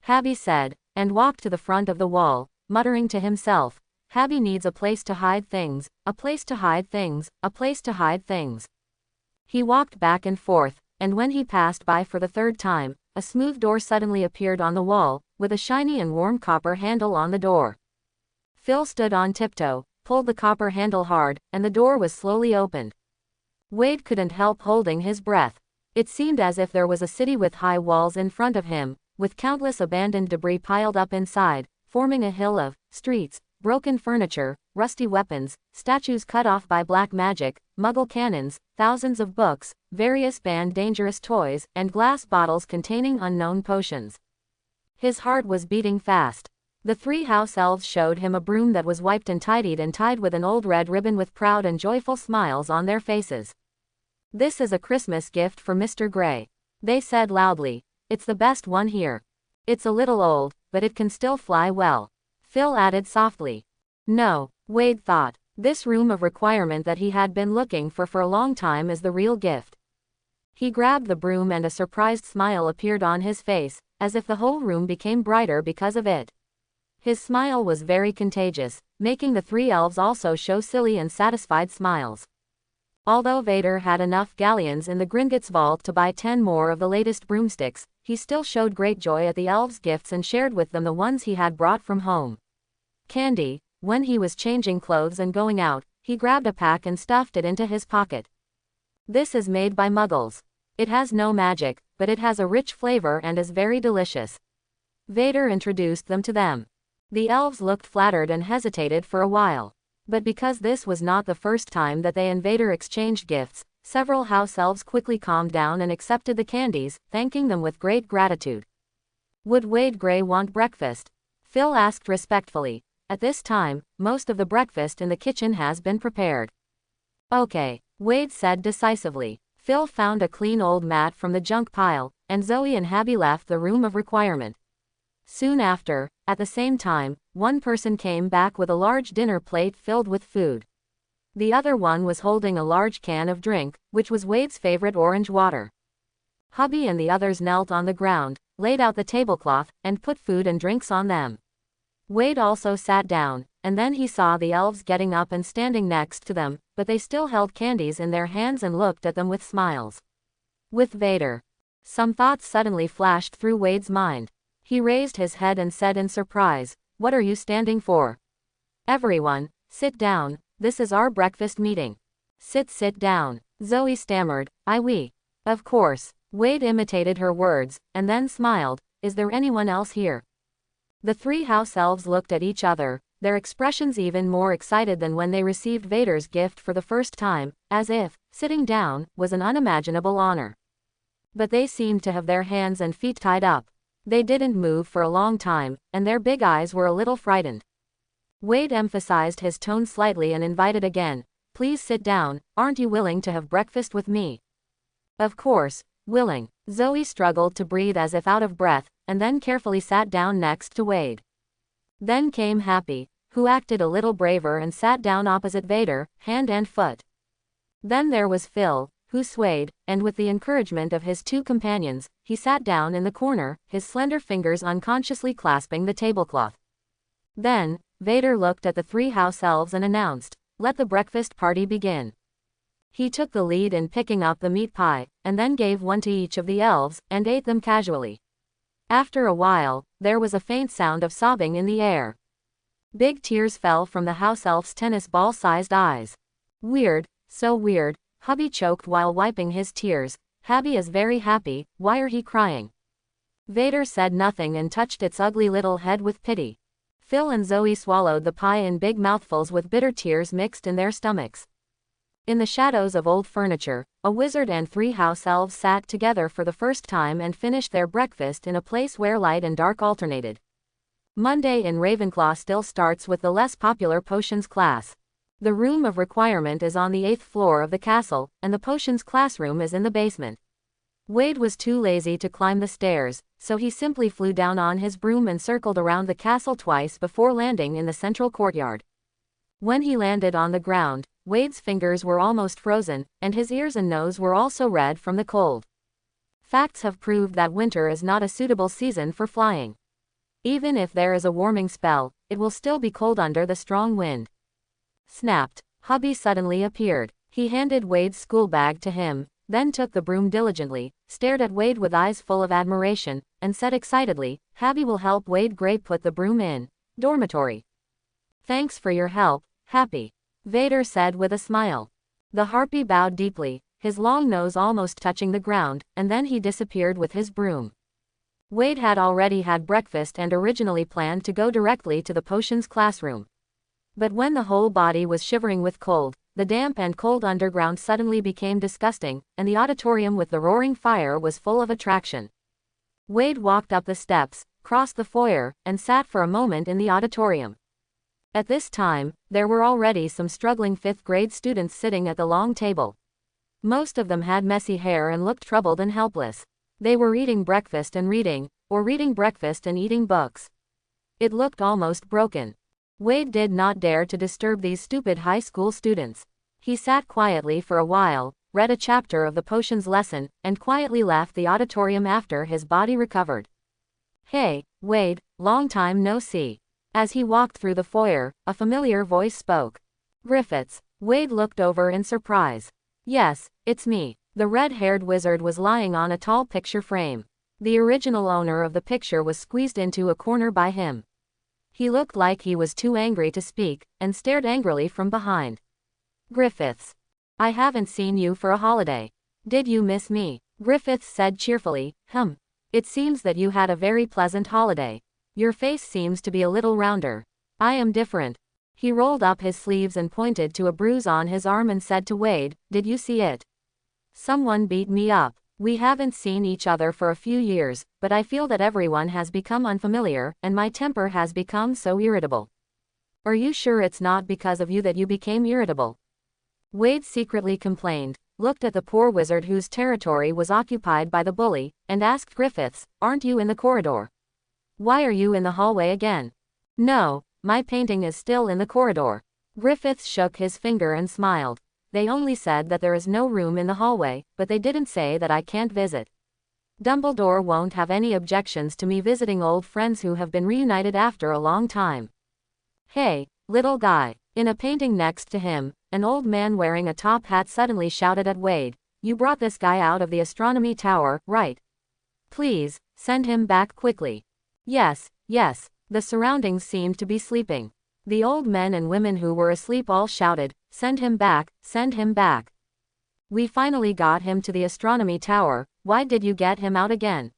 Habby said, and walked to the front of the wall, muttering to himself, "Habby needs a place to hide things, a place to hide things, a place to hide things." He walked back and forth, and when he passed by for the 3rd time, a smooth door suddenly appeared on the wall, with a shiny and warm copper handle on the door. Phil stood on tiptoe, pulled the copper handle hard, and the door was slowly opened. Wade couldn't help holding his breath. It seemed as if there was a city with high walls in front of him, with countless abandoned debris piled up inside, forming a hill of streets, broken furniture, rusty weapons, statues cut off by black magic, muggle cannons, thousands of books, various banned dangerous toys, and glass bottles containing unknown potions. His heart was beating fast. The 3 house elves showed him a broom that was wiped and tidied and tied with an old red ribbon with proud and joyful smiles on their faces. "This is a Christmas gift for Mr. Gray," they said loudly. "It's the best one here. It's a little old, but it can still fly well," Phil added softly. No, Wade thought. This Room of Requirement that he had been looking for a long time is the real gift. He grabbed the broom and a surprised smile appeared on his face, as if the whole room became brighter because of it. His smile was very contagious, making the 3 elves also show silly and satisfied smiles. Although Vader had enough galleons in the Gringotts vault to buy 10 more of the latest broomsticks, he still showed great joy at the elves' gifts and shared with them the ones he had brought from home. Candy. When he was changing clothes and going out, he grabbed a pack and stuffed it into his pocket. "This is made by Muggles. It has no magic, but it has a rich flavor and is very delicious." Vader introduced them to them. The elves looked flattered and hesitated for a while. But because this was not the first time that they and Vader exchanged gifts, several house elves quickly calmed down and accepted the candies, thanking them with great gratitude. "Would Wade Gray want breakfast?" Phil asked respectfully. "At this time, most of the breakfast in the kitchen has been prepared." "Okay," Wade said decisively. Phil found a clean old mat from the junk pile, and Zoe and Habby left the Room of Requirement. Soon after, at the same time, one person came back with a large dinner plate filled with food. The other one was holding a large can of drink, which was Wade's favorite orange water. Hubby and the others knelt on the ground, laid out the tablecloth, and put food and drinks on them. Wade also sat down, and then he saw the elves getting up and standing next to them, but they still held candies in their hands and looked at them with smiles. With Vader. Some thoughts suddenly flashed through Wade's mind. He raised his head and said in surprise, "What are you standing for? Everyone, sit down, this is our breakfast meeting." Sit down," Zoe stammered. "We. Of course." Wade imitated her words, and then smiled. "Is there anyone else here?" The 3 house elves looked at each other, their expressions even more excited than when they received Vader's gift for the first time, as if sitting down was an unimaginable honor. But they seemed to have their hands and feet tied up. They didn't move for a long time, and their big eyes were a little frightened. Wade emphasized his tone slightly and invited again, "Please sit down, aren't you willing to have breakfast with me?" "Of course, willing." Zoe struggled to breathe as if out of breath, and then carefully sat down next to Wade. Then came Happy, who acted a little braver and sat down opposite Vader, hand and foot. Then there was Phil, who swayed, and with the encouragement of his 2 companions, he sat down in the corner, his slender fingers unconsciously clasping the tablecloth. Then, Vader looked at the 3 house elves and announced, "Let the breakfast party begin." He took the lead in picking up the meat pie, and then gave one to each of the elves, and ate them casually. After a while, there was a faint sound of sobbing in the air. Big tears fell from the house elf's tennis ball-sized eyes. Weird, so weird, hubby choked while wiping his tears. Habby is very happy, why are he crying? Vader said nothing and touched its ugly little head with pity. Phil and Zoe swallowed the pie in big mouthfuls with bitter tears mixed in their stomachs. In the shadows of old furniture, a wizard and 3 house elves sat together for the first time and finished their breakfast in a place where light and dark alternated. Monday in Ravenclaw still starts with the less popular potions class. The room of requirement is on the 8th floor of the castle, and the potions classroom is in the basement. Wade was too lazy to climb the stairs, so he simply flew down on his broom and circled around the castle twice before landing in the central courtyard. When he landed on the ground, Wade's fingers were almost frozen, and his ears and nose were also red from the cold. Facts have proved that winter is not a suitable season for flying. Even if there is a warming spell, it will still be cold under the strong wind. Snapped. Hubby suddenly appeared. He handed Wade's school bag to him, then took the broom diligently, stared at Wade with eyes full of admiration, and said excitedly, Habby will help Wade Gray put the broom in dormitory. Thanks for your help, Happy, Vader said with a smile. The harpy bowed deeply, his long nose almost touching the ground, and then he disappeared with his broom. Wade had already had breakfast and originally planned to go directly to the potions classroom. But when the whole body was shivering with cold, the damp and cold underground suddenly became disgusting, and the auditorium with the roaring fire was full of attraction. Wade walked up the steps, crossed the foyer, and sat for a moment in the auditorium. At this time, there were already some struggling 5th grade students sitting at the long table. Most of them had messy hair and looked troubled and helpless. They were eating breakfast and reading, or reading breakfast and eating books. It looked almost broken. Wade did not dare to disturb these stupid high school students. He sat quietly for a while, read a chapter of the potions lesson, and quietly left the auditorium after his body recovered. Hey, Wade, long time no see. As he walked through the foyer, a familiar voice spoke. Griffiths. Wade looked over in surprise. Yes, it's me. The red-haired wizard was lying on a tall picture frame. The original owner of the picture was squeezed into a corner by him. He looked like he was too angry to speak, and stared angrily from behind. Griffiths. I haven't seen you for a holiday. Did you miss me? Griffiths said cheerfully, It seems that you had a very pleasant holiday. Your face seems to be a little rounder. I am different. He rolled up his sleeves and pointed to a bruise on his arm and said to Wade, Did you see it? Someone beat me up. We haven't seen each other for a few years, but I feel that everyone has become unfamiliar, and my temper has become so irritable. Are you sure it's not because of you that you became irritable? Wade secretly complained, looked at the poor wizard whose territory was occupied by the bully, and asked Griffiths, Aren't you in the corridor? Why are you in the hallway again? No, my painting is still in the corridor. Griffiths shook his finger and smiled. They only said that there is no room in the hallway, but they didn't say that I can't visit. Dumbledore won't have any objections to me visiting old friends who have been reunited after a long time. Hey, little guy. In a painting next to him, an old man wearing a top hat suddenly shouted at Wade, You brought this guy out of the astronomy tower, right? Please, send him back quickly. Yes, yes. The surroundings seemed to be sleeping. The old men and women who were asleep all shouted, Send him back, send him back. We finally got him to the astronomy tower, why did you get him out again?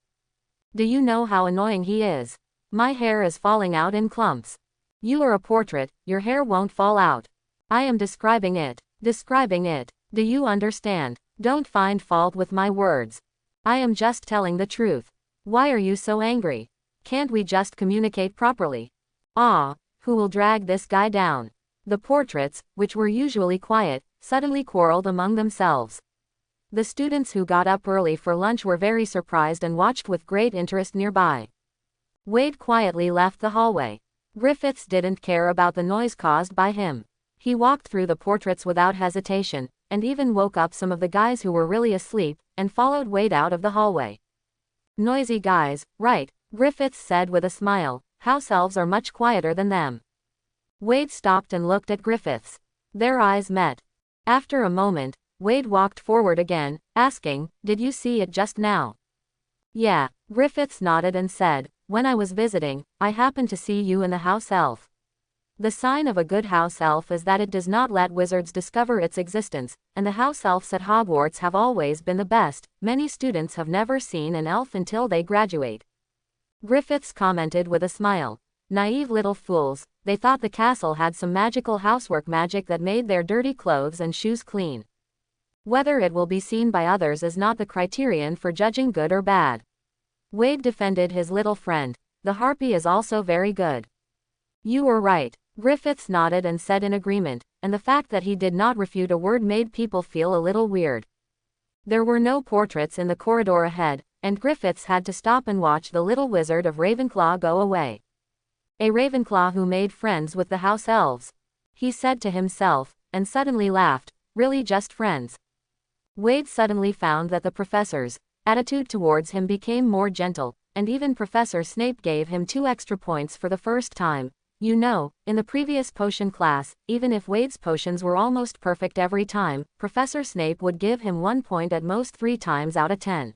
Do you know how annoying he is? My hair is falling out in clumps. You are a portrait, your hair won't fall out. I am describing it. Describing it. Do you understand? Don't find fault with my words. I am just telling the truth. Why are you so angry? Can't we just communicate properly? Who will drag this guy down? The portraits, which were usually quiet, suddenly quarreled among themselves. The students who got up early for lunch were very surprised and watched with great interest nearby. Wade quietly left the hallway. Griffiths didn't care about the noise caused by him. He walked through the portraits without hesitation, and even woke up some of the guys who were really asleep, and followed Wade out of the hallway. Noisy guys, right, Griffiths said with a smile, house elves are much quieter than them. Wade stopped and looked at Griffiths. Their eyes met. After a moment, Wade walked forward again, asking, Did you see it just now? Yeah, Griffiths nodded and said, when I was visiting, I happened to see you in the house elf. The sign of a good house elf is that it does not let wizards discover its existence, and the house elves at Hogwarts have always been the best. Many students have never seen an elf until they graduate. Griffiths commented with a smile. Naive little fools, they thought the castle had some magical housework magic that made their dirty clothes and shoes clean. Whether it will be seen by others is not the criterion for judging good or bad. Wade defended his little friend. The harpy is also very good. You were right. Griffiths nodded and said in agreement, and the fact that he did not refute a word made people feel a little weird. There were no portraits in the corridor ahead, and Griffiths had to stop and watch the little wizard of Ravenclaw go away. A Ravenclaw who made friends with the house elves. He said to himself, and suddenly laughed, really just friends. Wade suddenly found that the professor's attitude towards him became more gentle, and even Professor Snape gave him 2 extra points for the first time. You know, in the previous potion class, even if Wade's potions were almost perfect every time, Professor Snape would give him 1 point at most 3 times out of 10.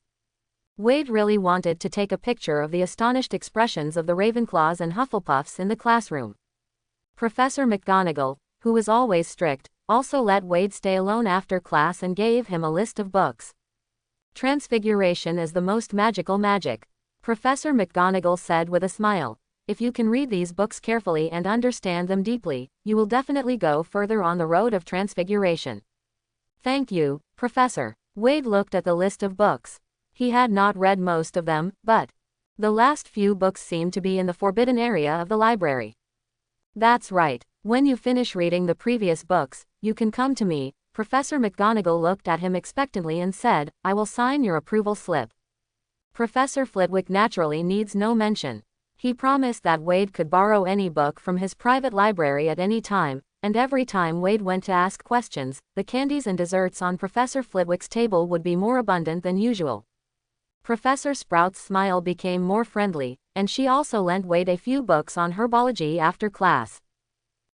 Wade really wanted to take a picture of the astonished expressions of the Ravenclaws and Hufflepuffs in the classroom. Professor McGonagall, who was always strict, also let Wade stay alone after class and gave him a list of books. Transfiguration is the most magical magic, Professor McGonagall said with a smile. If you can read these books carefully and understand them deeply, you will definitely go further on the road of transfiguration. Thank you, Professor. Wade looked at the list of books. He had not read most of them, but the last few books seemed to be in the forbidden area of the library. That's right. When you finish reading the previous books, you can come to me. Professor McGonagall looked at him expectantly and said, I will sign your approval slip. Professor Flitwick naturally needs no mention. He promised that Wade could borrow any book from his private library at any time, and every time Wade went to ask questions, the candies and desserts on Professor Flitwick's table would be more abundant than usual. Professor Sprout's smile became more friendly, and she also lent Wade a few books on herbology after class.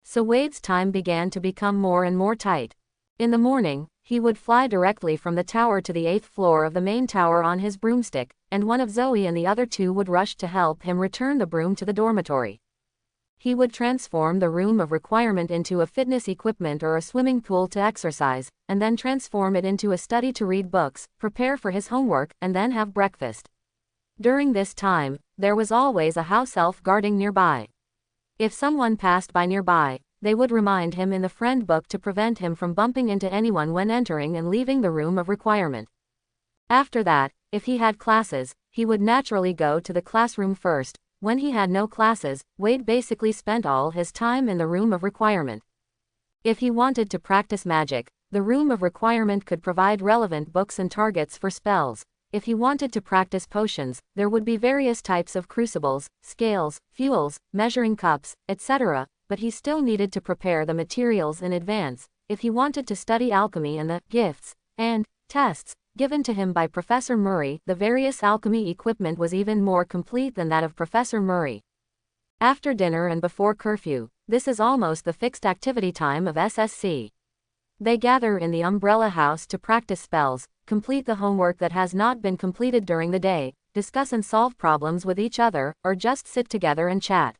So Wade's time began to become more and more tight. In the morning, he would fly directly from the tower to the 8th floor of the main tower on his broomstick, and one of Zoe and the other 2 would rush to help him return the broom to the dormitory. He would transform the room of requirement into a fitness equipment or a swimming pool to exercise, and then transform it into a study to read books, prepare for his homework, and then have breakfast. During this time, there was always a house elf guarding nearby. If someone passed by nearby, they would remind him in the friend book to prevent him from bumping into anyone when entering and leaving the room of requirement. After that, if he had classes, he would naturally go to the classroom first. When he had no classes, Wade basically spent all his time in the room of requirement. If he wanted to practice magic, the room of requirement could provide relevant books and targets for spells. If he wanted to practice potions, there would be various types of crucibles, scales, fuels, measuring cups, etc., but he still needed to prepare the materials in advance. If he wanted to study alchemy and the gifts and tests given to him by Professor Murray, the various alchemy equipment was even more complete than that of Professor Murray. After dinner and before curfew, this is almost the fixed activity time of SSC. They gather in the Umbrella House to practice spells, complete the homework that has not been completed during the day, discuss and solve problems with each other, or just sit together and chat.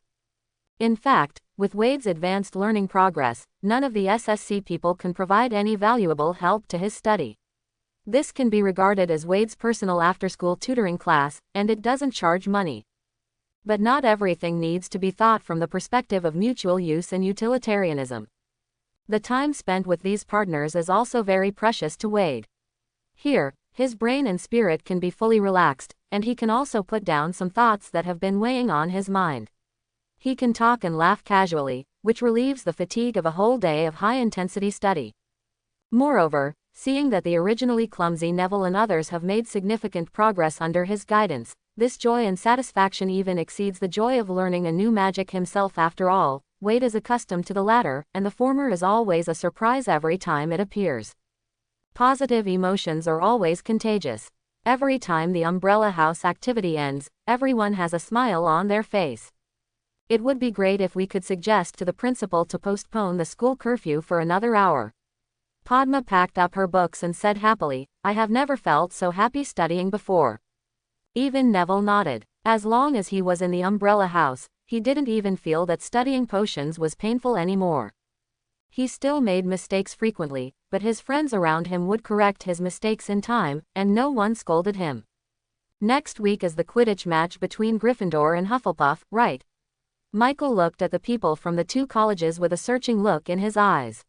In fact, with Wade's advanced learning progress, none of the SSC people can provide any valuable help to his study. This can be regarded as Wade's personal after-school tutoring class, and it doesn't charge money. But not everything needs to be thought from the perspective of mutual use and utilitarianism. The time spent with these partners is also very precious to Wade. Here, his brain and spirit can be fully relaxed, and he can also put down some thoughts that have been weighing on his mind. He can talk and laugh casually, which relieves the fatigue of a whole day of high-intensity study. Moreover, seeing that the originally clumsy Neville and others have made significant progress under his guidance, this joy and satisfaction even exceeds the joy of learning a new magic himself. After all, Wade is accustomed to the latter, and the former is always a surprise every time it appears. Positive emotions are always contagious. Every time the Umbrella House activity ends, everyone has a smile on their face. It would be great if we could suggest to the principal to postpone the school curfew for another hour. Padma packed up her books and said happily, I have never felt so happy studying before. Even Neville nodded. As long as he was in the umbrella house, he didn't even feel that studying potions was painful anymore. He still made mistakes frequently, but his friends around him would correct his mistakes in time, and no one scolded him. Next week is the Quidditch match between Gryffindor and Hufflepuff, right? Michael looked at the people from the two colleges with a searching look in his eyes.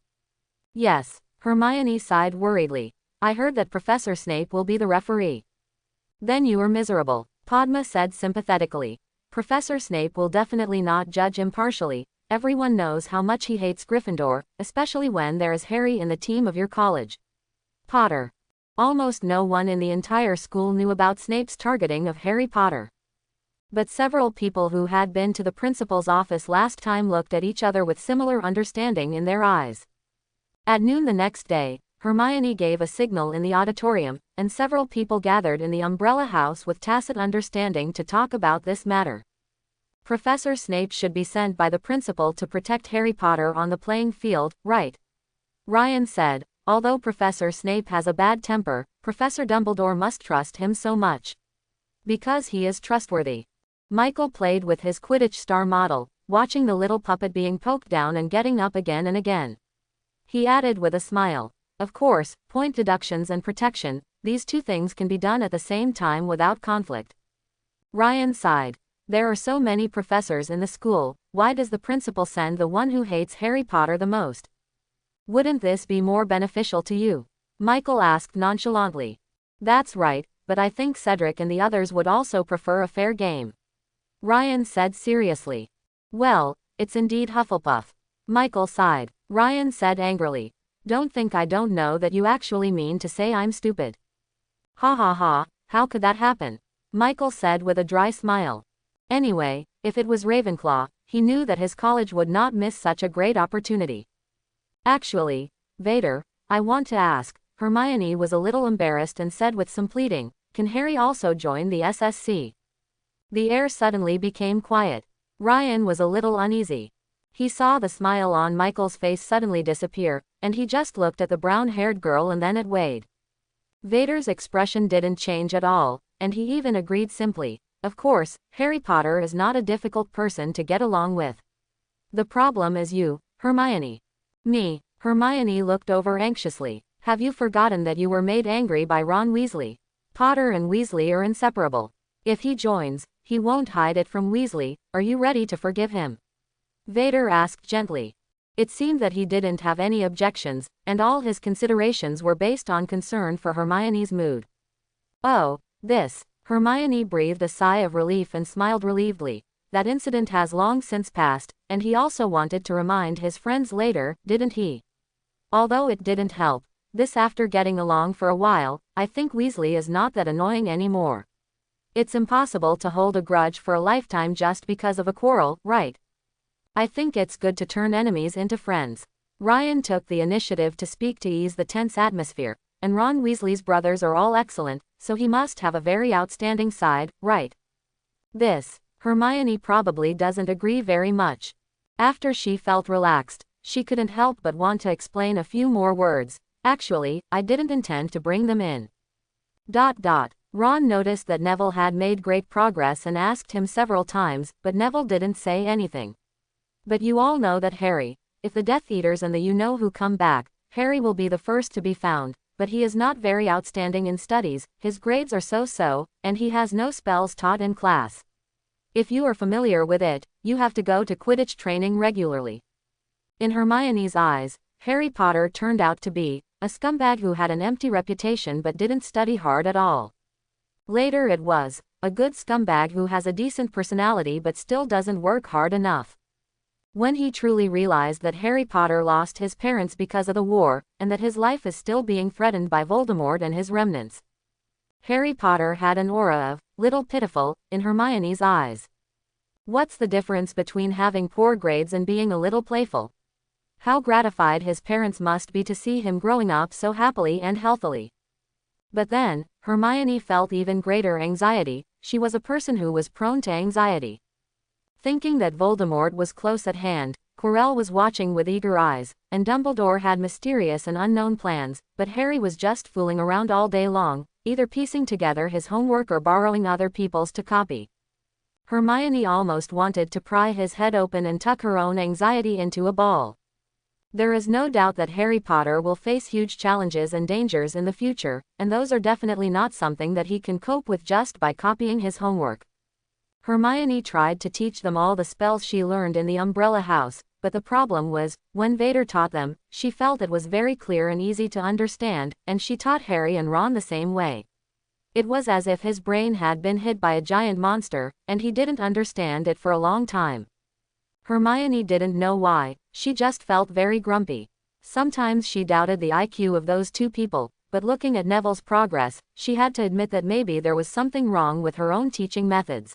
Yes, Hermione sighed worriedly. I heard that Professor Snape will be the referee. Then you are miserable, Padma said sympathetically. Professor Snape will definitely not judge impartially. Everyone knows how much he hates Gryffindor, especially when there is Harry in the team of your college. Potter. Almost no one in the entire school knew about Snape's targeting of Harry Potter. But several people who had been to the principal's office last time looked at each other with similar understanding in their eyes. At noon the next day, Hermione gave a signal in the auditorium, and several people gathered in the umbrella house with tacit understanding to talk about this matter. Professor Snape should be sent by the principal to protect Harry Potter on the playing field, right? Ryan said, although Professor Snape has a bad temper, Professor Dumbledore must trust him so much. Because he is trustworthy. Michael played with his Quidditch star model, watching the little puppet being poked down and getting up again and again. He added with a smile, of course, point deductions and protection, these two things can be done at the same time without conflict. Ryan sighed. There are so many professors in the school, why does the principal send the one who hates Harry Potter the most? Wouldn't this be more beneficial to you? Michael asked nonchalantly. That's right, but I think Cedric and the others would also prefer a fair game. Ryan said seriously. Well, it's indeed Hufflepuff. Michael sighed. Ryan said angrily. Don't think I don't know that you actually mean to say I'm stupid. Ha ha ha, how could that happen? Michael said with a dry smile. Anyway, if it was Ravenclaw, he knew that his college would not miss such a great opportunity. Actually, Vader, I want to ask, Hermione was a little embarrassed and said with some pleading, can Harry also join the SSC? The air suddenly became quiet. Ryan was a little uneasy. He saw the smile on Michael's face suddenly disappear, and he just looked at the brown-haired girl and then at Wade. Vader's expression didn't change at all, and he even agreed simply, of course, Harry Potter is not a difficult person to get along with. The problem is you, Hermione. Me, Hermione looked over anxiously. Have you forgotten that you were made angry by Ron Weasley? Potter and Weasley are inseparable. If he joins, he won't hide it from Weasley. Are you ready to forgive him? Vader asked gently. It seemed that he didn't have any objections, and all his considerations were based on concern for Hermione's mood. Oh, this. Hermione breathed a sigh of relief and smiled relievedly. That incident has long since passed, and he also wanted to remind his friends later, didn't he? Although it didn't help, this after getting along for a while, I think Weasley is not that annoying anymore. It's impossible to hold a grudge for a lifetime just because of a quarrel, right? I think it's good to turn enemies into friends. Ryan took the initiative to speak to ease the tense atmosphere, and Ron Weasley's brothers are all excellent, so he must have a very outstanding side, right? This, Hermione probably doesn't agree very much. After she felt relaxed, she couldn't help but want to explain a few more words. Actually, I didn't intend to bring them in. Ron noticed that Neville had made great progress and asked him several times, but Neville didn't say anything. But you all know that Harry, if the Death Eaters and the you-know-who come back, Harry will be the first to be found, but he is not very outstanding in studies, his grades are so-so, and he has no spells taught in class. If you are familiar with it, you have to go to Quidditch training regularly. In Hermione's eyes, Harry Potter turned out to be a scumbag who had an empty reputation but didn't study hard at all. Later it was a good scumbag who has a decent personality but still doesn't work hard enough. When he truly realized that Harry Potter lost his parents because of the war, and that his life is still being threatened by Voldemort and his remnants. Harry Potter had an aura of little pitiful in Hermione's eyes. What's the difference between having poor grades and being a little playful? How gratified his parents must be to see him growing up so happily and healthily. But then, Hermione felt even greater anxiety. She was a person who was prone to anxiety. Thinking that Voldemort was close at hand, Quirrell was watching with eager eyes, and Dumbledore had mysterious and unknown plans, but Harry was just fooling around all day long, either piecing together his homework or borrowing other people's to copy. Hermione almost wanted to pry his head open and tuck her own anxiety into a ball. There is no doubt that Harry Potter will face huge challenges and dangers in the future, and those are definitely not something that he can cope with just by copying his homework. Hermione tried to teach them all the spells she learned in the Umbrella House, but the problem was, when Vader taught them, she felt it was very clear and easy to understand, and she taught Harry and Ron the same way. It was as if his brain had been hit by a giant monster, and he didn't understand it for a long time. Hermione didn't know why, she just felt very grumpy. Sometimes she doubted the IQ of those two people, but looking at Neville's progress, she had to admit that maybe there was something wrong with her own teaching methods.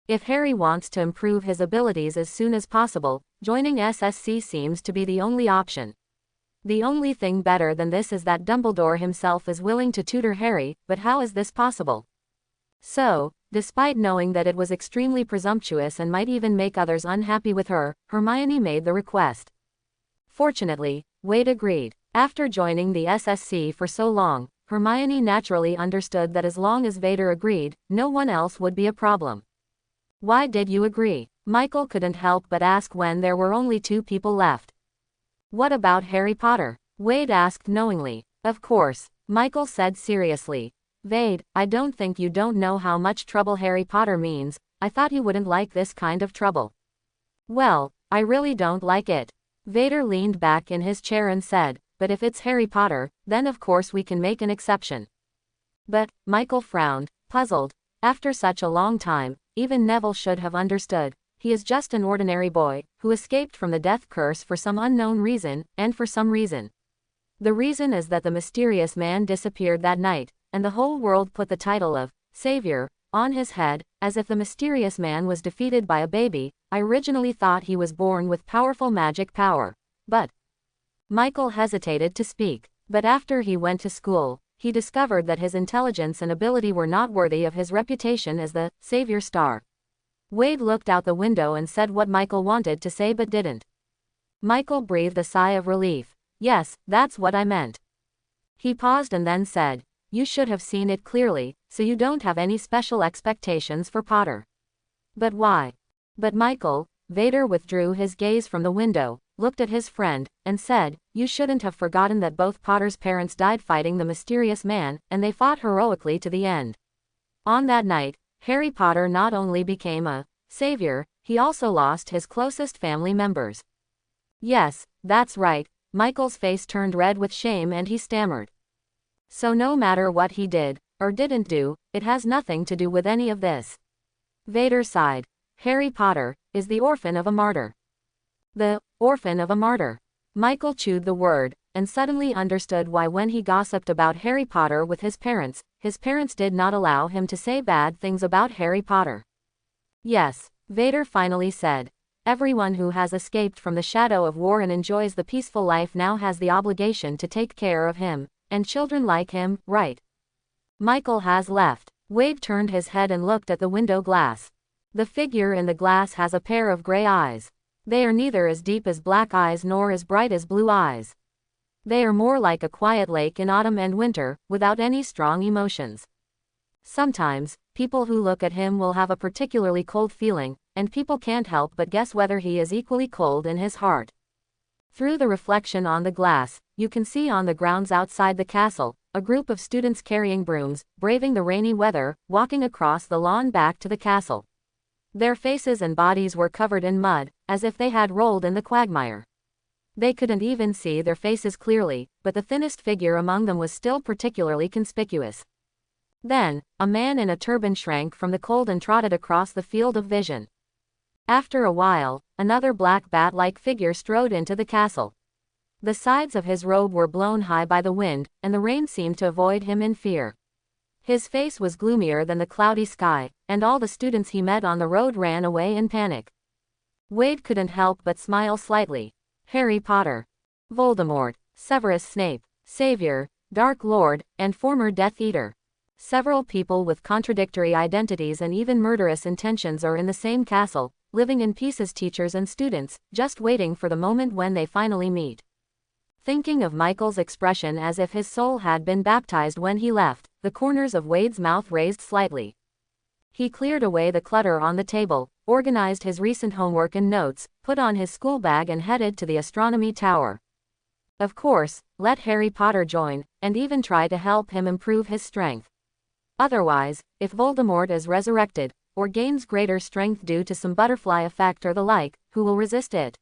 If Harry wants to improve his abilities as soon as possible, joining SSC seems to be the only option. The only thing better than this is that Dumbledore himself is willing to tutor Harry, but how is this possible? So, despite knowing that it was extremely presumptuous and might even make others unhappy with her, Hermione made the request. Fortunately, Wade agreed. After joining the SSC for so long, Hermione naturally understood that as long as Vader agreed, no one else would be a problem. Why did you agree? Michael couldn't help but ask when there were only two people left. What about Harry Potter? Wade asked knowingly. Of course, Michael said seriously. Vade, I don't think you don't know how much trouble Harry Potter means. I thought you wouldn't like this kind of trouble. Well, I really don't like it. Vader leaned back in his chair and said, but if it's Harry Potter, then of course we can make an exception. But, Michael frowned, puzzled. After such a long time, even Neville should have understood. He is just an ordinary boy, who escaped from the death curse for some unknown reason, and for some reason. The reason is that the mysterious man disappeared that night, and the whole world put the title of Savior on his head, as if the mysterious man was defeated by a baby. I originally thought he was born with powerful magic power. But Michael hesitated to speak. But after he went to school, he discovered that his intelligence and ability were not worthy of his reputation as the Savior Star. Wade looked out the window and said what Michael wanted to say but didn't. Michael breathed a sigh of relief. Yes, that's what I meant. He paused and then said, you should have seen it clearly, so you don't have any special expectations for Potter. But why? But Michael, Vader withdrew his gaze from the window, looked at his friend, and said, you shouldn't have forgotten that both Potter's parents died fighting the mysterious man, and they fought heroically to the end. On that night, Harry Potter not only became a savior, he also lost his closest family members. Yes, that's right. Michael's face turned red with shame and he stammered. So no matter what he did, or didn't do, it has nothing to do with any of this. Vader sighed. Harry Potter is the orphan of a martyr. The orphan of a martyr. Michael chewed the word, and suddenly understood why when he gossiped about Harry Potter with his parents did not allow him to say bad things about Harry Potter. Yes, Vader finally said. Everyone who has escaped from the shadow of war and enjoys the peaceful life now has the obligation to take care of him, and children like him, right? Michael has left. Wade turned his head and looked at the window glass. The figure in the glass has a pair of gray eyes. They are neither as deep as black eyes nor as bright as blue eyes. They are more like a quiet lake in autumn and winter, without any strong emotions. Sometimes, people who look at him will have a particularly cold feeling, and people can't help but guess whether he is equally cold in his heart. Through the reflection on the glass, you can see on the grounds outside the castle, a group of students carrying brooms, braving the rainy weather, walking across the lawn back to the castle. Their faces and bodies were covered in mud, as if they had rolled in the quagmire. They couldn't even see their faces clearly, but the thinnest figure among them was still particularly conspicuous. Then, a man in a turban shrank from the cold and trotted across the field of vision. After a while, another black bat-like figure strode into the castle. The sides of his robe were blown high by the wind, and the rain seemed to avoid him in fear. His face was gloomier than the cloudy sky, and all the students he met on the road ran away in panic. Wade couldn't help but smile slightly. Harry Potter, Voldemort, Severus Snape, Savior, Dark Lord, and former Death Eater. Several people with contradictory identities and even murderous intentions are in the same castle, living in peace as teachers and students, just waiting for the moment when they finally meet. Thinking of Michael's expression as if his soul had been baptized when he left, the corners of Wade's mouth raised slightly. He cleared away the clutter on the table, organized his recent homework and notes, put on his school bag and headed to the astronomy tower. Of course, let Harry Potter join, and even try to help him improve his strength. Otherwise, if Voldemort is resurrected, or gains greater strength due to some butterfly effect or the like, who will resist it?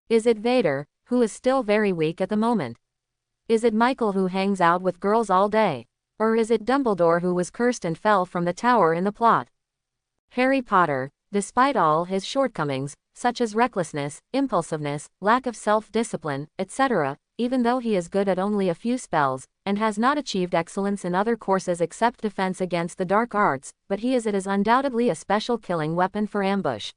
Is it Vader, who is still very weak at the moment? Is it Michael, who hangs out with girls all day? Or is it Dumbledore, who was cursed and fell from the tower in the plot? Harry Potter, despite all his shortcomings, such as recklessness, impulsiveness, lack of self-discipline, etc., even though he is good at only a few spells, and has not achieved excellence in other courses except defense against the dark arts, but it is undoubtedly a special killing weapon for ambush.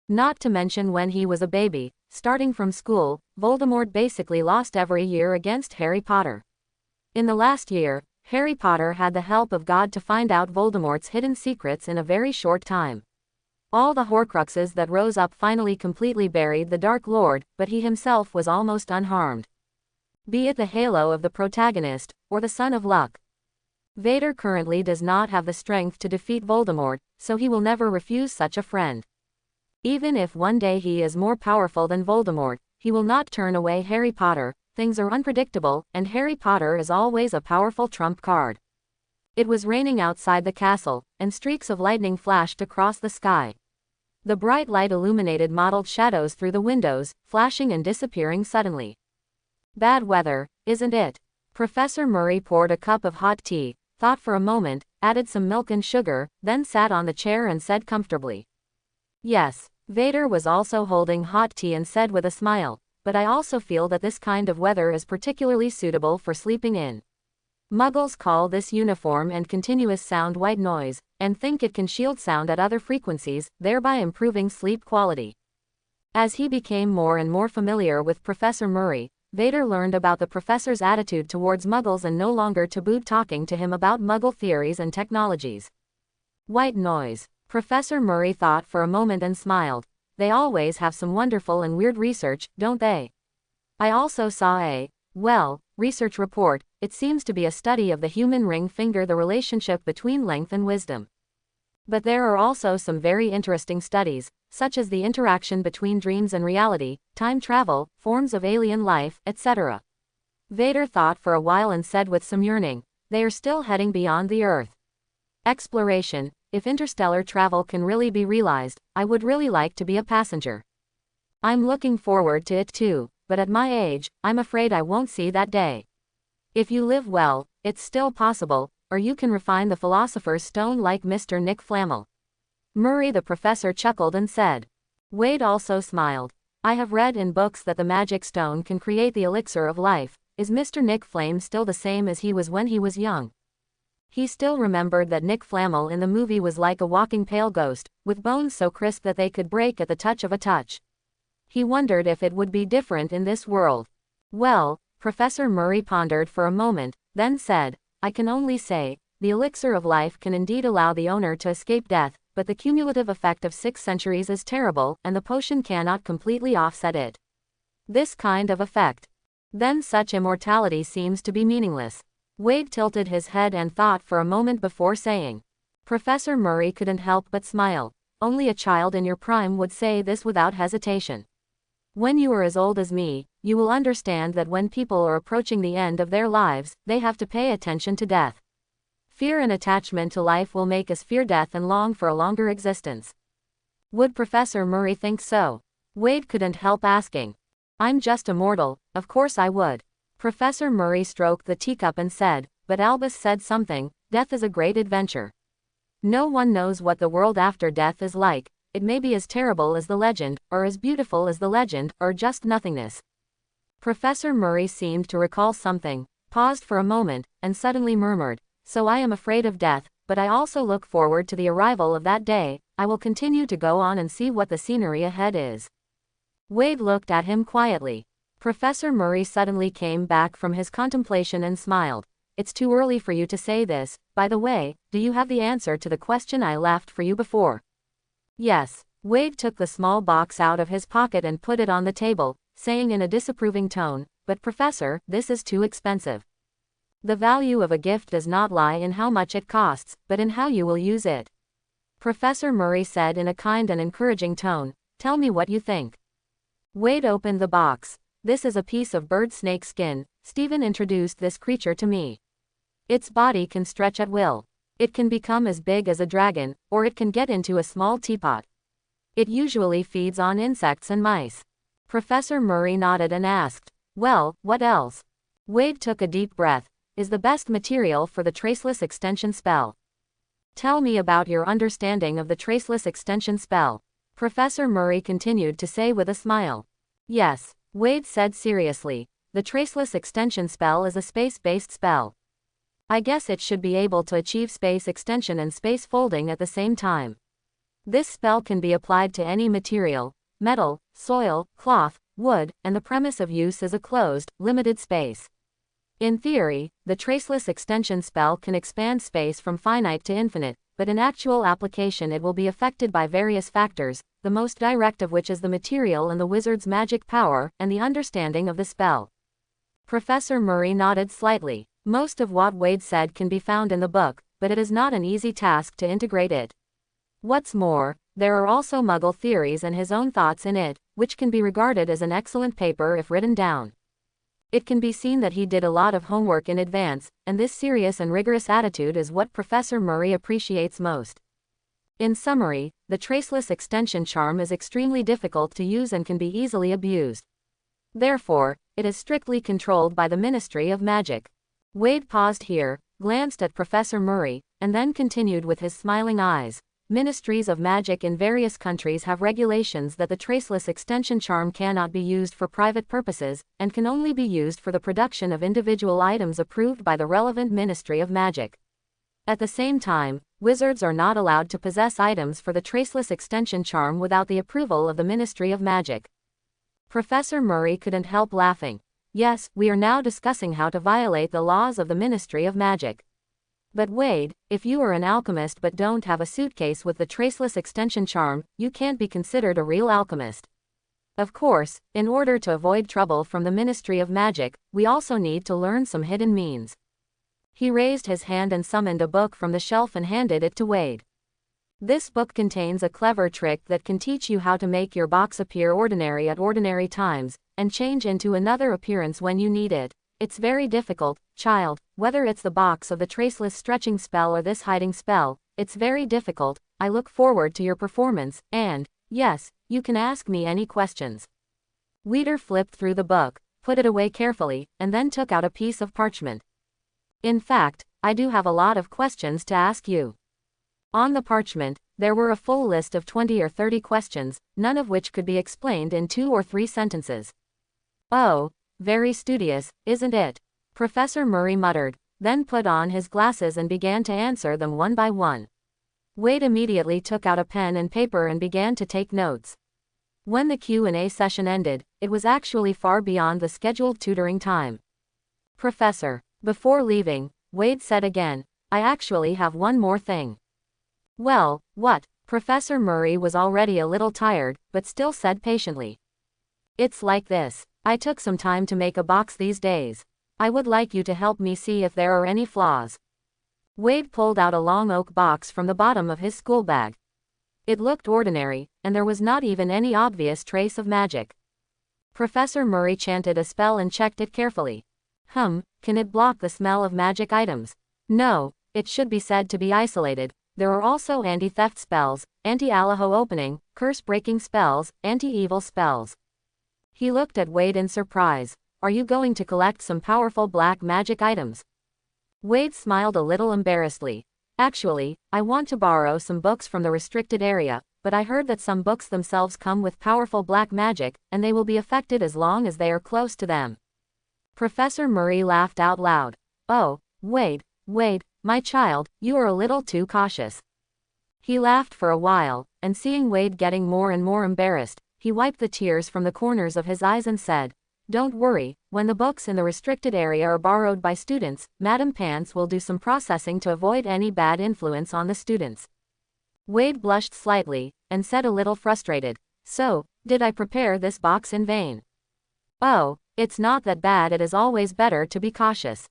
Not to mention when he was a baby, starting from school, Voldemort basically lost every year against Harry Potter. In the last year, Harry Potter had the help of God to find out Voldemort's hidden secrets in a very short time. All the Horcruxes that rose up finally completely buried the Dark Lord, but he himself was almost unharmed. Be it the halo of the protagonist, or the Son of Luck. Vader currently does not have the strength to defeat Voldemort, so he will never refuse such a friend. Even if one day he is more powerful than Voldemort, he will not turn away Harry Potter. Things are unpredictable, and Harry Potter is always a powerful trump card. It was raining outside the castle, and streaks of lightning flashed across the sky. The bright light illuminated mottled shadows through the windows, flashing and disappearing suddenly. Bad weather, isn't it? Professor Murray poured a cup of hot tea, thought for a moment, added some milk and sugar, then sat on the chair and said comfortably. Yes. Vader was also holding hot tea and said with a smile, but I also feel that this kind of weather is particularly suitable for sleeping in. Muggles call this uniform and continuous sound white noise, and think it can shield sound at other frequencies, thereby improving sleep quality. As he became more and more familiar with Professor Murray, Vader learned about the professor's attitude towards Muggles and no longer tabooed talking to him about Muggle theories and technologies. White noise. Professor Murray thought for a moment and smiled. They always have some wonderful and weird research, don't they? I also saw a, research report. It seems to be a study of the human ring finger, the relationship between length and wisdom. But there are also some very interesting studies, such as the interaction between dreams and reality, time travel, forms of alien life, etc. Vader thought for a while and said with some yearning, they are still heading beyond the Earth. Exploration. If interstellar travel can really be realized, I would really like to be a passenger. I'm looking forward to it too, but at my age, I'm afraid I won't see that day. If you live well, it's still possible, or you can refine the philosopher's stone like Mr. Nick Flamel. Murray the professor chuckled and said. Wade also smiled. I have read in books that the magic stone can create the elixir of life. Is Mr. Nick Flame still the same as he was when he was young? He still remembered that Nick Flamel in the movie was like a walking pale ghost, with bones so crisp that they could break at the touch of a touch. He wondered if it would be different in this world. Well, Professor Murray pondered for a moment, then said, I can only say, the elixir of life can indeed allow the owner to escape death, but the cumulative effect of 6 centuries is terrible, and the potion cannot completely offset it. This kind of effect. Then such immortality seems to be meaningless. Wade tilted his head and thought for a moment before saying. Professor Murray couldn't help but smile. Only a child in your prime would say this without hesitation. When you are as old as me, you will understand that when people are approaching the end of their lives, they have to pay attention to death. Fear and attachment to life will make us fear death and long for a longer existence. Would Professor Murray think so? Wade couldn't help asking. I'm just a mortal, of course I would. Professor Murray stroked the teacup and said, but Albus said something, death is a great adventure. No one knows what the world after death is like. It may be as terrible as the legend, or as beautiful as the legend, or just nothingness. Professor Murray seemed to recall something, paused for a moment, and suddenly murmured, so I am afraid of death, but I also look forward to the arrival of that day. I will continue to go on and see what the scenery ahead is. Wade looked at him quietly. Professor Murray suddenly came back from his contemplation and smiled. It's too early for you to say this. By the way, do you have the answer to the question I left for you before? Yes. Wade took the small box out of his pocket and put it on the table, saying in a disapproving tone, but Professor, this is too expensive. The value of a gift does not lie in how much it costs, but in how you will use it. Professor Murray said in a kind and encouraging tone, "Tell me what you think." Wade opened the box. "This is a piece of bird snake skin. Stephen introduced this creature to me. Its body can stretch at will. It can become as big as a dragon, or it can get into a small teapot. It usually feeds on insects and mice." Professor Murray nodded and asked, "Well, what else?" Wade took a deep breath. "Is the best material for the traceless extension spell." "Tell me about your understanding of the traceless extension spell," Professor Murray continued to say with a smile. "Yes," Wade said seriously, "the traceless extension spell is a space-based spell. I guess it should be able to achieve space extension and space folding at the same time. This spell can be applied to any material, metal, soil, cloth, wood, and the premise of use is a closed, limited space. In theory, the traceless extension spell can expand space from finite to infinite, but in actual application it will be affected by various factors, the most direct of which is the material and the wizard's magic power, and the understanding of the spell." Professor Murray nodded slightly. Most of what Wade said can be found in the book, but it is not an easy task to integrate it. What's more, there are also Muggle theories and his own thoughts in it, which can be regarded as an excellent paper if written down. It can be seen that he did a lot of homework in advance, and this serious and rigorous attitude is what Professor Murray appreciates most. In summary, the traceless extension charm is extremely difficult to use and can be easily abused. Therefore, it is strictly controlled by the Ministry of Magic. Wade paused here, glanced at Professor Murray, and then continued with his smiling eyes. Ministries of magic in various countries have regulations that the traceless extension charm cannot be used for private purposes, and can only be used for the production of individual items approved by the relevant Ministry of Magic. At the same time, wizards are not allowed to possess items for the traceless extension charm without the approval of the Ministry of Magic. Professor Murray couldn't help laughing. "Yes, we are now discussing how to violate the laws of the Ministry of Magic. But Wade, if you are an alchemist but don't have a suitcase with the traceless extension charm, you can't be considered a real alchemist. Of course, in order to avoid trouble from the Ministry of Magic, we also need to learn some hidden means." He raised his hand and summoned a book from the shelf and handed it to Wade. "This book contains a clever trick that can teach you how to make your box appear ordinary at ordinary times, and change into another appearance when you need it. It's very difficult, child, whether it's the box of the traceless stretching spell or this hiding spell, it's very difficult. I look forward to your performance, and, yes, you can ask me any questions." Weeder flipped through the book, put it away carefully, and then took out a piece of parchment. "In fact, I do have a lot of questions to ask you." On the parchment, there were a full list of 20 or 30 questions, none of which could be explained in 2 or 3 sentences. "Oh, very studious, isn't it?" Professor Murray muttered, then put on his glasses and began to answer them one by one. Wade immediately took out a pen and paper and began to take notes. When the Q&A session ended, it was actually far beyond the scheduled tutoring time. "Professor," before leaving, Wade said again, "I actually have one more thing." "Well, what?" Professor Murray was already a little tired, but still said patiently. "It's like this. I took some time to make a box these days. I would like you to help me see if there are any flaws." Wade pulled out a long oak box from the bottom of his school bag. It looked ordinary, and there was not even any obvious trace of magic. Professor Murray chanted a spell and checked it carefully. Can it block the smell of magic items? No, it should be said to be isolated. There are also anti-theft spells, anti-Alaho opening, curse-breaking spells, anti-evil spells. He looked at Wade in surprise. "Are you going to collect some powerful black magic items?" Wade smiled a little embarrassedly. "Actually, I want to borrow some books from the restricted area, but I heard that some books themselves come with powerful black magic, and they will be affected as long as they are close to them." Professor Murray laughed out loud. "Oh, Wade, my child, you are a little too cautious." He laughed for a while, and seeing Wade getting more and more embarrassed, he wiped the tears from the corners of his eyes and said, "Don't worry, when the books in the restricted area are borrowed by students, Madam Pants will do some processing to avoid any bad influence on the students." Wade blushed slightly, and said a little frustrated, "So, did I prepare this box in vain?" "Oh, it's not that bad. It is always better to be cautious."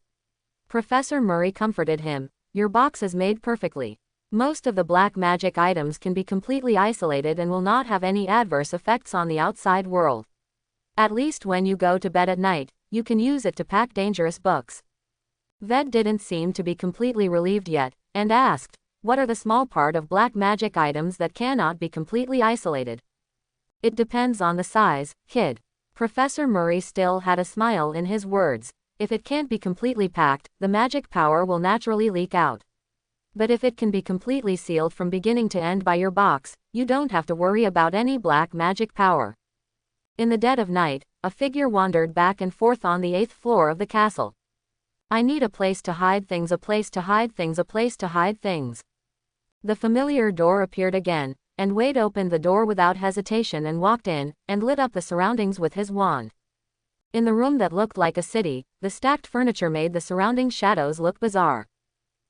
Professor Murray comforted him. Your box is made perfectly. Most of the black magic items can be completely isolated and will not have any adverse effects on the outside world. At least when you go to bed at night, you can use it to pack dangerous books. Ved didn't seem to be completely relieved yet, and asked, what are the small part of black magic items that cannot be completely isolated? It depends on the size, kid. Professor Murray still had a smile in his words. If it can't be completely packed, the magic power will naturally leak out. But if it can be completely sealed from beginning to end by your box, you don't have to worry about any black magic power. In the dead of night, a figure wandered back and forth on the 8th floor of the castle. I need a place to hide things, a place to hide things, a place to hide things. The familiar door appeared again, and Wade opened the door without hesitation and walked in, and lit up the surroundings with his wand. In the room that looked like a city, the stacked furniture made the surrounding shadows look bizarre.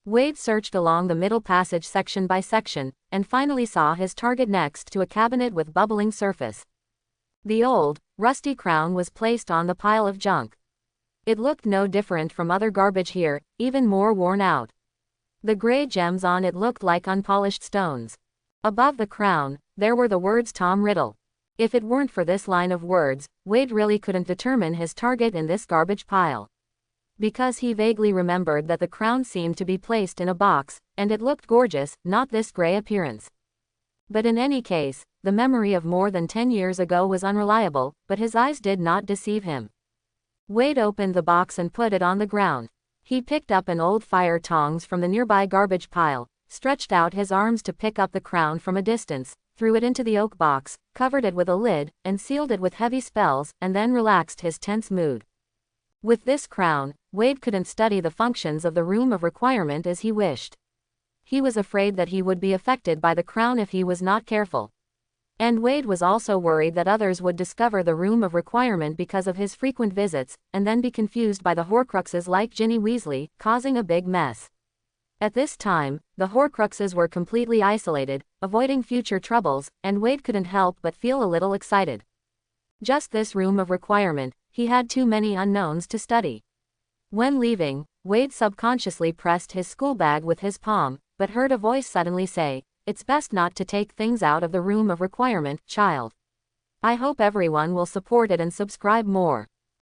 Wade searched along the middle passage section by section, and finally saw his target next to a cabinet with bubbling surface. The old, rusty crown was placed on the pile of junk. It looked no different from other garbage here, even more worn out. The gray gems on it looked like unpolished stones. Above the crown, there were the words Tom Riddle. If it weren't for this line of words, Wade really couldn't determine his target in this garbage pile. Because he vaguely remembered that the crown seemed to be placed in a box, and it looked gorgeous, not this gray appearance. But in any case, the memory of more than 10 years ago was unreliable, but his eyes did not deceive him. Wade opened the box and put it on the ground. He picked up an old fire tongs from the nearby garbage pile, stretched out his arms to pick up the crown from a distance, threw it into the oak box, covered it with a lid, and sealed it with heavy spells, and then relaxed his tense mood. With this crown, Wade couldn't study the functions of the room of requirement as he wished. He was afraid that he would be affected by the crown if he was not careful. And Wade was also worried that others would discover the room of requirement because of his frequent visits, and then be confused by the Horcruxes like Ginny Weasley, causing a big mess. At this time, the Horcruxes were completely isolated, avoiding future troubles, and Wade couldn't help but feel a little excited. Just this room of requirement, he had too many unknowns to study. When leaving, Wade subconsciously pressed his school bag with his palm, but heard a voice suddenly say, "It's best not to take things out of the room of requirement, child. I hope everyone will support it and subscribe more."